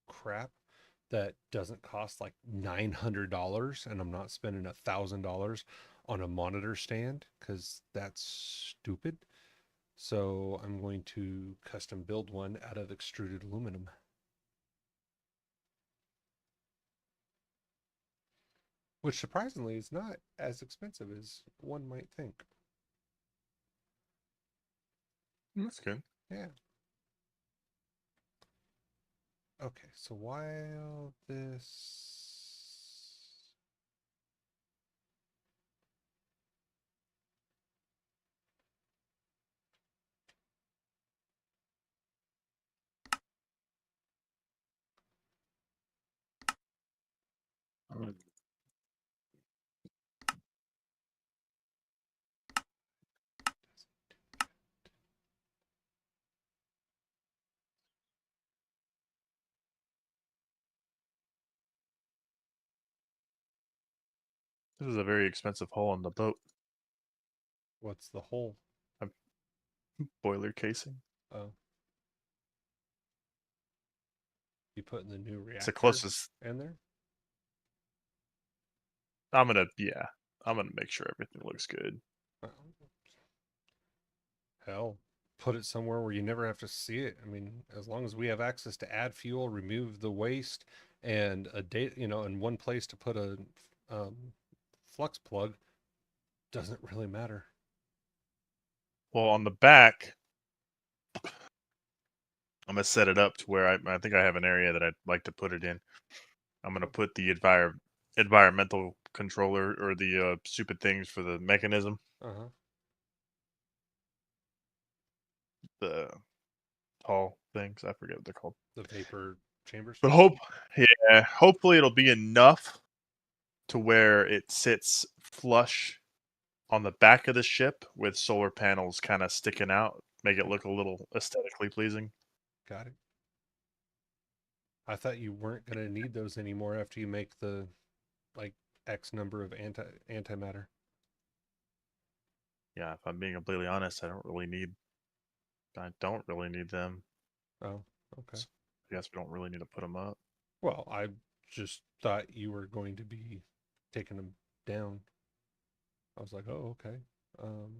crap that doesn't cost like $900, and I'm not spending $1,000 on a monitor stand because that's stupid. So I'm going to custom build one out of extruded aluminum, which surprisingly is not as expensive as one might think. That's good. Yeah. Okay, so while this This is a very expensive hull on the boat. what's the hole? A boiler casing. Oh, you putting the new It's the reactor closest. in there? Yeah. I'm gonna make sure everything looks good. Well, hell, put it somewhere where you never have to see it. I mean, as long as we have access to add fuel, remove the waste, and a date, and one place to put a um, flux plug, doesn't really matter. Well, on the back, I'm gonna set it up to where I think I have an area that I'd like to put it in. I'm gonna put the environmental controller or the stupid things for the mechanism, Uh huh. the tall things. I forget what they're called. The vapor chambers. But hopefully it'll be enough to where it sits flush on the back of the ship with solar panels kind of sticking out, make it look a little aesthetically pleasing. Got it. I thought you weren't gonna need those anymore after you make the like X number of antimatter. Yeah, if I'm being completely honest, I don't really need them. Oh, okay. I guess we don't really need to put them up. Well, I just thought you were going to be taking them down. I was like, oh, okay. Um,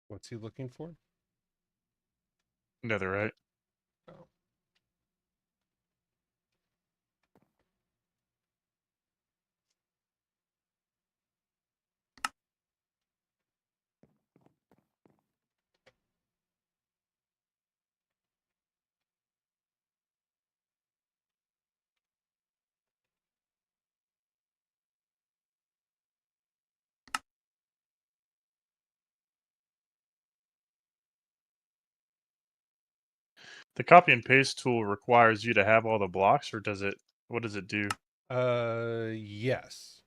What's he looking for? Netherite. Oh. The copy and paste tool requires you to have all the blocks, or does it? What does it do? Yes.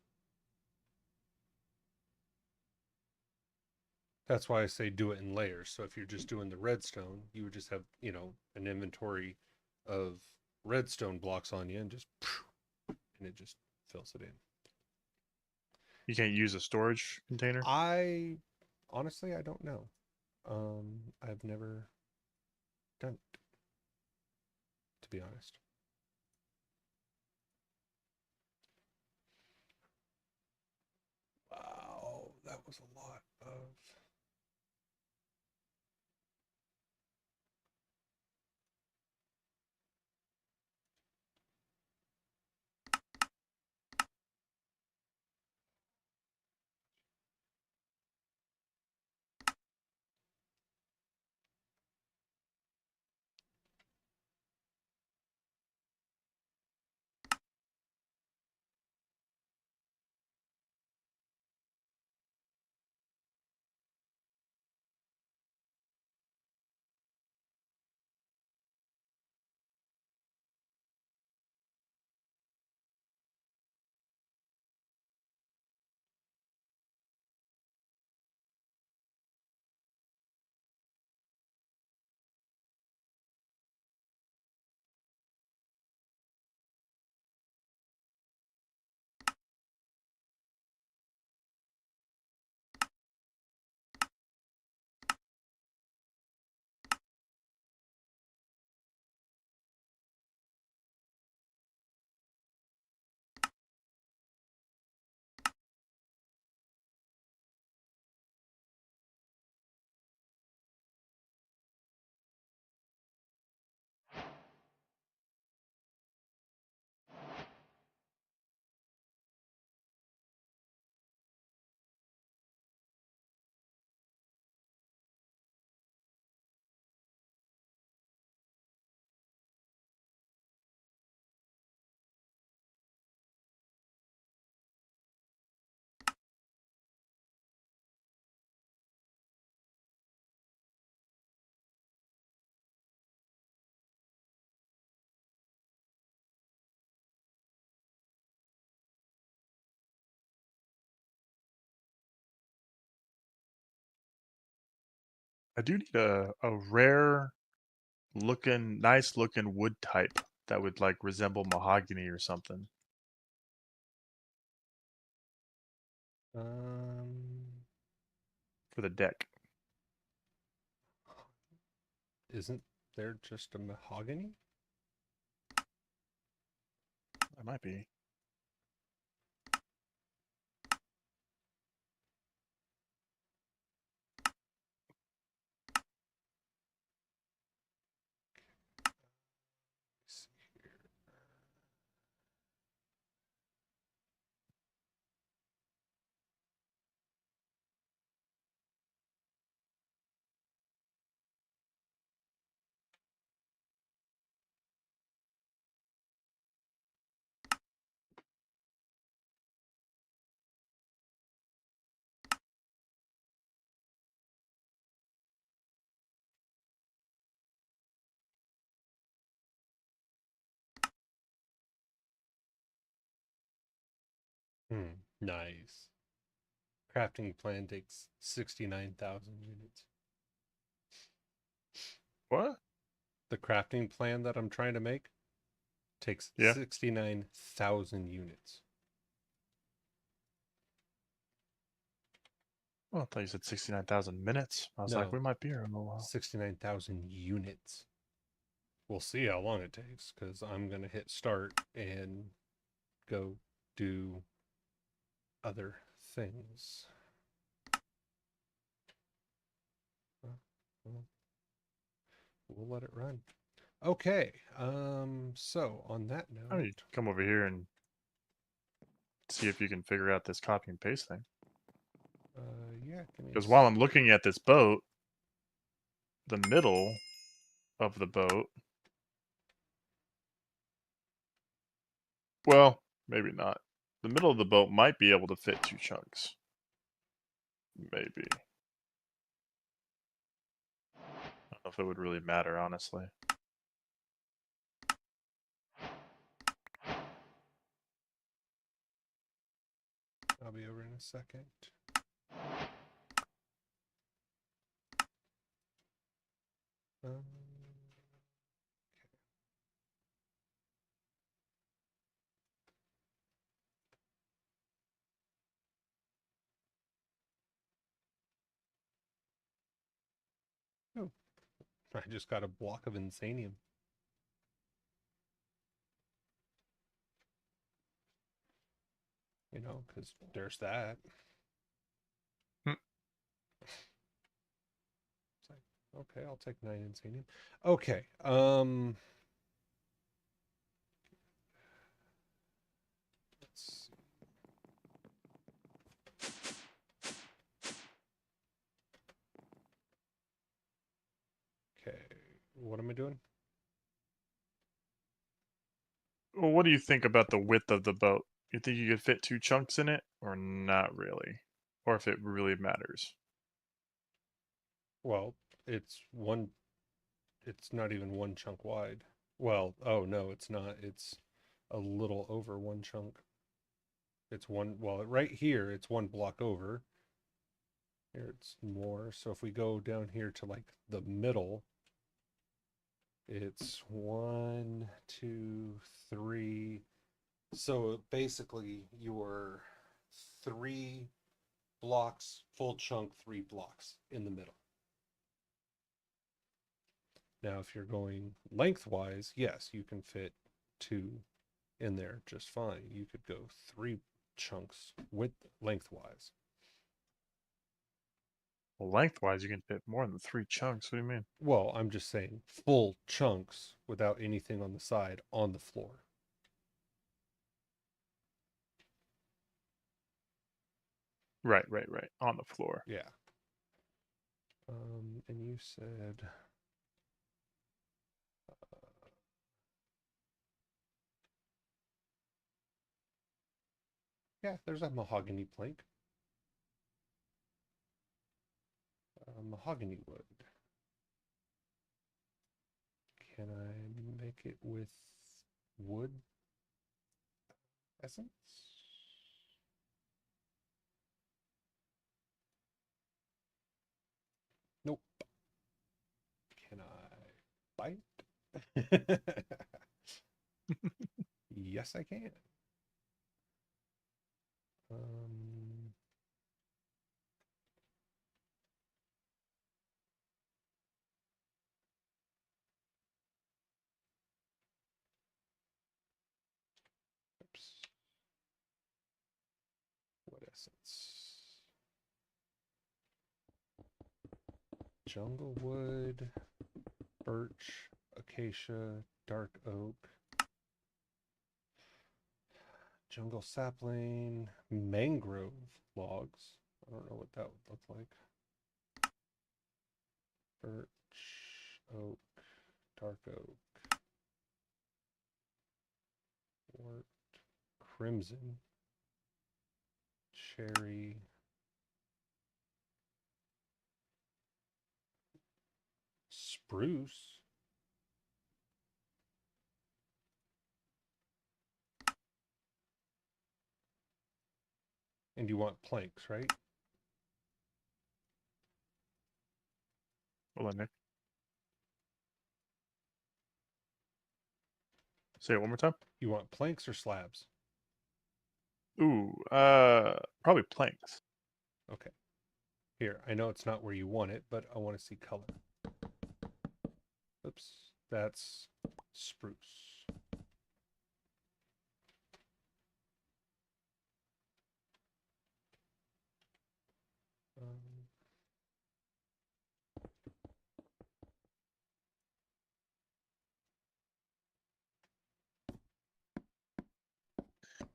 That's why I say do it in layers. So if you're just doing the redstone, you would just have, an inventory of redstone blocks on you and just, and it just fills it in. You can't use a storage container. I honestly, I don't know. I've never done it, to be honest. Wow, that was a lot of. I do need a rare looking, nice looking wood type that would like resemble mahogany or something Um, for the deck. isn't there just a mahogany? That might be. Let's see here. Nice. Crafting plan takes 69,000 units. What? The crafting plan that I'm trying to make takes Yeah. 69,000 units. Well, I thought you said 69,000 minutes. I was like, we No, might be here in a while. 69,000 units. We'll see how long it takes because I'm going to hit start and go do other things. We'll let it run. Okay. So on that I mean, note, come over here and see if you can figure out this copy and paste thing. yeah. Give me a Because while I'm looking at this boat, the middle of the boat. Well, maybe not. The middle of the boat might be able to fit 2 chunks. Maybe. I don't know if it would really matter, honestly. I'll be over in a second. Um, oh, I just got a block of insanium. You know, because there's that. Hmm. It's like, okay, I'll take 9 insanium. Okay. Let's see. Okay, what am I doing? Well, what do you think about the width of the boat? You think you could fit 2 chunks in it, or not really? Or if it really matters? Well, it's one. It's not even one chunk wide. Well, oh no, it's not. It's a little over one chunk. It's one. Well, right here, it's one block over. Here it's more. So if we go down here to like the middle, it's 1, 2, 3. So basically, you're 3 blocks, full chunk, 3 blocks in the middle. Now, if you're going lengthwise, yes, you can fit 2 in there just fine. You could go 3 chunks with lengthwise. Well, lengthwise, you can fit more than 3 chunks. What do you mean? Well, I'm just saying full chunks without anything on the side on the floor. Right. On the floor. Yeah. And you said yeah, there's a mahogany plank. Mahogany wood. Can I make it with wood essence? Nope. Can I bite? Yes, I can. Um, oops. What essence? Jungle wood, birch, acacia, dark oak, jungle sapling, mangrove logs. I don't know what that would look like. Birch, oak, dark oak, wort, crimson, cherry, spruce. And you want planks, right? Hold on, Nick. Say it one more time. You want planks or slabs? Ooh, probably planks. Okay. Here, I know it's not where you want it, but I want to see color. Oops, that's spruce. Um,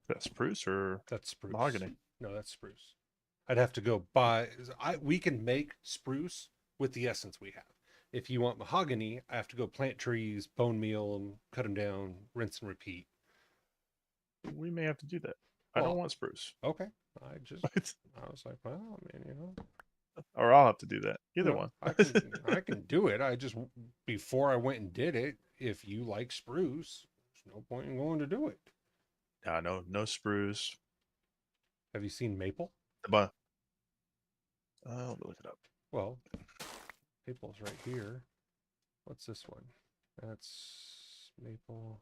That spruce or That's spruce. mahogany? No, that's spruce. I'd have to go buy. We can make spruce with the essence we have. If you want mahogany, I have to go plant trees, bone meal them, cut them down, rinse and repeat. We may have to do that. I Well, don't want spruce. okay. I was like, well, I mean, Or I'll have to do that. Either no, one. I can do it. I just before I went and did it, if you like spruce, there's no point in going to do it. No spruce. Have you seen maple? But I'll look it up. Well, maple's right here. What's this one? That's maple.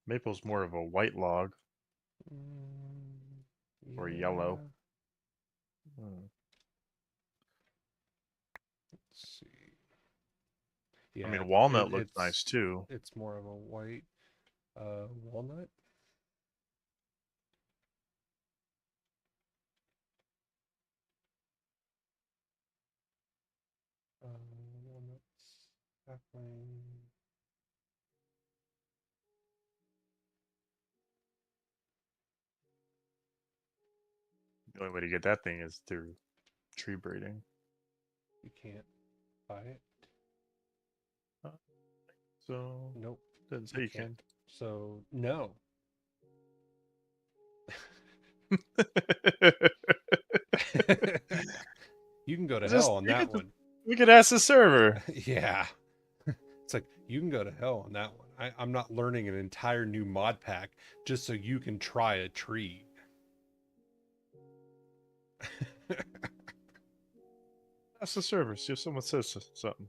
Maple's more of a white log or yellow. Let's see. Yeah, I mean, walnut looks it's nice too. It's more of a white walnut. Walnuts, sapling. The only way to get that thing is through tree breeding. You can't buy it. So Nope. doesn't say you can. So no. You can go to hell on that one. We could ask the server. Yeah. It's like, you can go to hell on that one. I'm not learning an entire new mod pack just so you can try a tree. Ask the server. See if someone says something.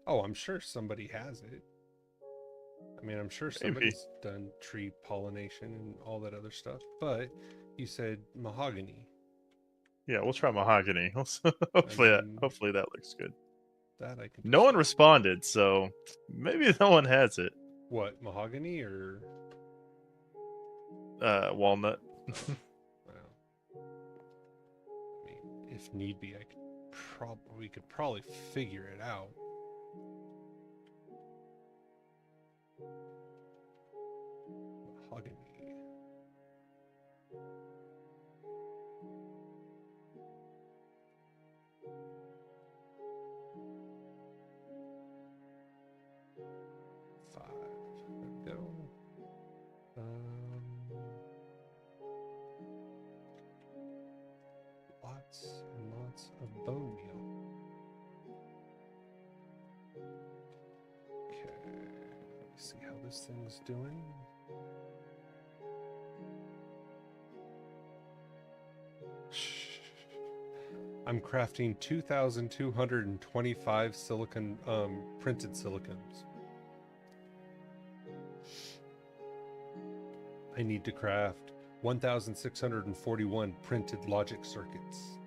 Oh, I'm sure somebody has it. I mean, I'm sure somebody's done tree pollination and all that other stuff. But you said mahogany. Yeah, we'll try mahogany. Hopefully that looks good. That I can. No one responded, so maybe no one has it. What, mahogany or walnut? Well, I mean, if need be, we could probably figure it out. Mahogany. There we go. Lots and lots of bone meal. Okay, let me see how this thing's doing. I'm crafting 2,225 silicon printed silicons. I need to craft 1,641 printed logic circuits.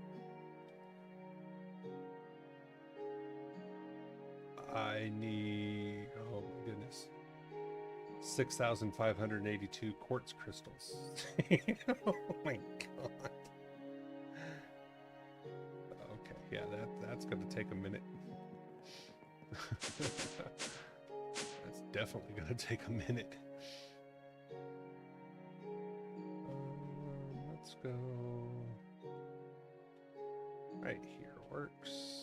I need, oh my goodness, 6,582 quartz crystals. Oh my god. Okay, yeah, that's gonna take a minute. That's definitely gonna take a minute. Let's go right here. Works.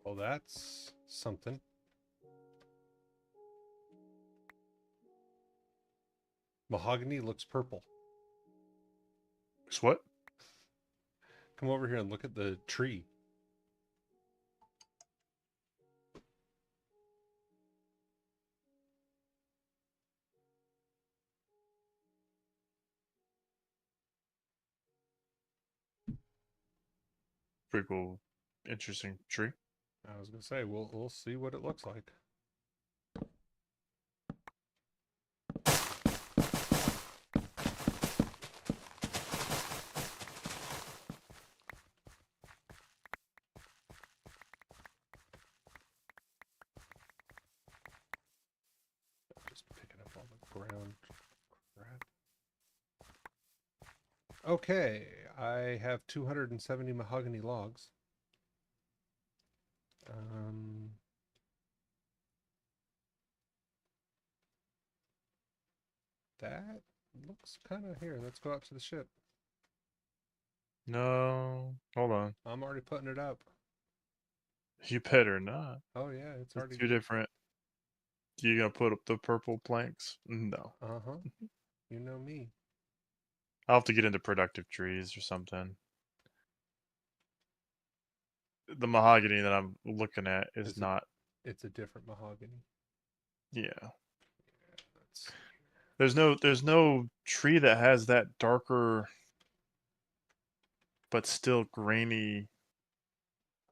Well, that's something. Mahogany looks purple. It's what? Come over here and look at the tree. Pretty cool, interesting tree. I was gonna say we'll see what it looks like. Just picking up all the ground crap. Okay, I have 270 mahogany logs. That looks kind of here. Let's go out to the ship. No, hold on. I'm already putting it up. You better not. Oh yeah, it's It's already. two different. You gonna put up the purple planks? No. Uh-huh. You know me. I'll have to get into productive trees or something. The mahogany that I'm looking at is Is it? not. It's a different mahogany. Yeah. Yeah, let's see. There's no tree that has that darker but still grainy.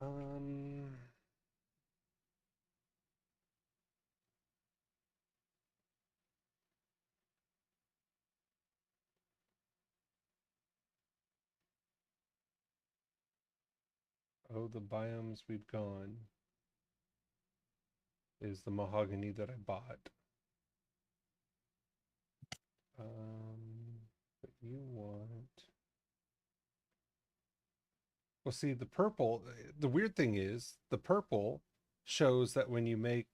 Um. Oh, the biomes we've gone is the mahogany that I bought. But you want. Well, see, the purple, the weird thing is, the purple shows that when you make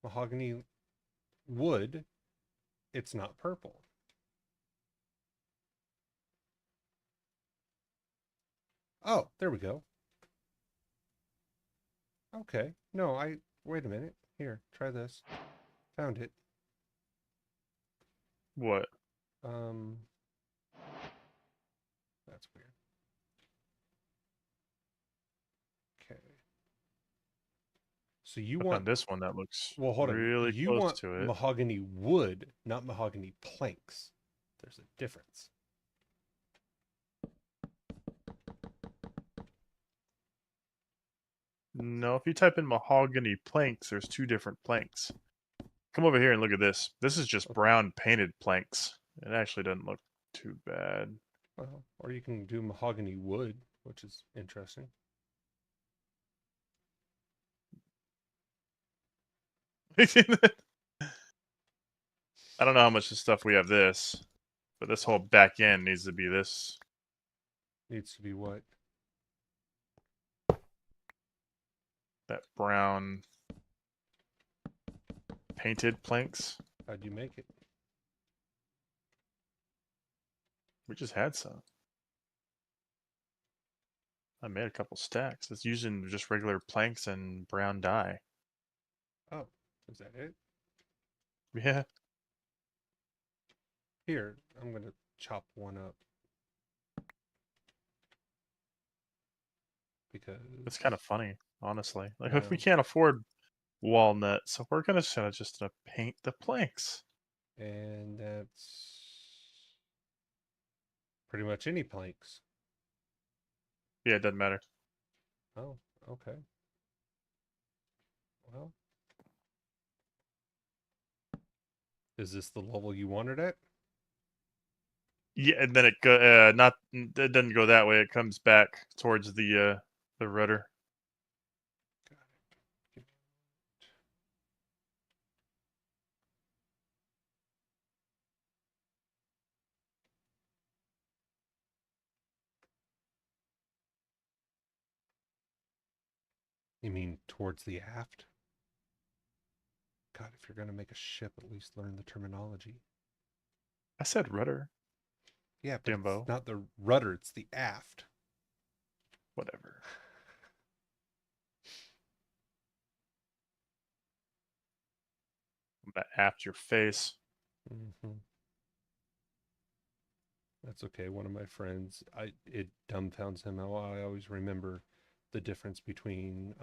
mahogany wood, it's not purple. Oh, there we go. Okay. No, wait a minute. Here, try this. Found it. What? Um, that's weird. Okay. So you I want, found this one that looks well, hold on. really You close want to it. mahogany wood, not mahogany planks. There's a difference. No, if you type in mahogany planks, there's two different planks. Come over here and look at this. This is just Okay. brown painted planks. It actually doesn't look too bad. Well, or you can do mahogany wood, which is interesting. I don't know how much of stuff we have this, but this whole back end needs to be this. Needs to be what? That brown painted planks. How'd you make it? We just had some. I made a couple stacks. It's using just regular planks and brown dye. Oh, is that it? Yeah. Here, I'm going to chop one up because, It's kind of funny, honestly. Like if we well, can't afford walnut, so we're just gonna paint the planks. and that's pretty much any planks. Yeah, it doesn't matter. Oh, okay. Well, is this the level you wanted it? Yeah, and then it go not it doesn't go that way. It comes back towards the rudder. Got it. You mean towards the aft? God, if you're going to make a ship, at least learn the terminology. I said rudder, Yeah, but it's Jimbo. not the rudder, it's the aft. Whatever. I'm gonna aft your face. Mm-hmm. That's okay. One of my friends, it dumbfounds him how I always remember the difference between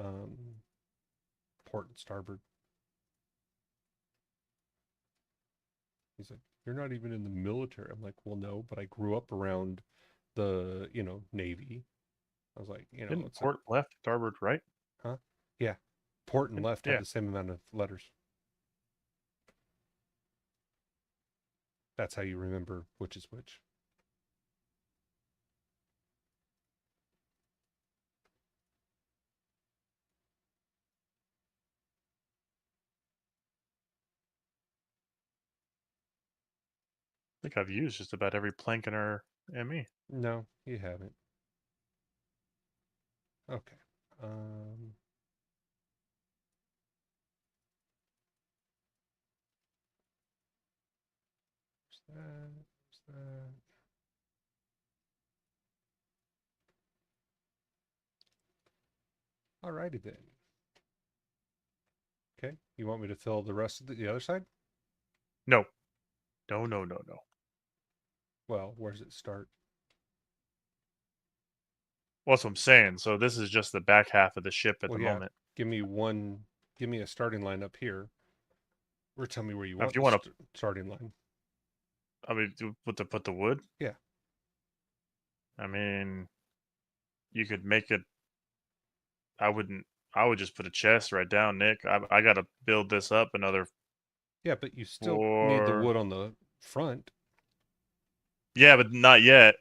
port and starboard. He's like, "You're not even in the military." I'm like, "Well, no, but I grew up around the, Navy." I was like, Didn't it's like, port left, starboard right? huh? Yeah. Port and left have Yeah. the same amount of letters. That's how you remember which is which. I think I've used just about every plank in our ME. No, you haven't. Okay. Um, there's that. There's that. Alrighty then. Okay. You want me to fill the rest of the other side? No. No, no, no, no. Well, where does it start? Well, that's what I'm saying. So this is just the back half of the ship at Well, the yeah. moment. Give me one. Give me a starting line up here, or tell me where you Now, if want you the want to, starting line. I mean, put the wood. Yeah. I mean, you could make it. I wouldn't. I would just put a chest right down, Nick. I got to build this up another Yeah, but you still need the 4. wood on the front. Yeah, but not yet.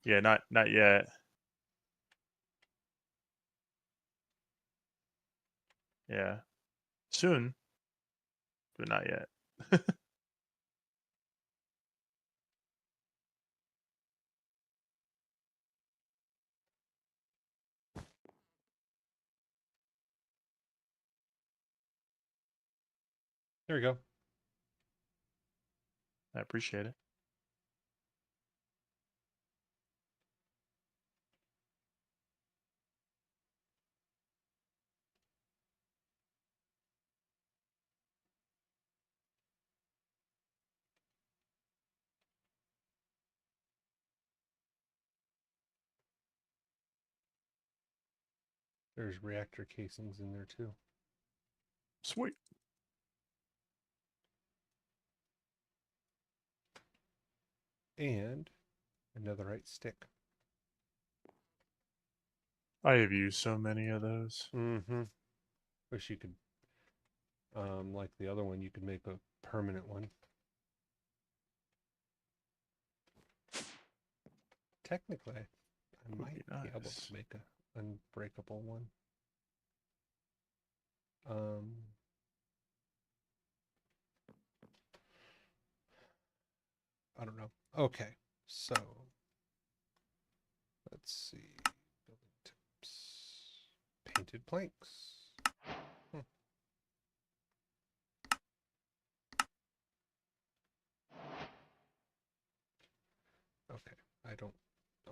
Yeah, not yet. Yeah, soon, but not yet. There you go. I appreciate it. There's reactor casings in there too. Sweet. And another right stick. I have used so many of those. Mm-hmm. Wish you could, like the other one, you could make a permanent one. Technically, I Would might be be able to nice. make a unbreakable one. Um, I don't know. Okay, so let's see. Building tips. Painted planks. Hmm. Okay, I don't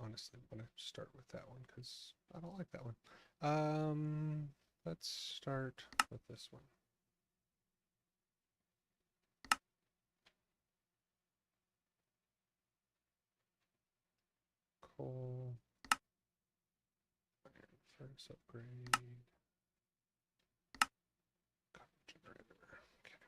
honestly want to start with that one because I don't like that one. Let's start with this one. Coal, iron furnace upgrade, copper generator. Okay.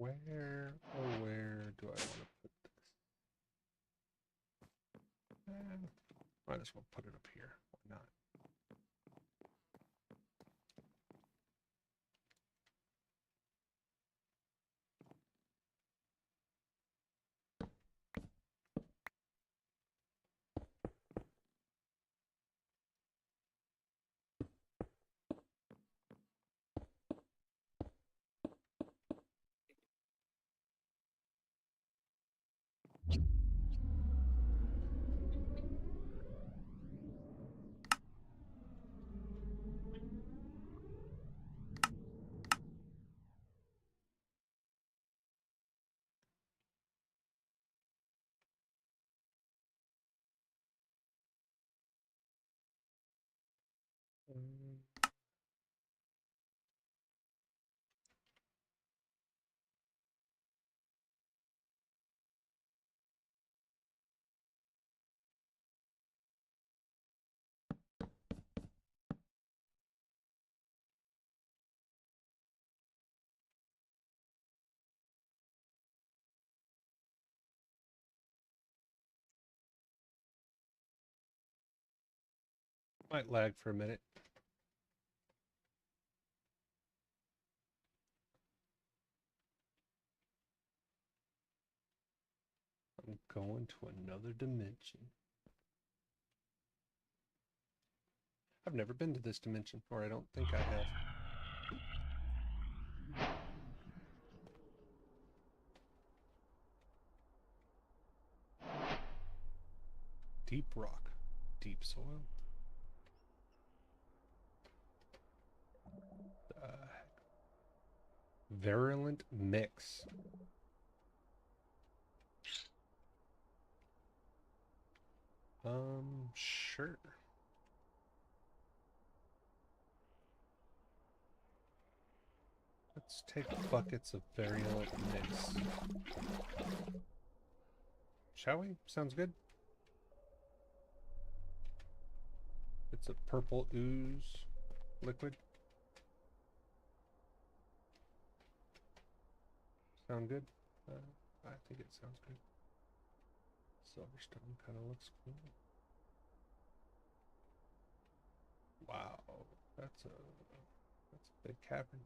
Where, oh, where do I want to put this? Might as well put it up here. Why not? Might lag for a minute. I'm going to another dimension. I've never been to this dimension, or I don't think I have. Deep rock, deep soil. Virulent mix. Sure. Let's take buckets of virulent mix. Shall we? Sounds good. It's a purple ooze liquid. Sound good? I think it sounds good. Silverstone kind of looks cool. Wow, that's a big cavern.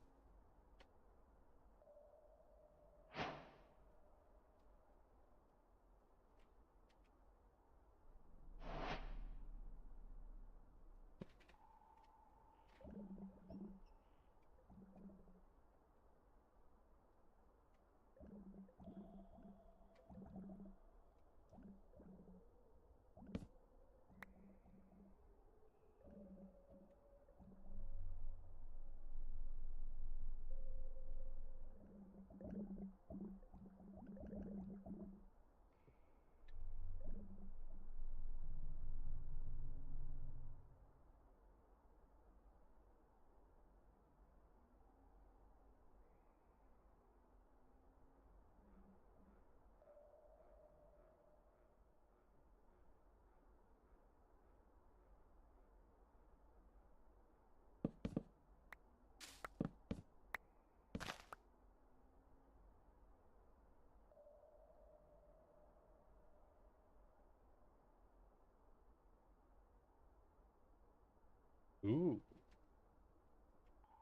Ooh.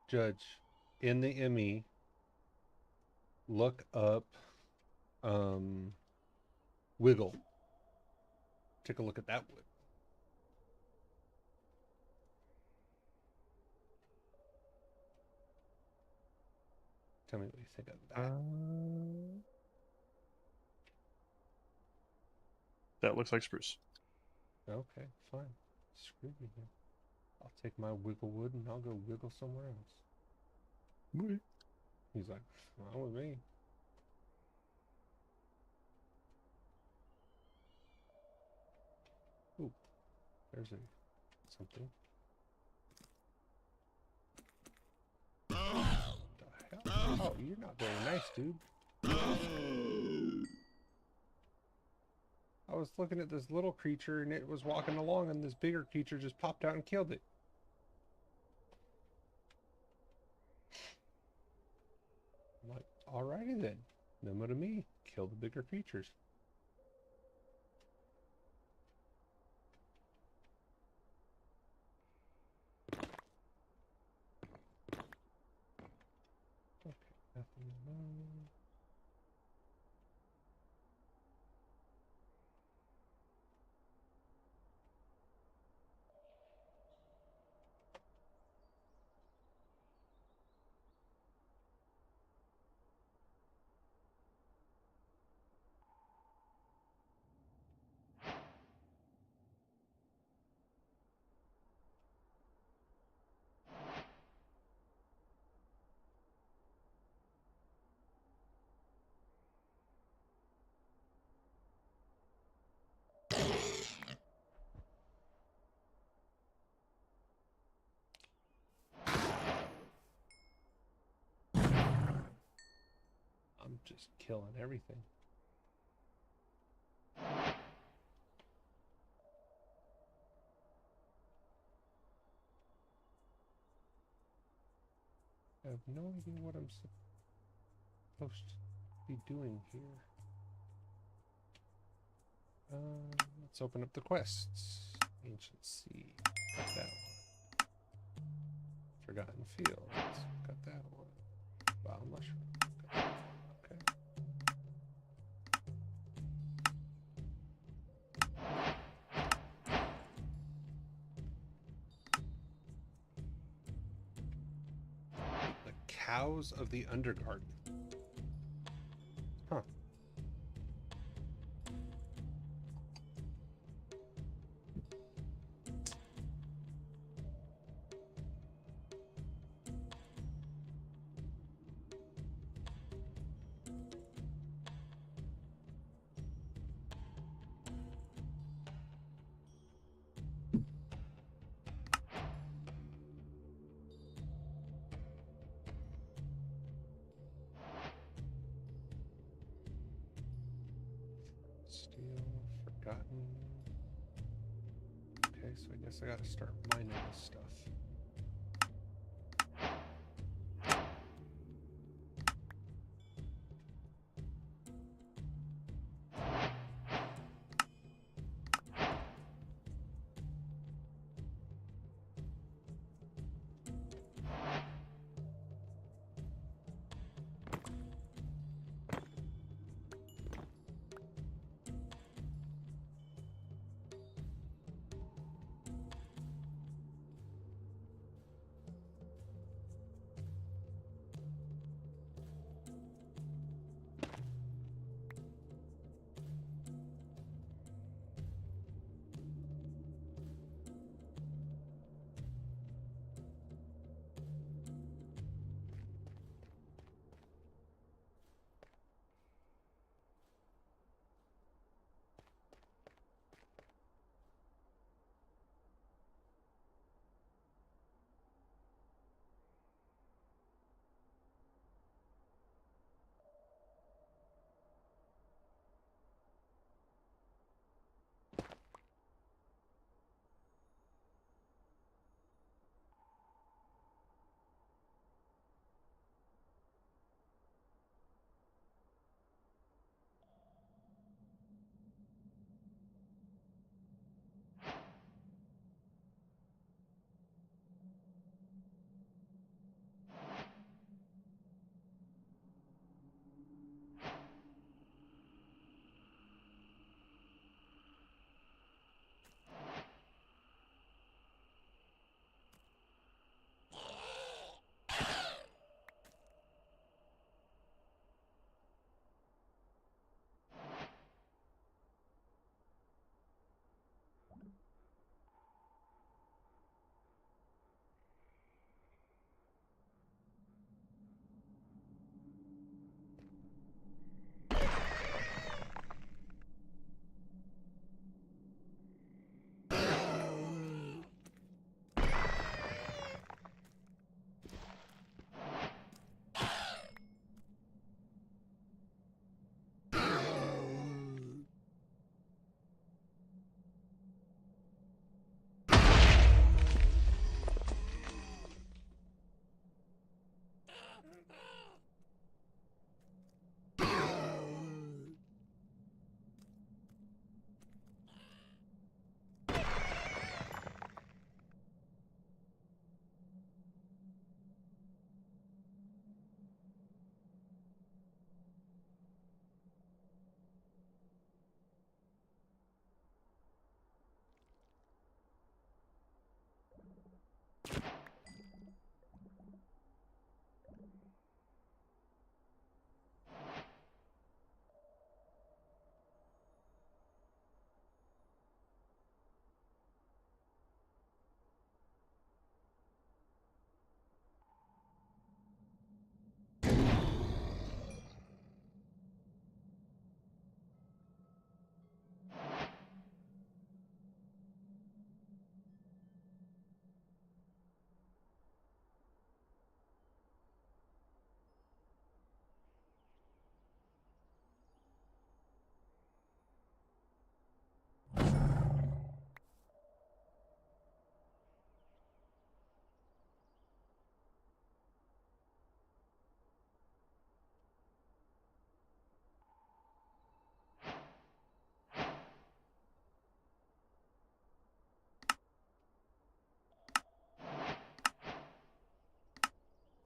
Judge, in the ME, look up wiggle. Take a look at that wood. Tell me what you think of that. That looks like spruce. Okay, fine. Screw me here. I'll take my wiggle wood and I'll go wiggle somewhere else. Okay. He's like, not with me. Ooh, there's something. What the hell? Oh, you're not very nice, dude. I was looking at this little creature and it was walking along and this bigger creature just popped out and killed it. I'm like, Alrighty then. No more to me. Kill the bigger creatures. Okay, nothing more. I'm just killing everything. I have no idea what I'm supposed to be doing here. Let's open up the quests. Ancient Sea. Got that one. Forgotten Fields. Got that one. Wild Mushroom. Got that one. Okay. The Cows of the Undergarden. Huh. Steel, Forgotten. Okay, so I guess I gotta start mining this stuff.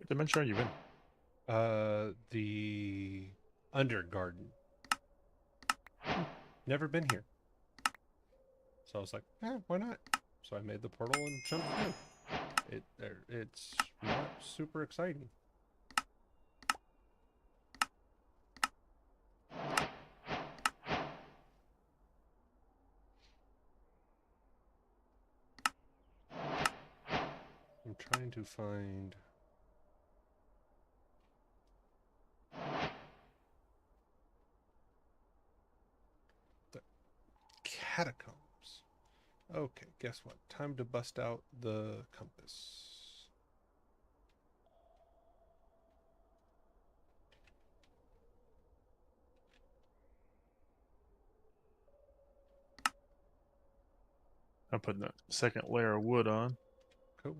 What dimension are you in? The Undergarden. Never been here. So I was like, why not? So I made the portal and jumped through. It's not super exciting. I'm trying to find the catacombs. Okay, guess what? Time to bust out the compass. I'm putting the second layer of wood on. Cool.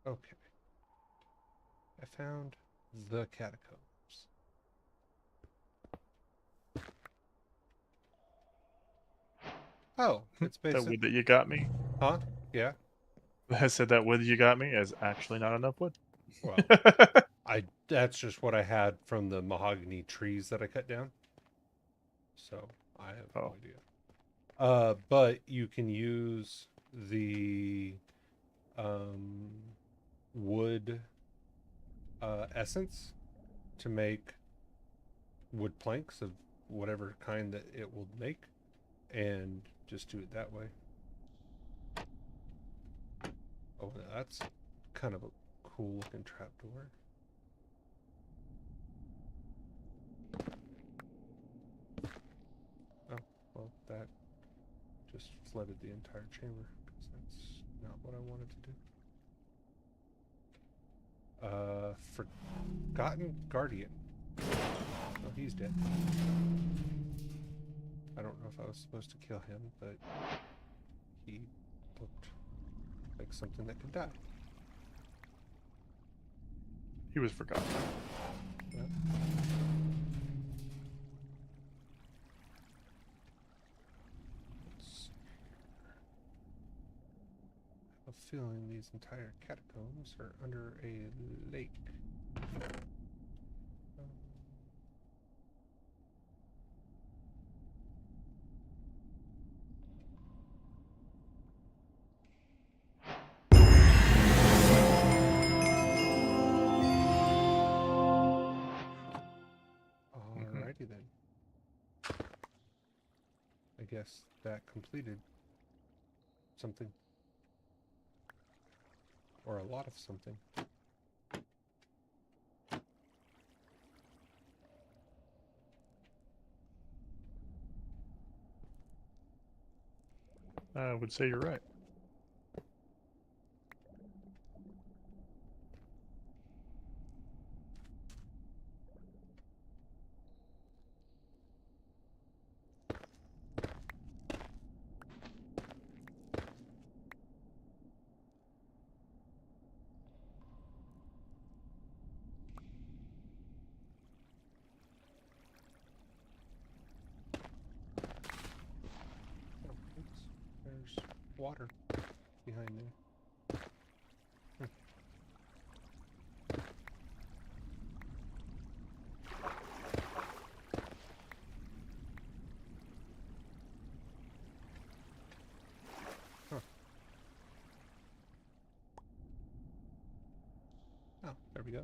Okay. I found the catacombs. Oh, it's That basic. wood that you got me. Huh? Yeah. I said that wood you got me is actually not enough wood. Well, that's just what I had from the mahogany trees that I cut down. So I have no Oh. idea. But you can use the wood essence to make wood planks of whatever kind that it will make, and just do it that way. Oh, that's kind of a cool looking trapdoor. Oh, well, that just flooded the entire chamber because that's not what I wanted to do. Forgotten Guardian. Oh, he's dead. I don't know if I was supposed to kill him, but he looked like something that could die. He was forgotten. Well, let's see. I have a feeling these entire catacombs are under a lake. Alrighty then. I guess that completed something. Or a lot of something. I would say you're right. Oh, oops. There's water behind there. Huh. Oh, there we go.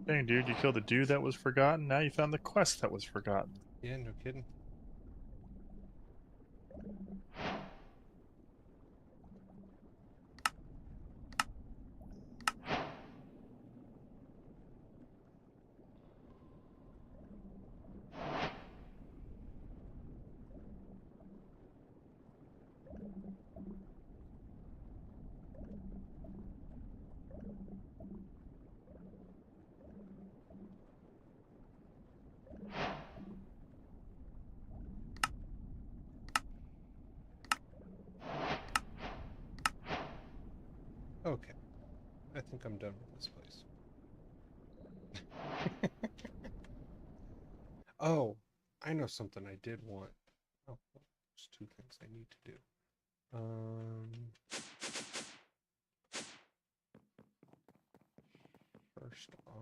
Dang, dude, you killed the dude that was forgotten. Now you found the quest that was forgotten. Yeah, no kidding. Okay. I think I'm done with this place. Oh, I know something I did want. Oh, there's two things I need to do. First off,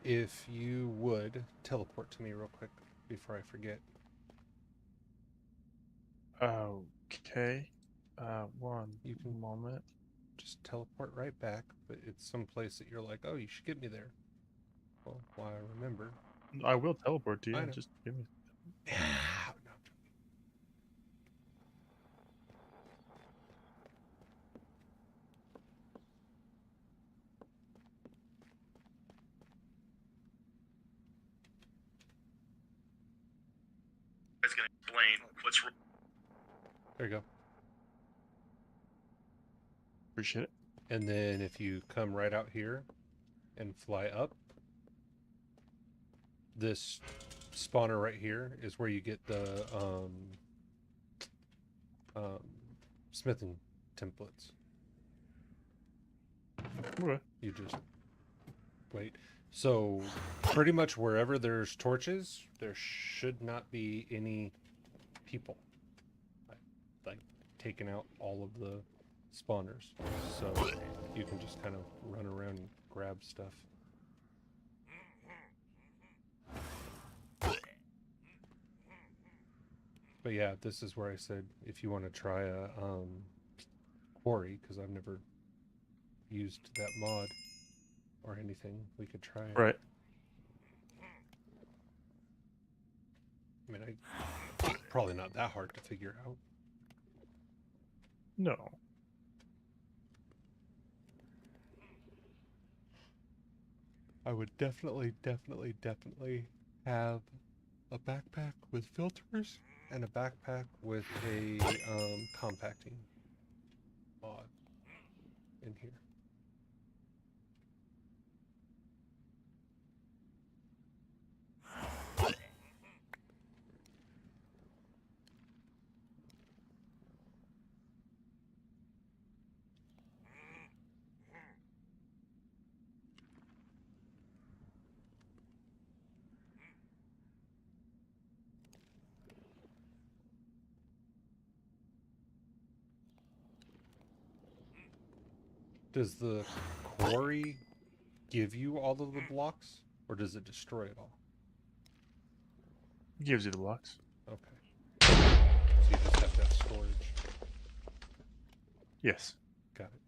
if you would teleport to me real quick before I forget. Okay. One You can moment. just teleport right back, but it's some place that you're like, oh, you should get me there. Well, why I remember. I will teleport to you. I know. Just give me. No. I was gonna explain what's wrong. There you go. Appreciate it. And then if you come right out here and fly up, this spawner right here is where you get the smithing templates. Okay. You just wait. So pretty much wherever there's torches, there should not be any people. Like taking out all of the spawners. So you can just kind of run around and grab stuff. But yeah, this is where I said if you want to try a quarry, because I've never used that mod or anything, we could try it. Right. I mean, probably not that hard to figure out. No. I would definitely have a backpack with filters and a backpack with a compacting mod in here. Does the quarry give you all of the blocks, or does it destroy it all? It gives you the blocks. Okay. So you just have to have storage. Yes. Got it.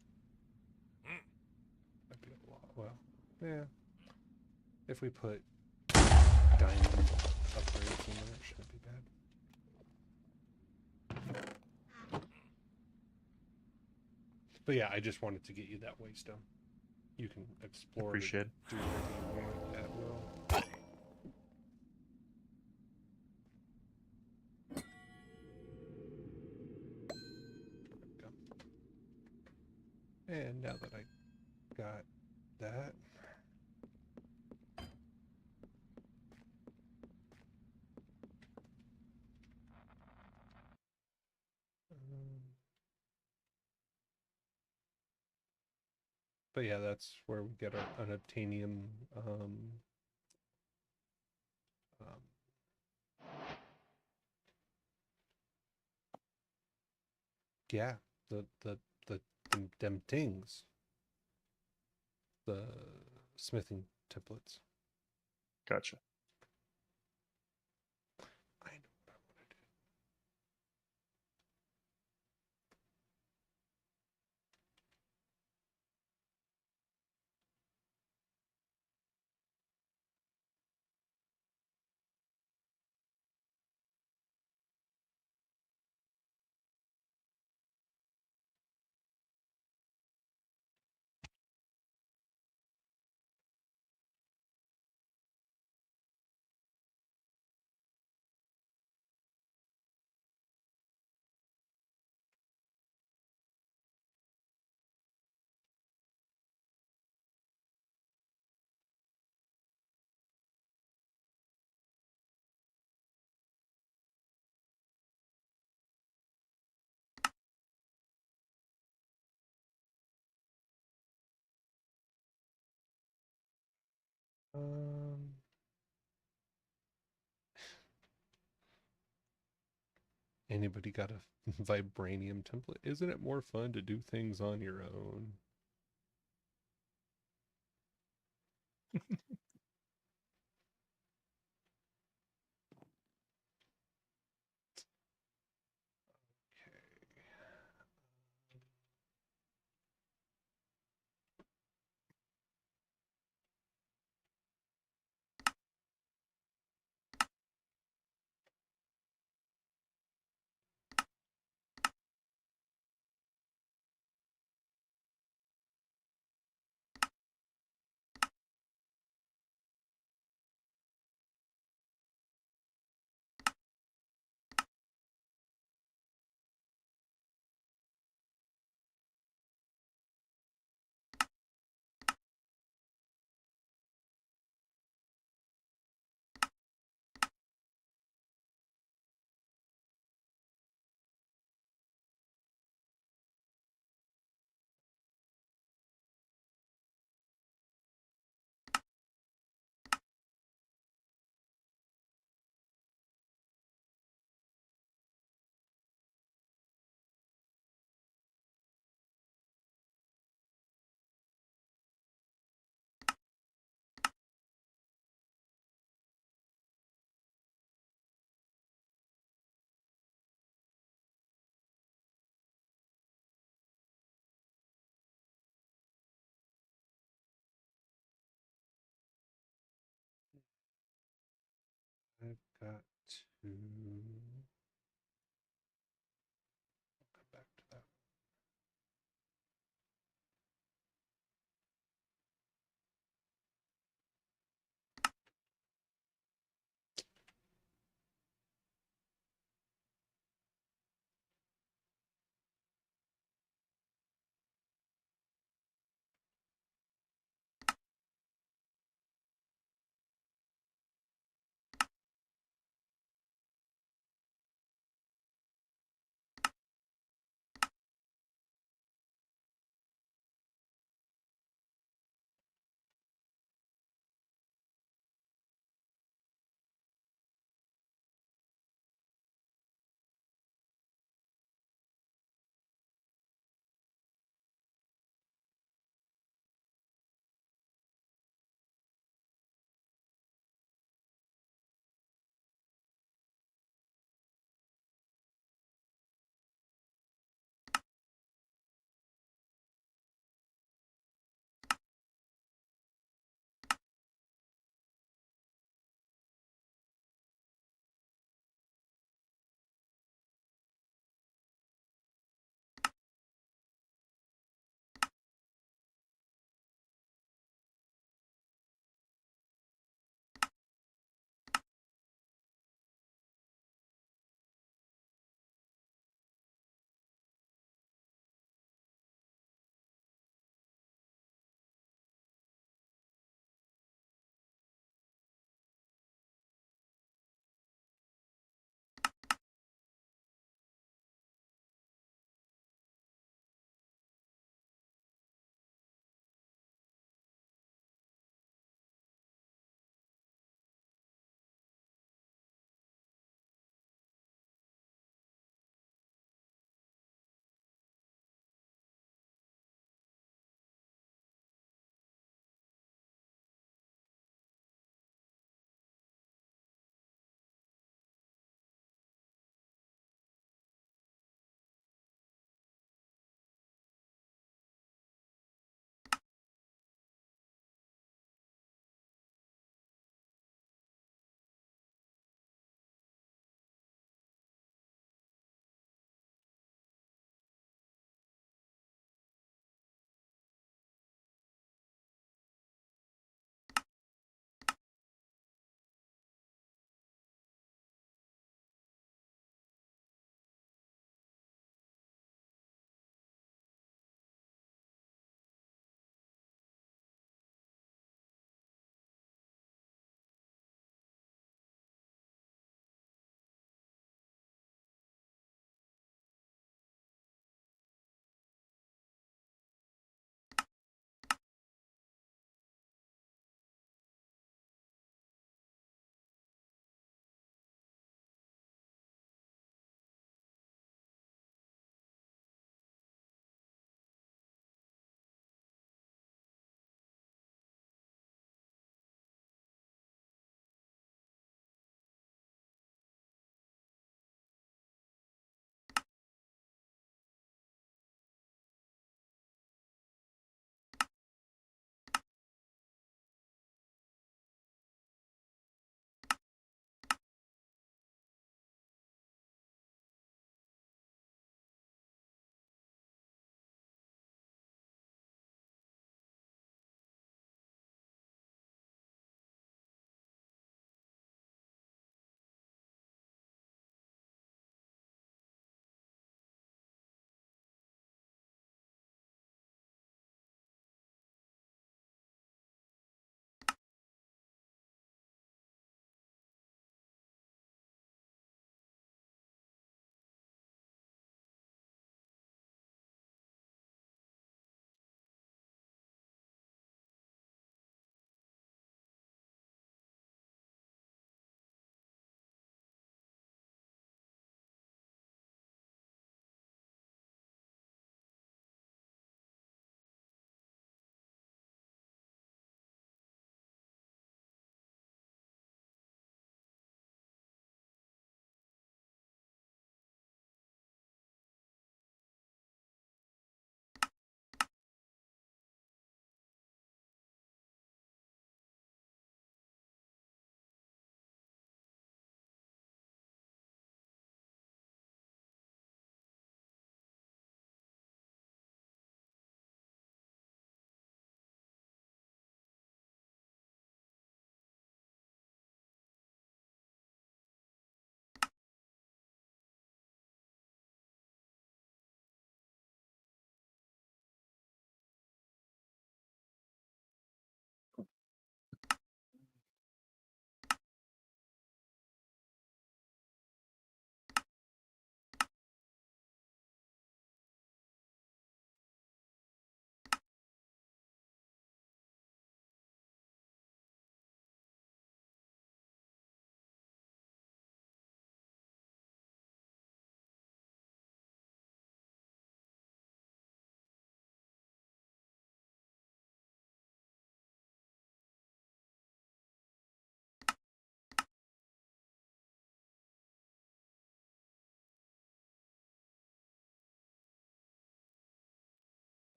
Might be a lot. Well, yeah. If we put diamond upgrades in there, it shouldn't be bad. But yeah, I just wanted to get you that waystone. You can explore. Appreciate it. Do whatever you want at will. And now that I got that, but yeah, that's where we get our unobtainium. Um, yeah, the them things, the smithing templates. Gotcha. I know what I want to do. Um, Anybody got a vibranium template? Isn't it more fun to do things on your own? Okay. I've got to come back to that.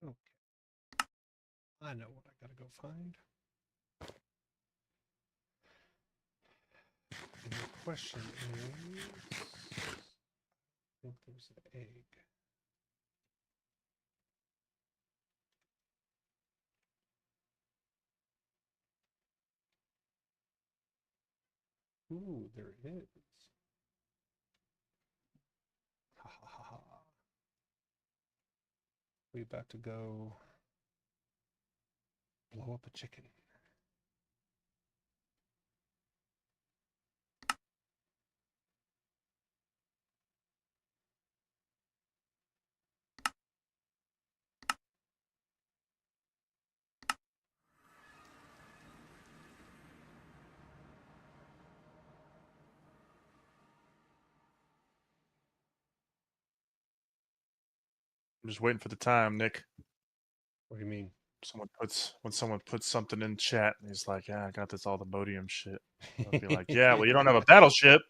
Okay. I know what I gotta go find. And the question is, I think there's an egg. Ooh, there is. Ha ha ha ha. We about to go blow up a chicken. I'm just waiting for the time, Nick. What do you mean? When someone puts something in chat and he's like, "Yeah, I got this all the modium shit." I'll be like, "Yeah, well, you don't have a battleship."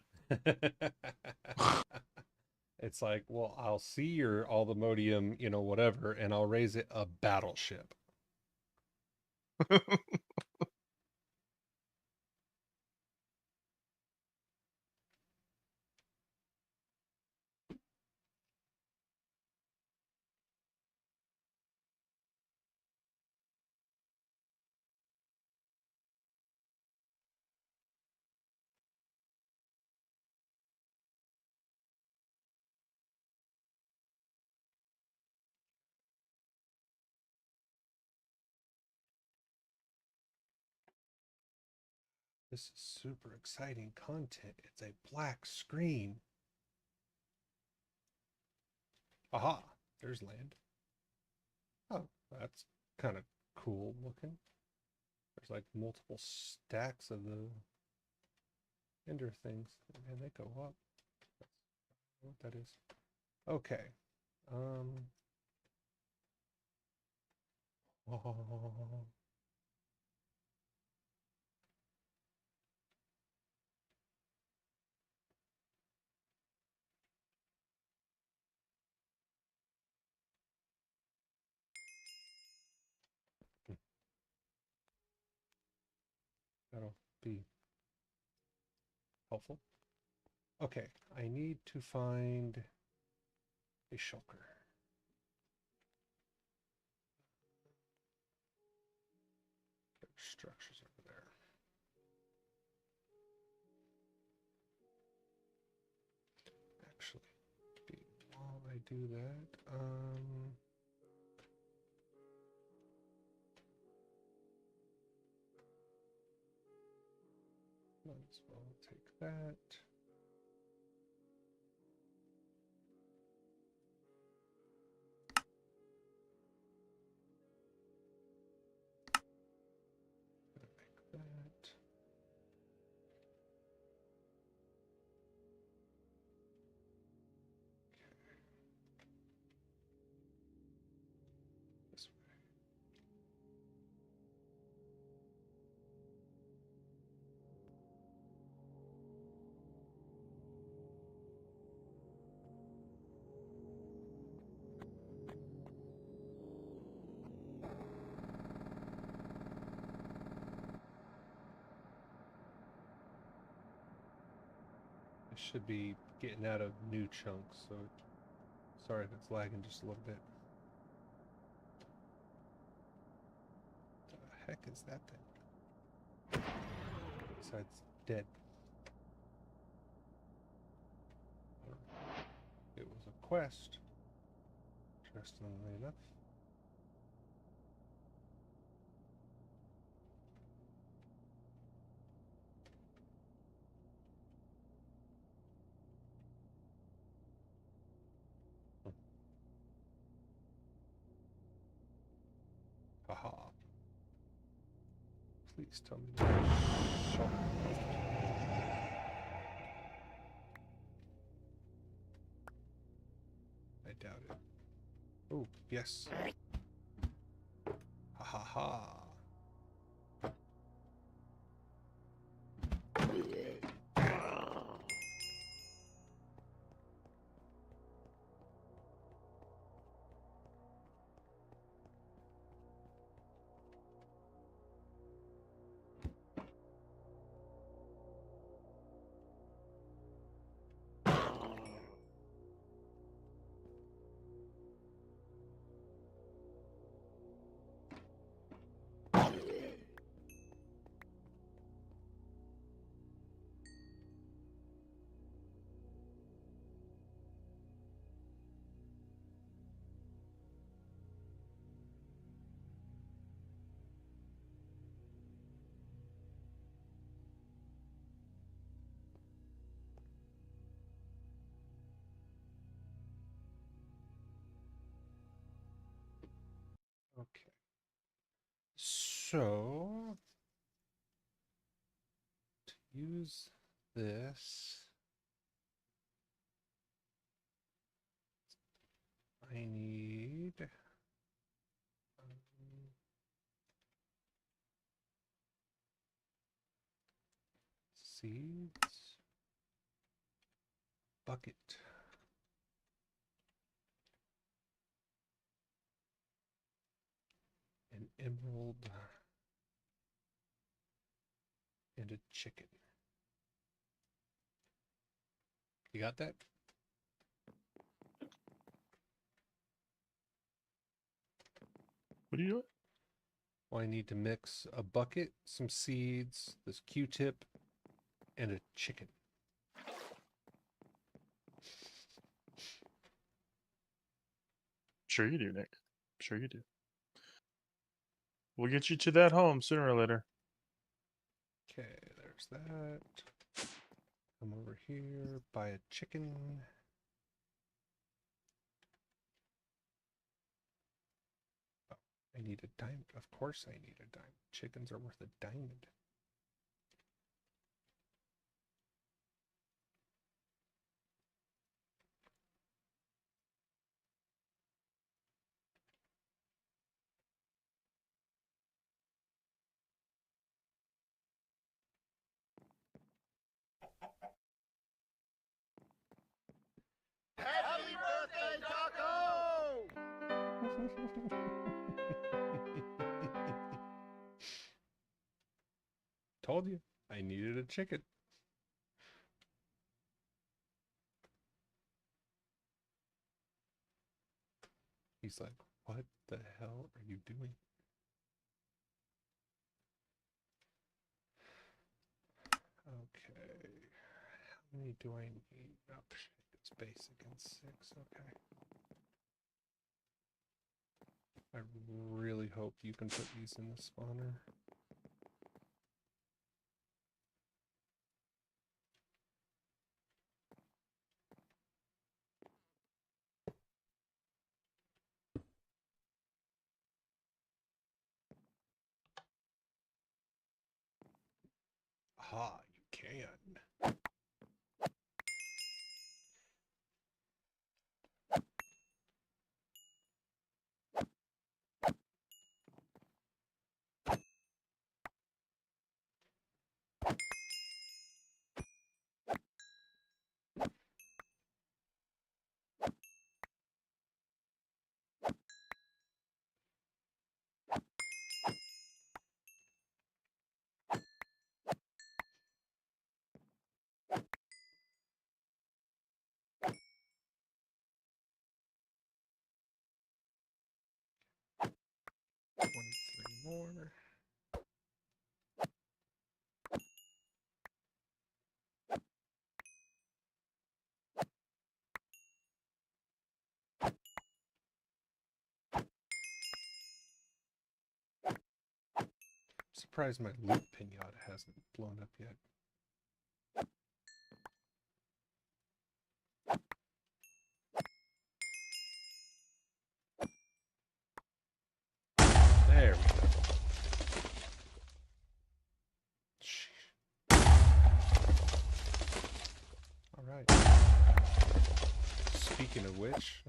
It's like, well, I'll see your all the modium, whatever, and I'll raise it a battleship. This is super exciting content. It's a black screen. Aha, there's land. Oh, that's kind of cool looking. There's like multiple stacks of the ender things, and they go up. That's what that is. Okay. Um. Oh, that'll be helpful. Okay, I need to find a shulker. There's structures over there. Actually, while I do that, might as well take that. Make that. This way. I should be getting out of new chunks, so sorry if it's lagging just a little bit. What the heck is that thing? Besides dead. It was a quest, interestingly enough. Haha. Please tell me there's shop. I doubt it. Oh, yes. Ha ha ha. So, to use this, I need seeds, bucket, an emerald, and a chicken. You got that? What are you doing? Well, I need to mix a bucket, some seeds, this Q-tip, and a chicken. Sure you do, Nick. Sure you do. We'll get you to that home sooner or later. Okay, there's that. Come over here, buy a chicken. Oh, I need a diamond. Of course I need a diamond. Chickens are worth a diamond. Happy birthday, Taco! Told you, I needed a chicken. He's like, what the hell are you doing? Okay. How many do I need? Oh, it's basic and 6. Okay. I really hope you can put these in the spawner. Aha, you can. More. Surprised my loot pinata hasn't blown up yet. There we go. Alright. Speaking of which,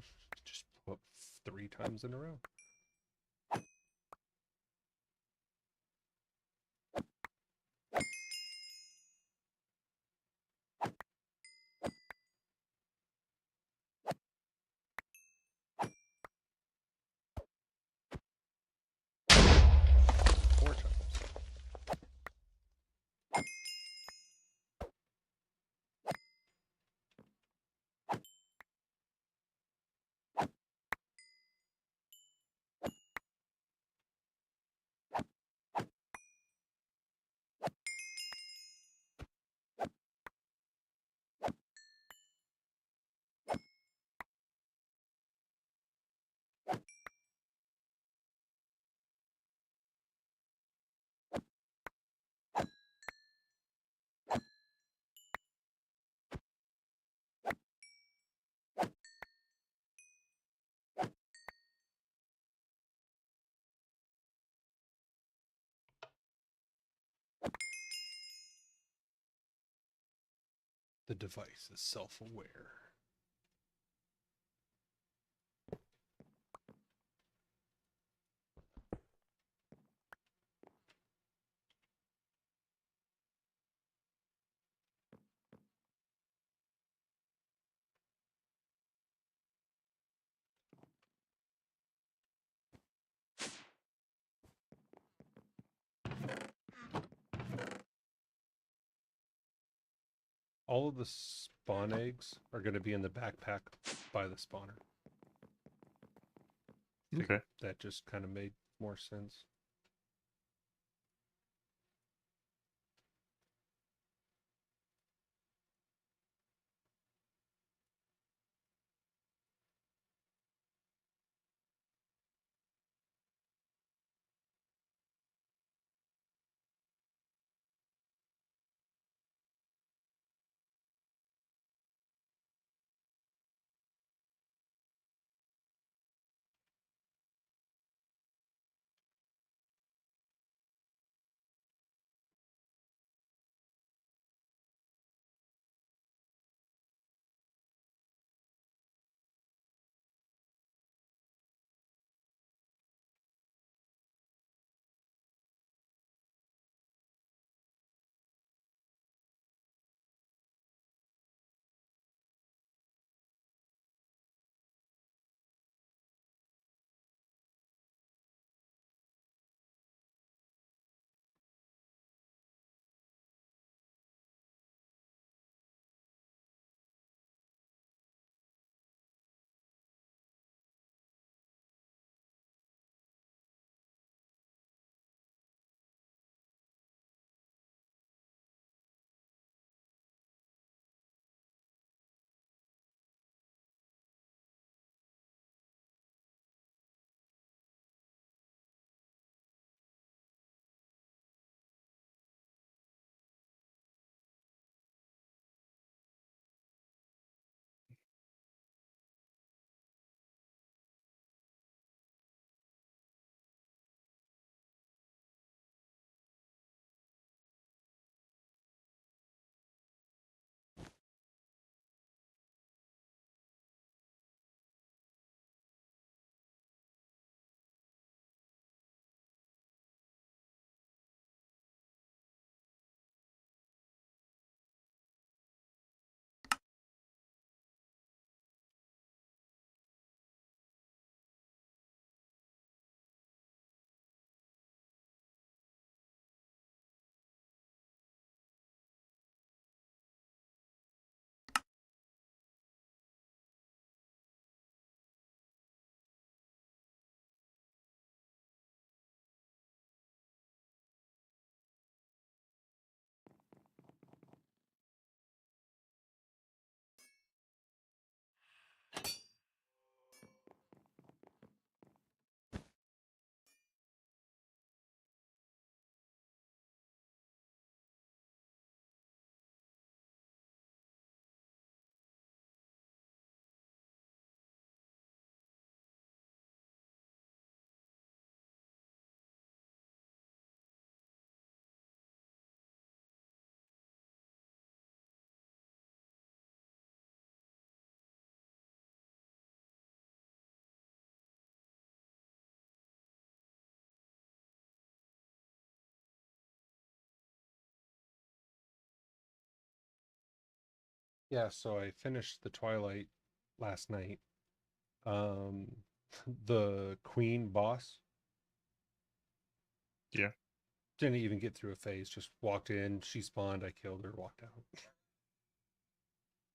just blew up 3 times in a row. Four times. the device is self-aware. All of the spawn eggs are going to be in the backpack by the spawner. Okay. That just kind of made more sense. Yeah, so I finished the Twilight last night. Um, the Queen boss Yeah. didn't even get through a phase, just walked in, she spawned, I killed her, walked out.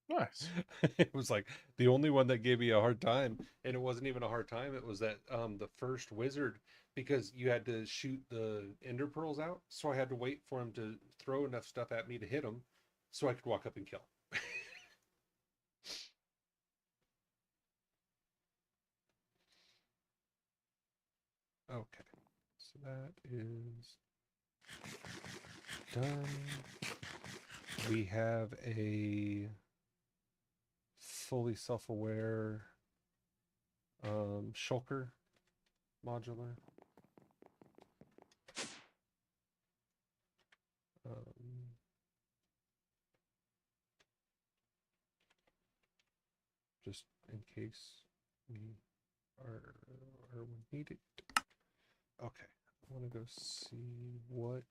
Nice. It was like the only one that gave me a hard time, and it wasn't even a hard time. It was that the first wizard, because you had to shoot the ender pearls out, so I had to wait for him to throw enough stuff at me to hit him, so I could walk up and kill. Okay, so that is done. We have a fully self-aware shulker modular. Um, case we are or we need it. Okay, I want to go see what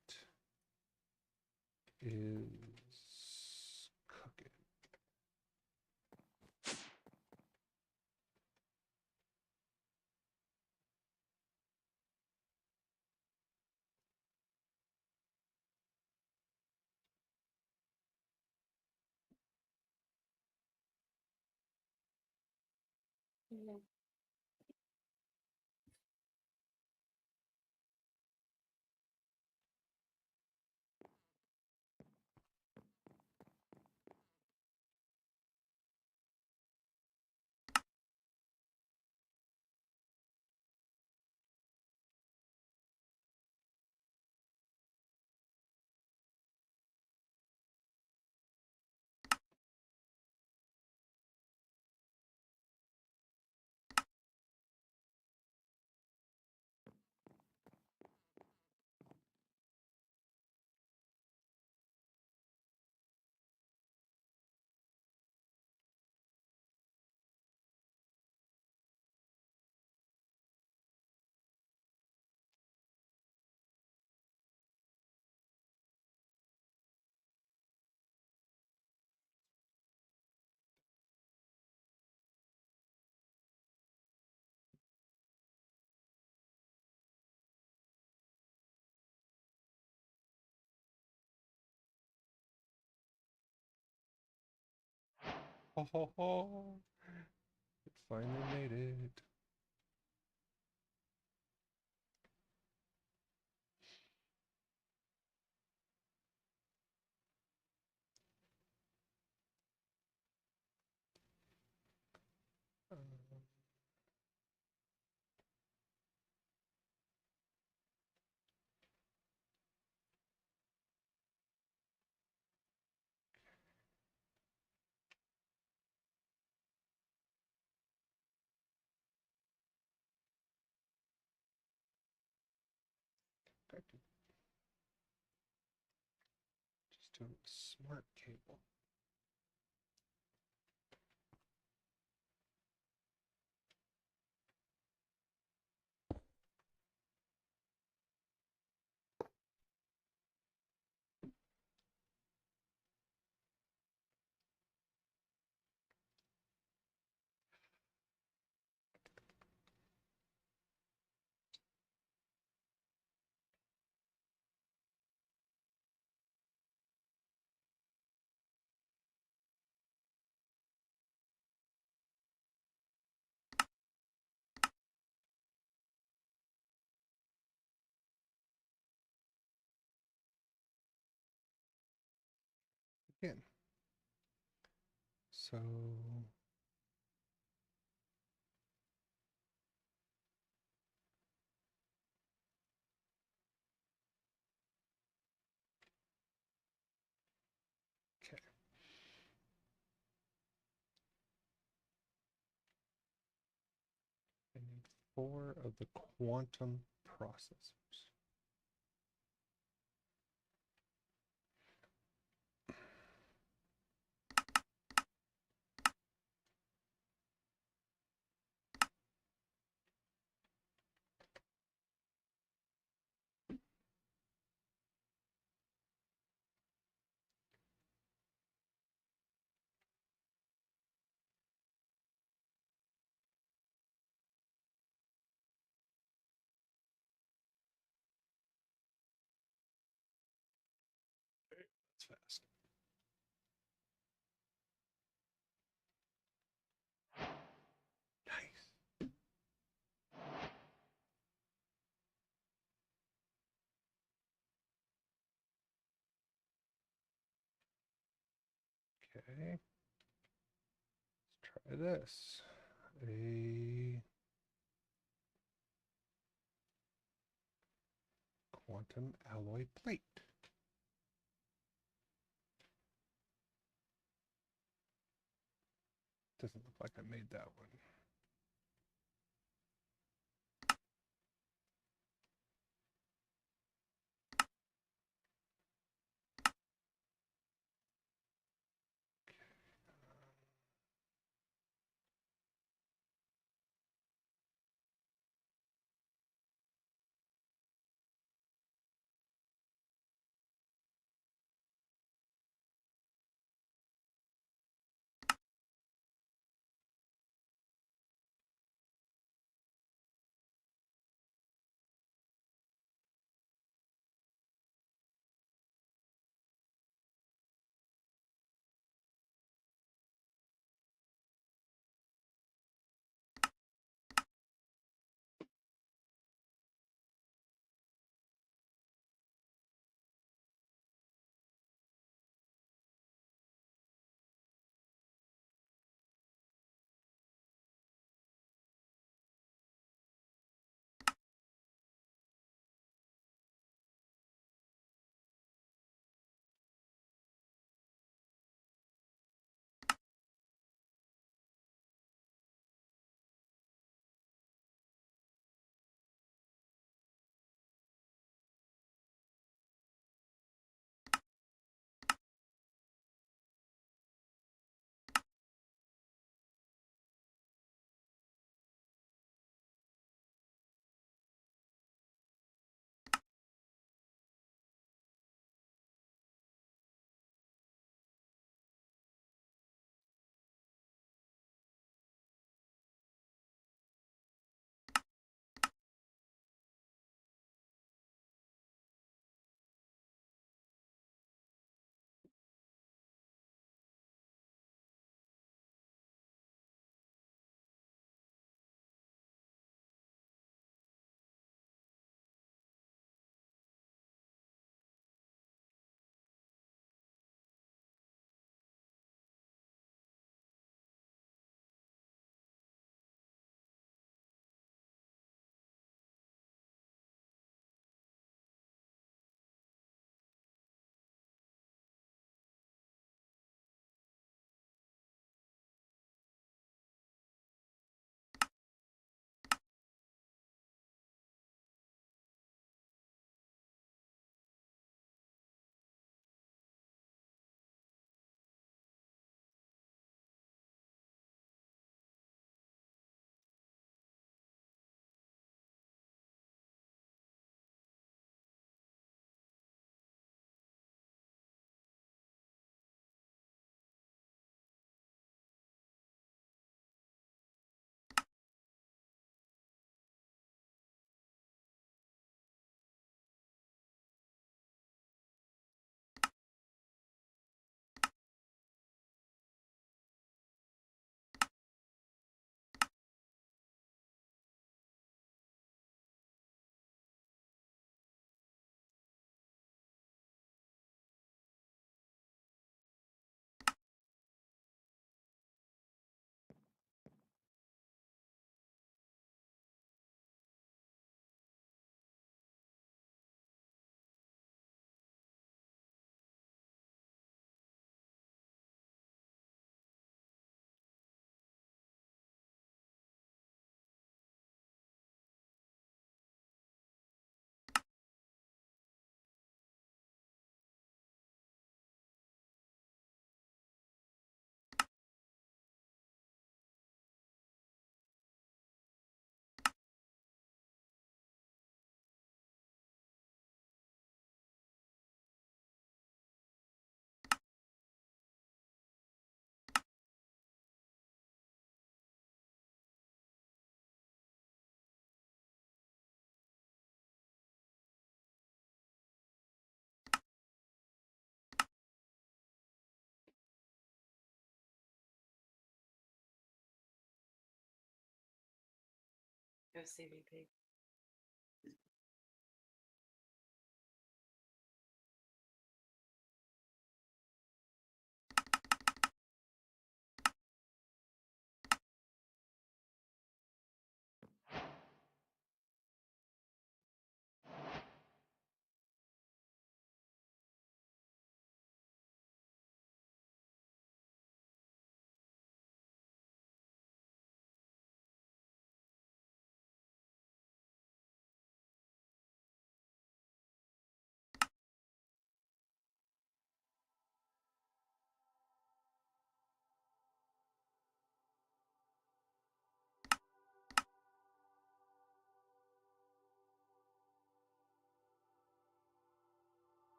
is cooking. Ho ho ho! It finally made it. Just do a smart cable. Again. So okay. I need 4 of the quantum processors. That's fast. Nice. Okay. Let's try this. A quantum alloy plate. Doesn't look like I made that one. Go CVP.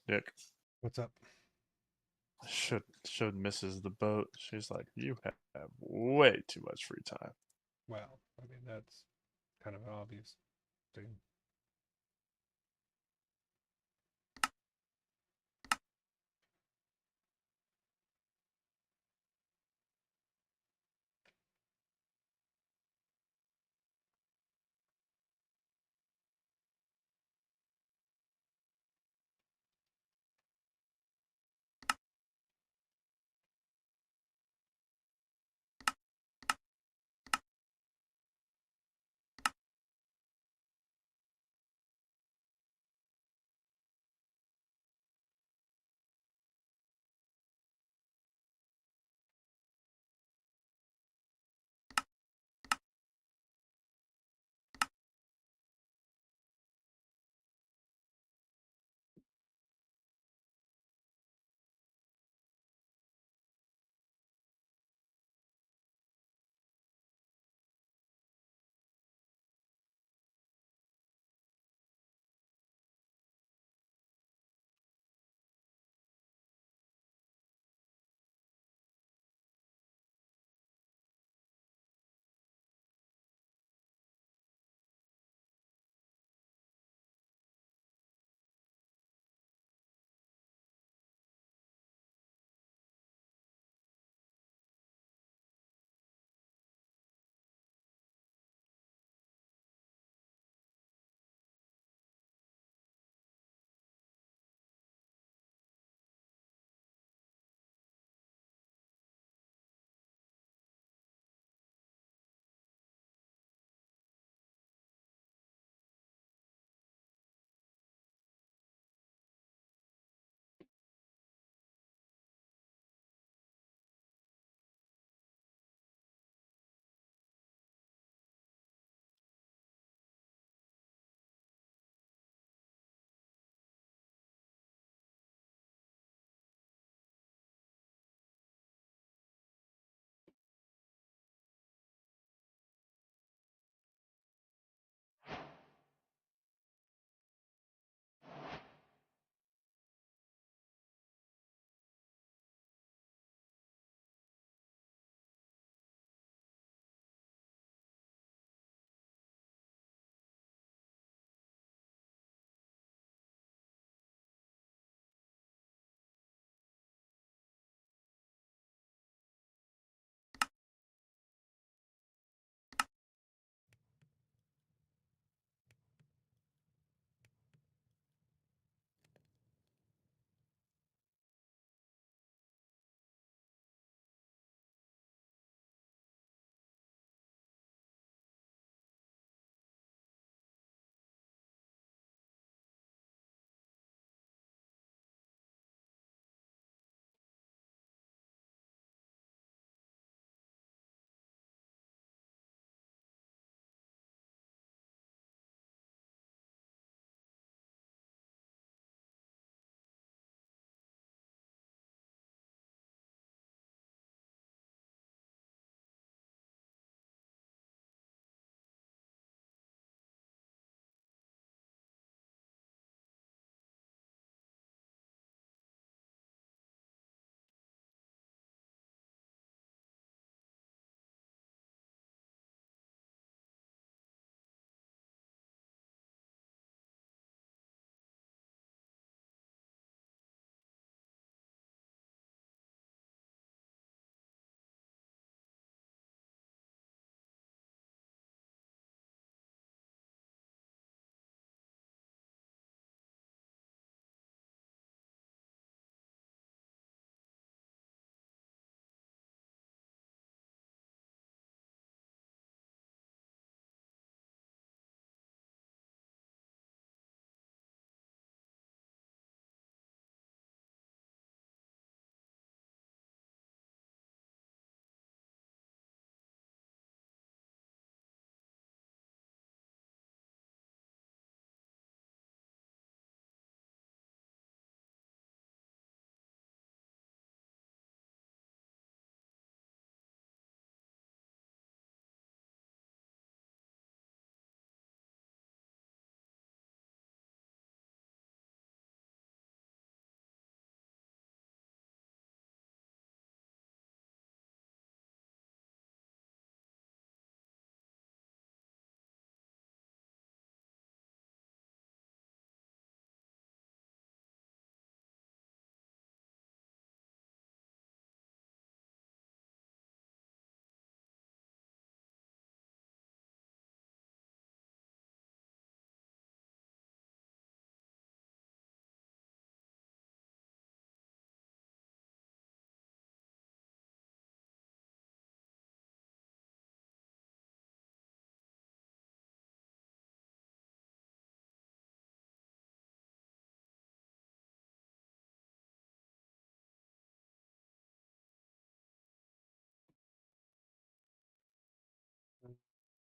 Nick What's up? should misses the boat. She's like, you have way too much free time. Well, I mean, that's kind of an obvious thing.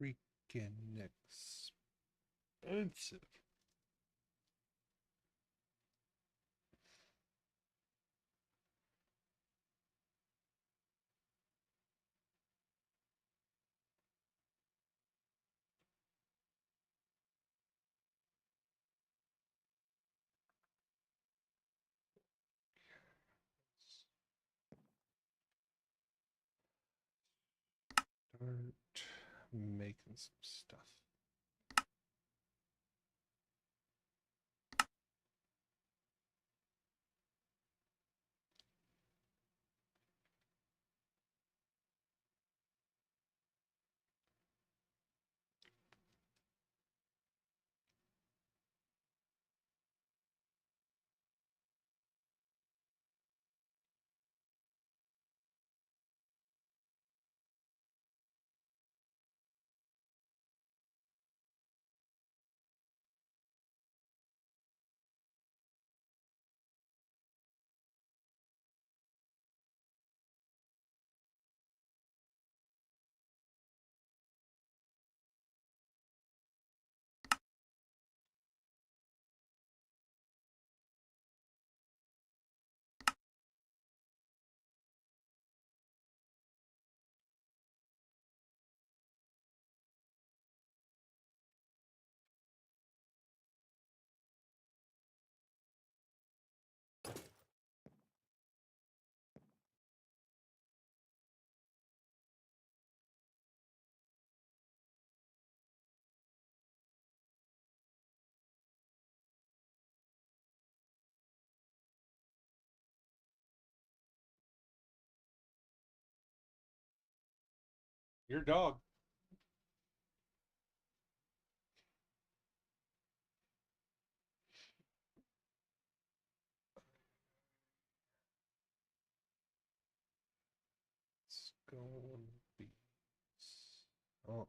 freaking expensive. Start making some stuff. Your dog. It's gonna be. Oh.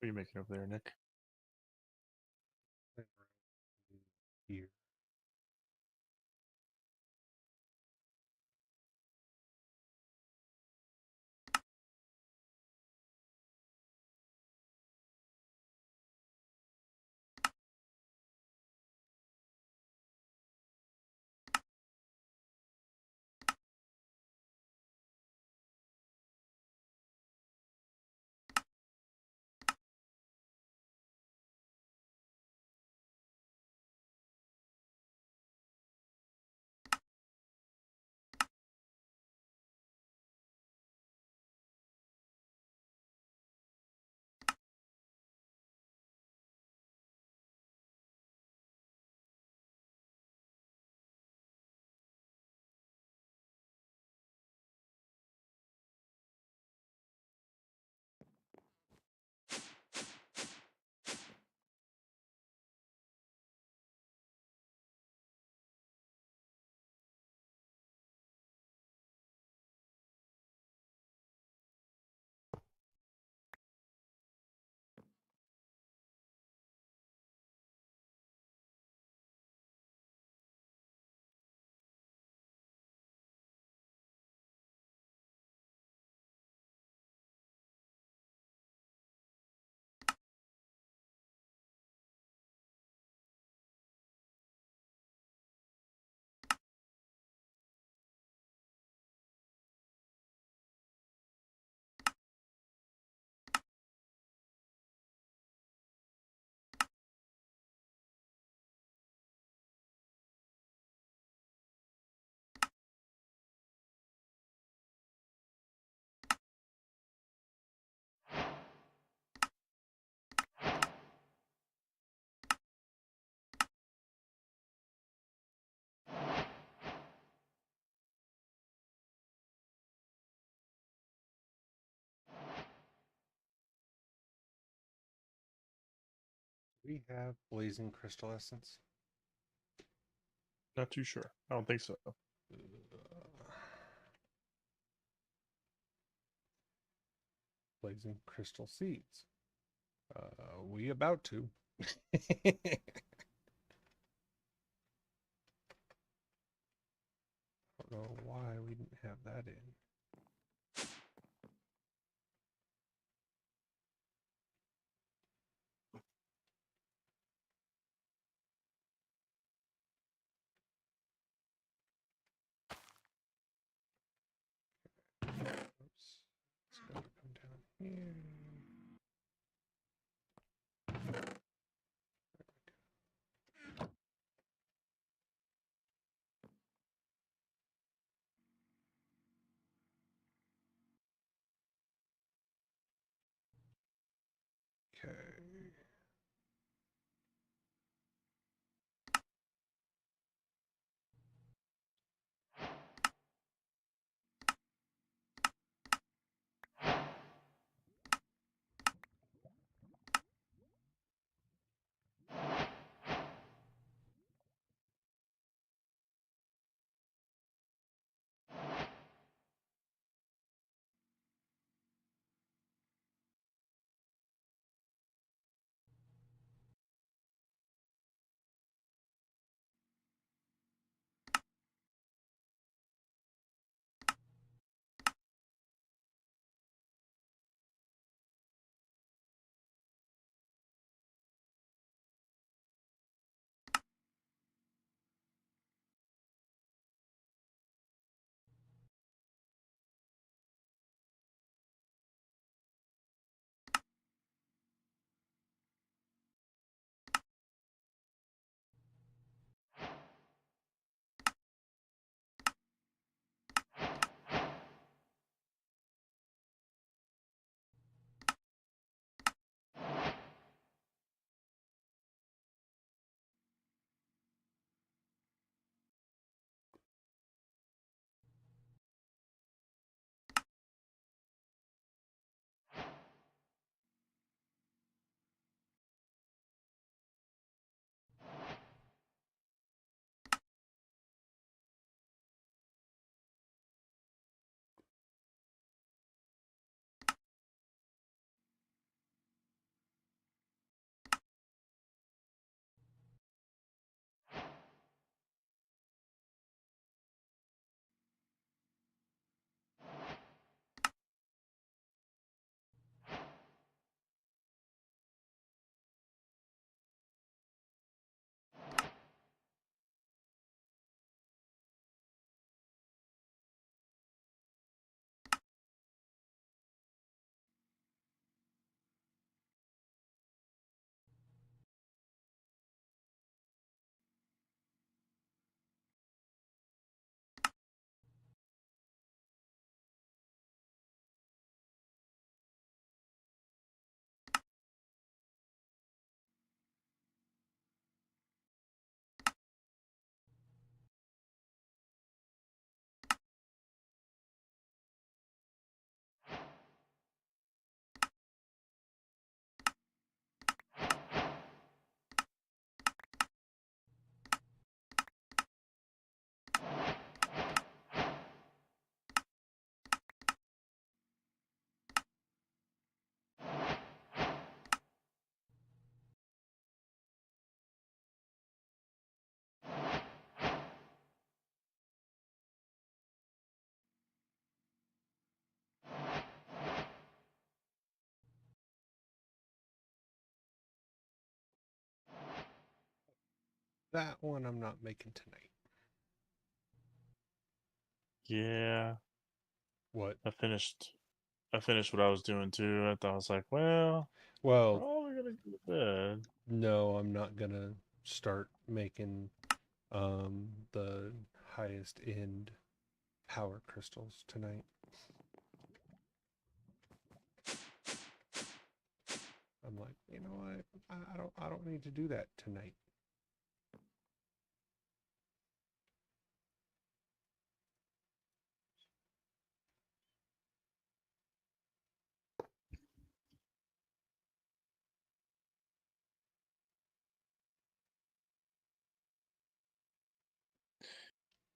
What are you making over there, Nick? Here. We have blazing crystal essence. Not too sure. I don't think so. Blazing crystal seeds. We about to. Don't know why we didn't have that in. Oops. It's gotta come down here. Okay. That one I'm not making tonight. Yeah, What? I finished what I was doing too. I thought I was like, well, Well, probably gonna go to bed. no, I'm not gonna start making the highest end power crystals tonight. I'm like, you know what? I don't need to do that tonight.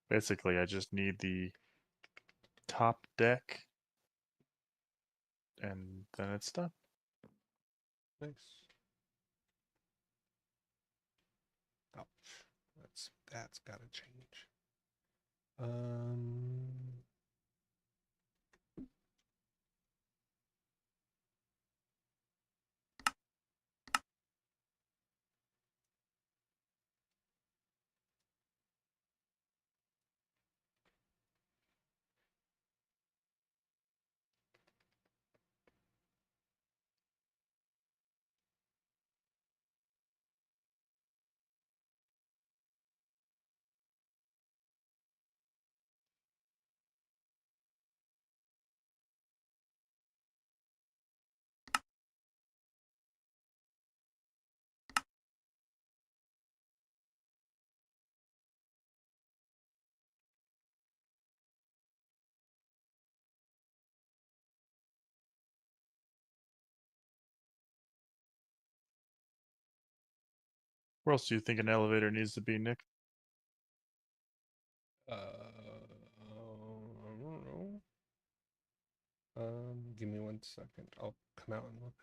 Basically, I just need the top deck, and then it's done. Nice. Ouch. That's gotta change. Um Where else do you think an elevator needs to be, Nick? I don't know. Give me 1 second. I'll come out and look.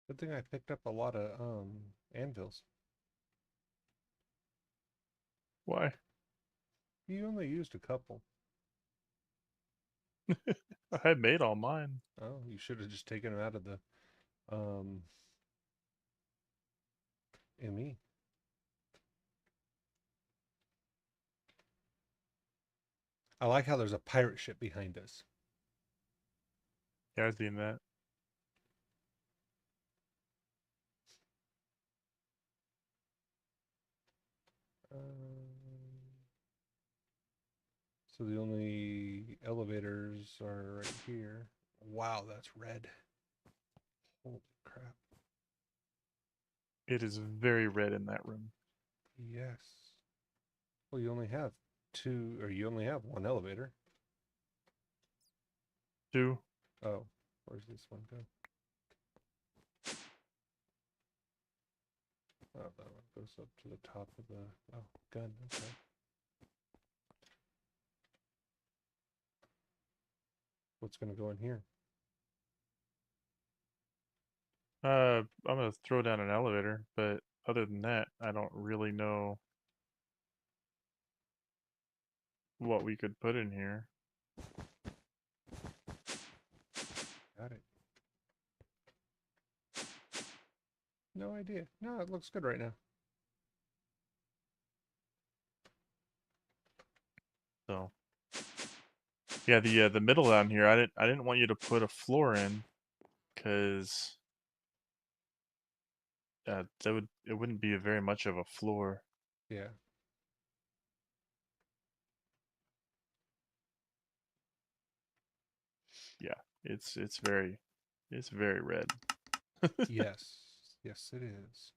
Good thing I picked up a lot of anvils. Why? You only used a couple. I had made all mine. Oh, you should have just taken them out of the ME. I like how there's a pirate ship behind us. Yeah, I've seen that. So the only elevators are right here. Wow, that's red. Holy crap. It is very red in that room. Yes. Well, you only have two, or you only have one elevator. 2. Oh, where's this one go? Oh, that one goes up to the top of the gun. Okay. What's gonna go in here? I'm gonna throw down an elevator, but other than that, I don't really know what we could put in here. Got it. No idea. No, it looks good right now. So, yeah, the middle down here, I didn't want you to put a floor in, because it wouldn't be very much of a floor. Yeah. Yeah, it's very red. Yes. Yes, it is.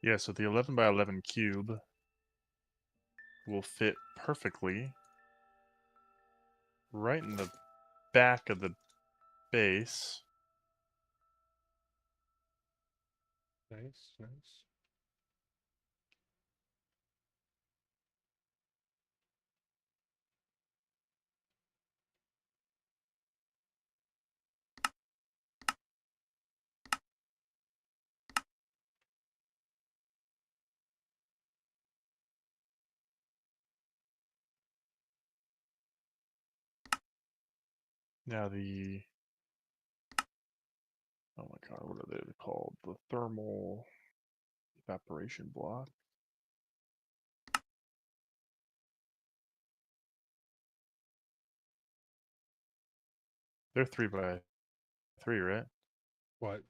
Yeah, so the 11 by 11 cube will fit perfectly right in the back of the base. Nice, nice. Now the oh my god, what are they called? The thermal evaporation block. They're 3 by 3, right? What?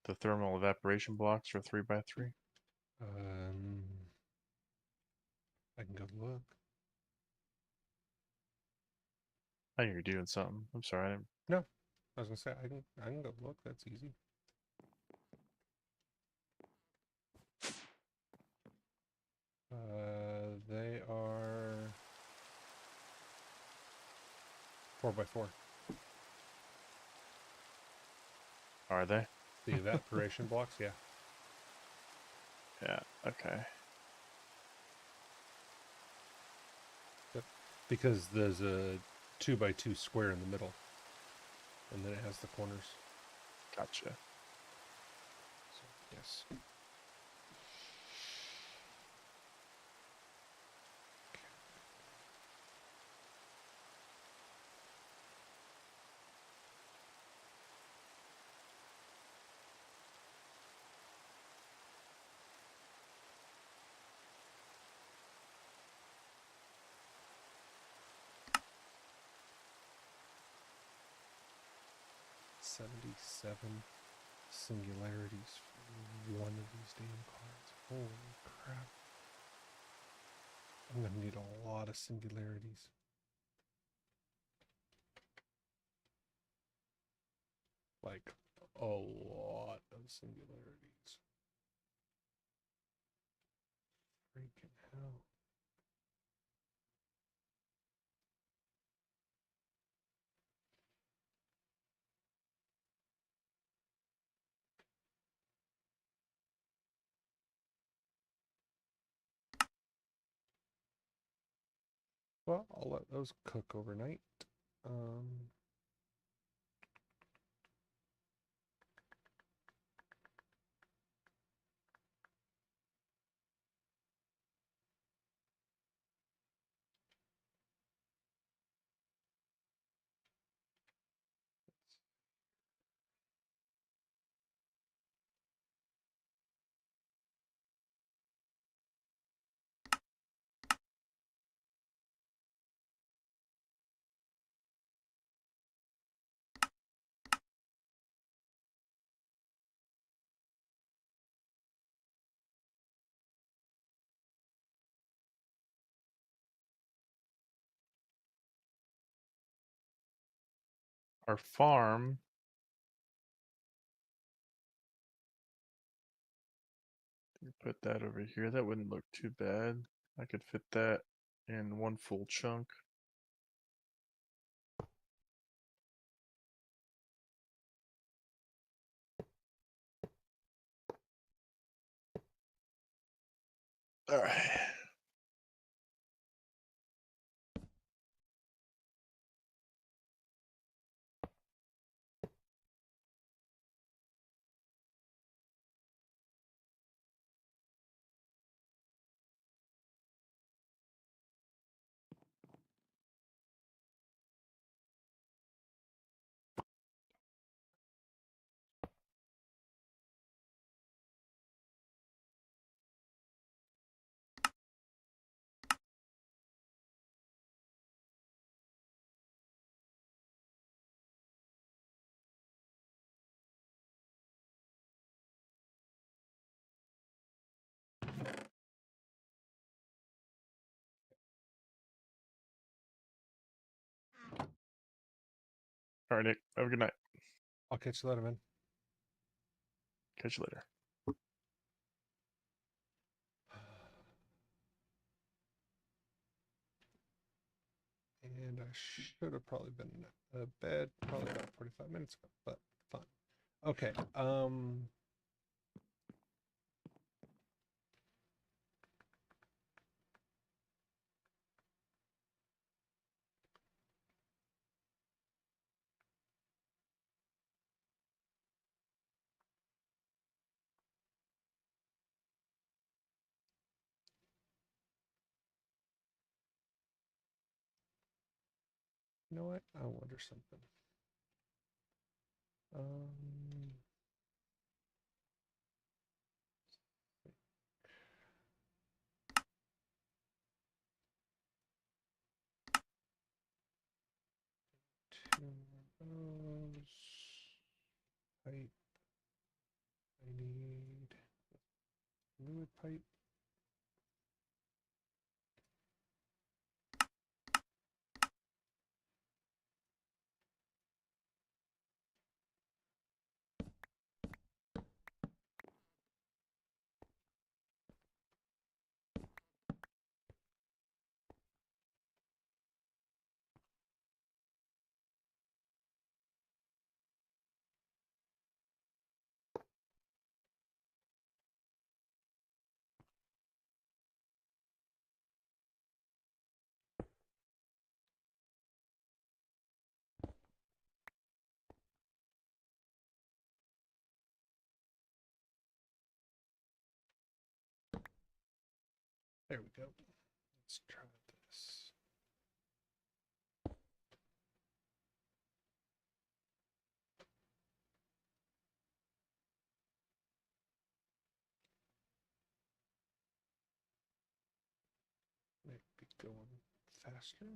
The thermal evaporation blocks are 3 by 3. Um, I can go look. I think you're doing something. I'm sorry. I didn't... No, I was gonna say I can go look. That's easy. They are 4x4. Are they? The evaporation blocks, yeah. Yeah. Okay. Yep. Because there's a 2x2 square in the middle, and then it has the corners. Gotcha. So, yes. $77 singularities for one of these damn cards. Holy crap. I'm gonna need a lot of singularities. Like, a lot of singularities. Freaking hell. Well, I'll let those cook overnight. Um, Our farm. You put that over here. That wouldn't look too bad. I could fit that in one full chunk. All right. All right, Nick. Have a good night. I'll catch you later, man. Catch you later. And I should have probably been in bed probably about 45 minutes ago, but fine. Okay. You know what? I wonder something. Um, 2 more of those. Pipe. I need fluid pipe. There we go. Let's try this. Might be going faster.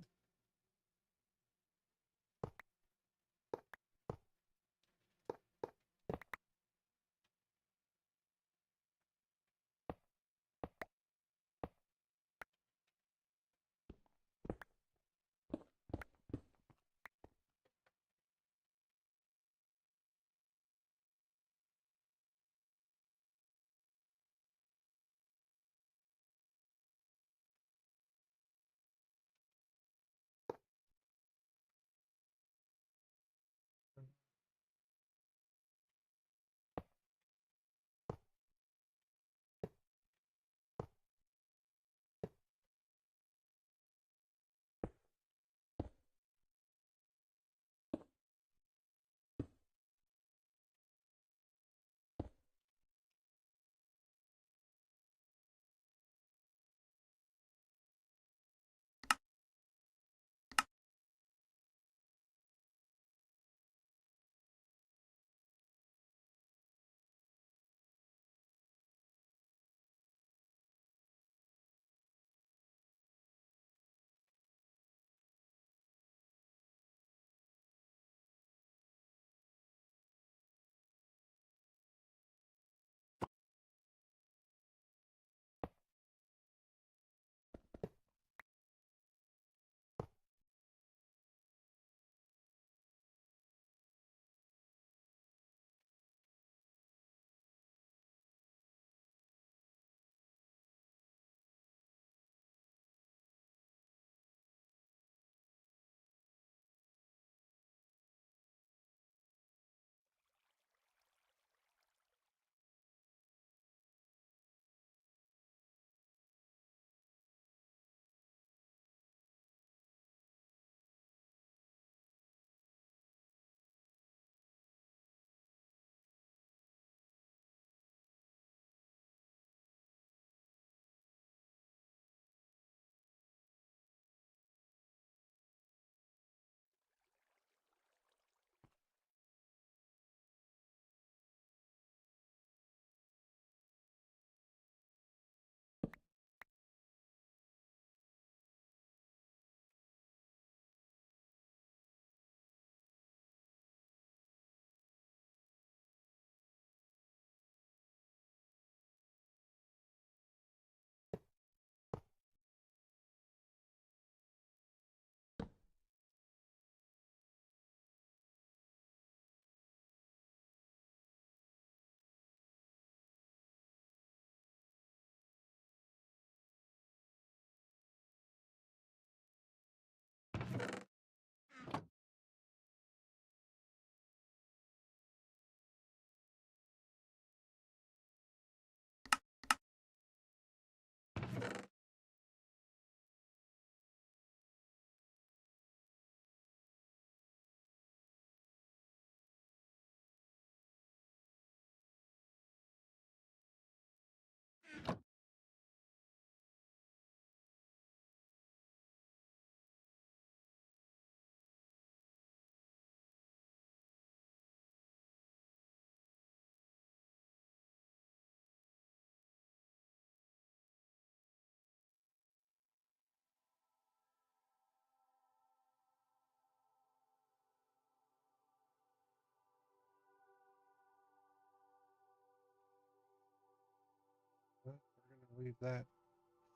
leave that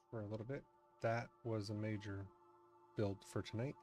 for a little bit. That was a major build for tonight.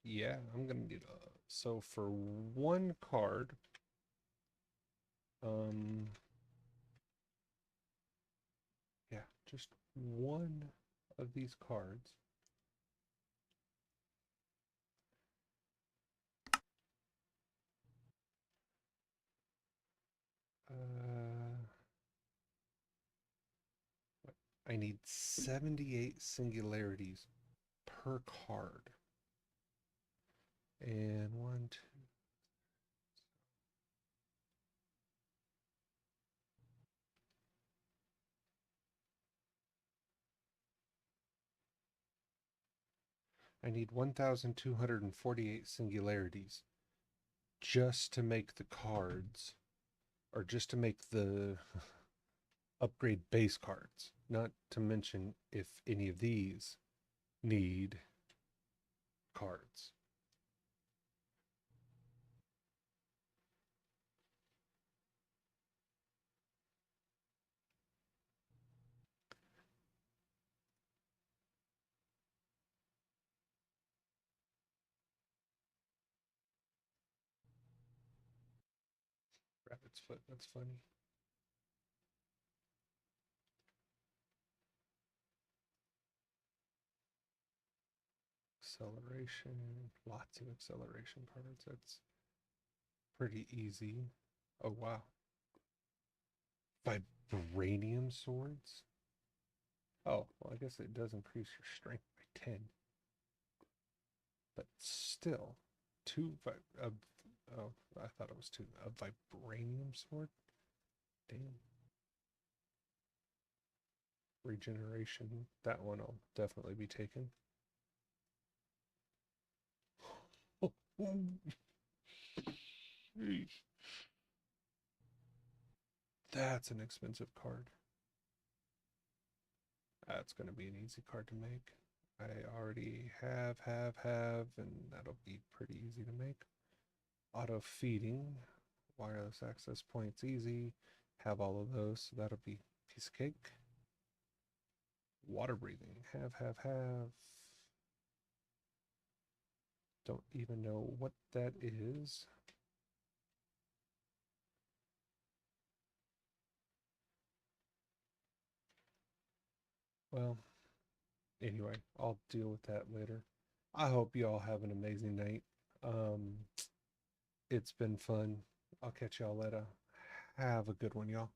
Yeah, I'm gonna need a, so for one card, yeah, just one of these cards. I need 78 singularities per card. And one, two. I need 1,248 singularities just to make the cards, or just to make the upgrade base cards. Not to mention if any of these need cards. Rabbit's foot, that's funny. Acceleration, lots of acceleration cards. That's pretty easy. Oh, wow. Vibranium swords? Oh, well, I guess it does increase your strength by 10. But still, oh, I thought it was two. A vibranium sword? Damn. Regeneration. That one will definitely be taken. That's an expensive card. That's going to be an easy card to make. I already have, and that'll be pretty easy to make. Auto feeding, wireless access points easy. Have all of those, so that'll be piece of cake. Water breathing, have. Don't even know what that is. Well, anyway, I'll deal with that later. I hope you all have an amazing night. It's been fun. I'll catch y'all later. Have a good one, y'all.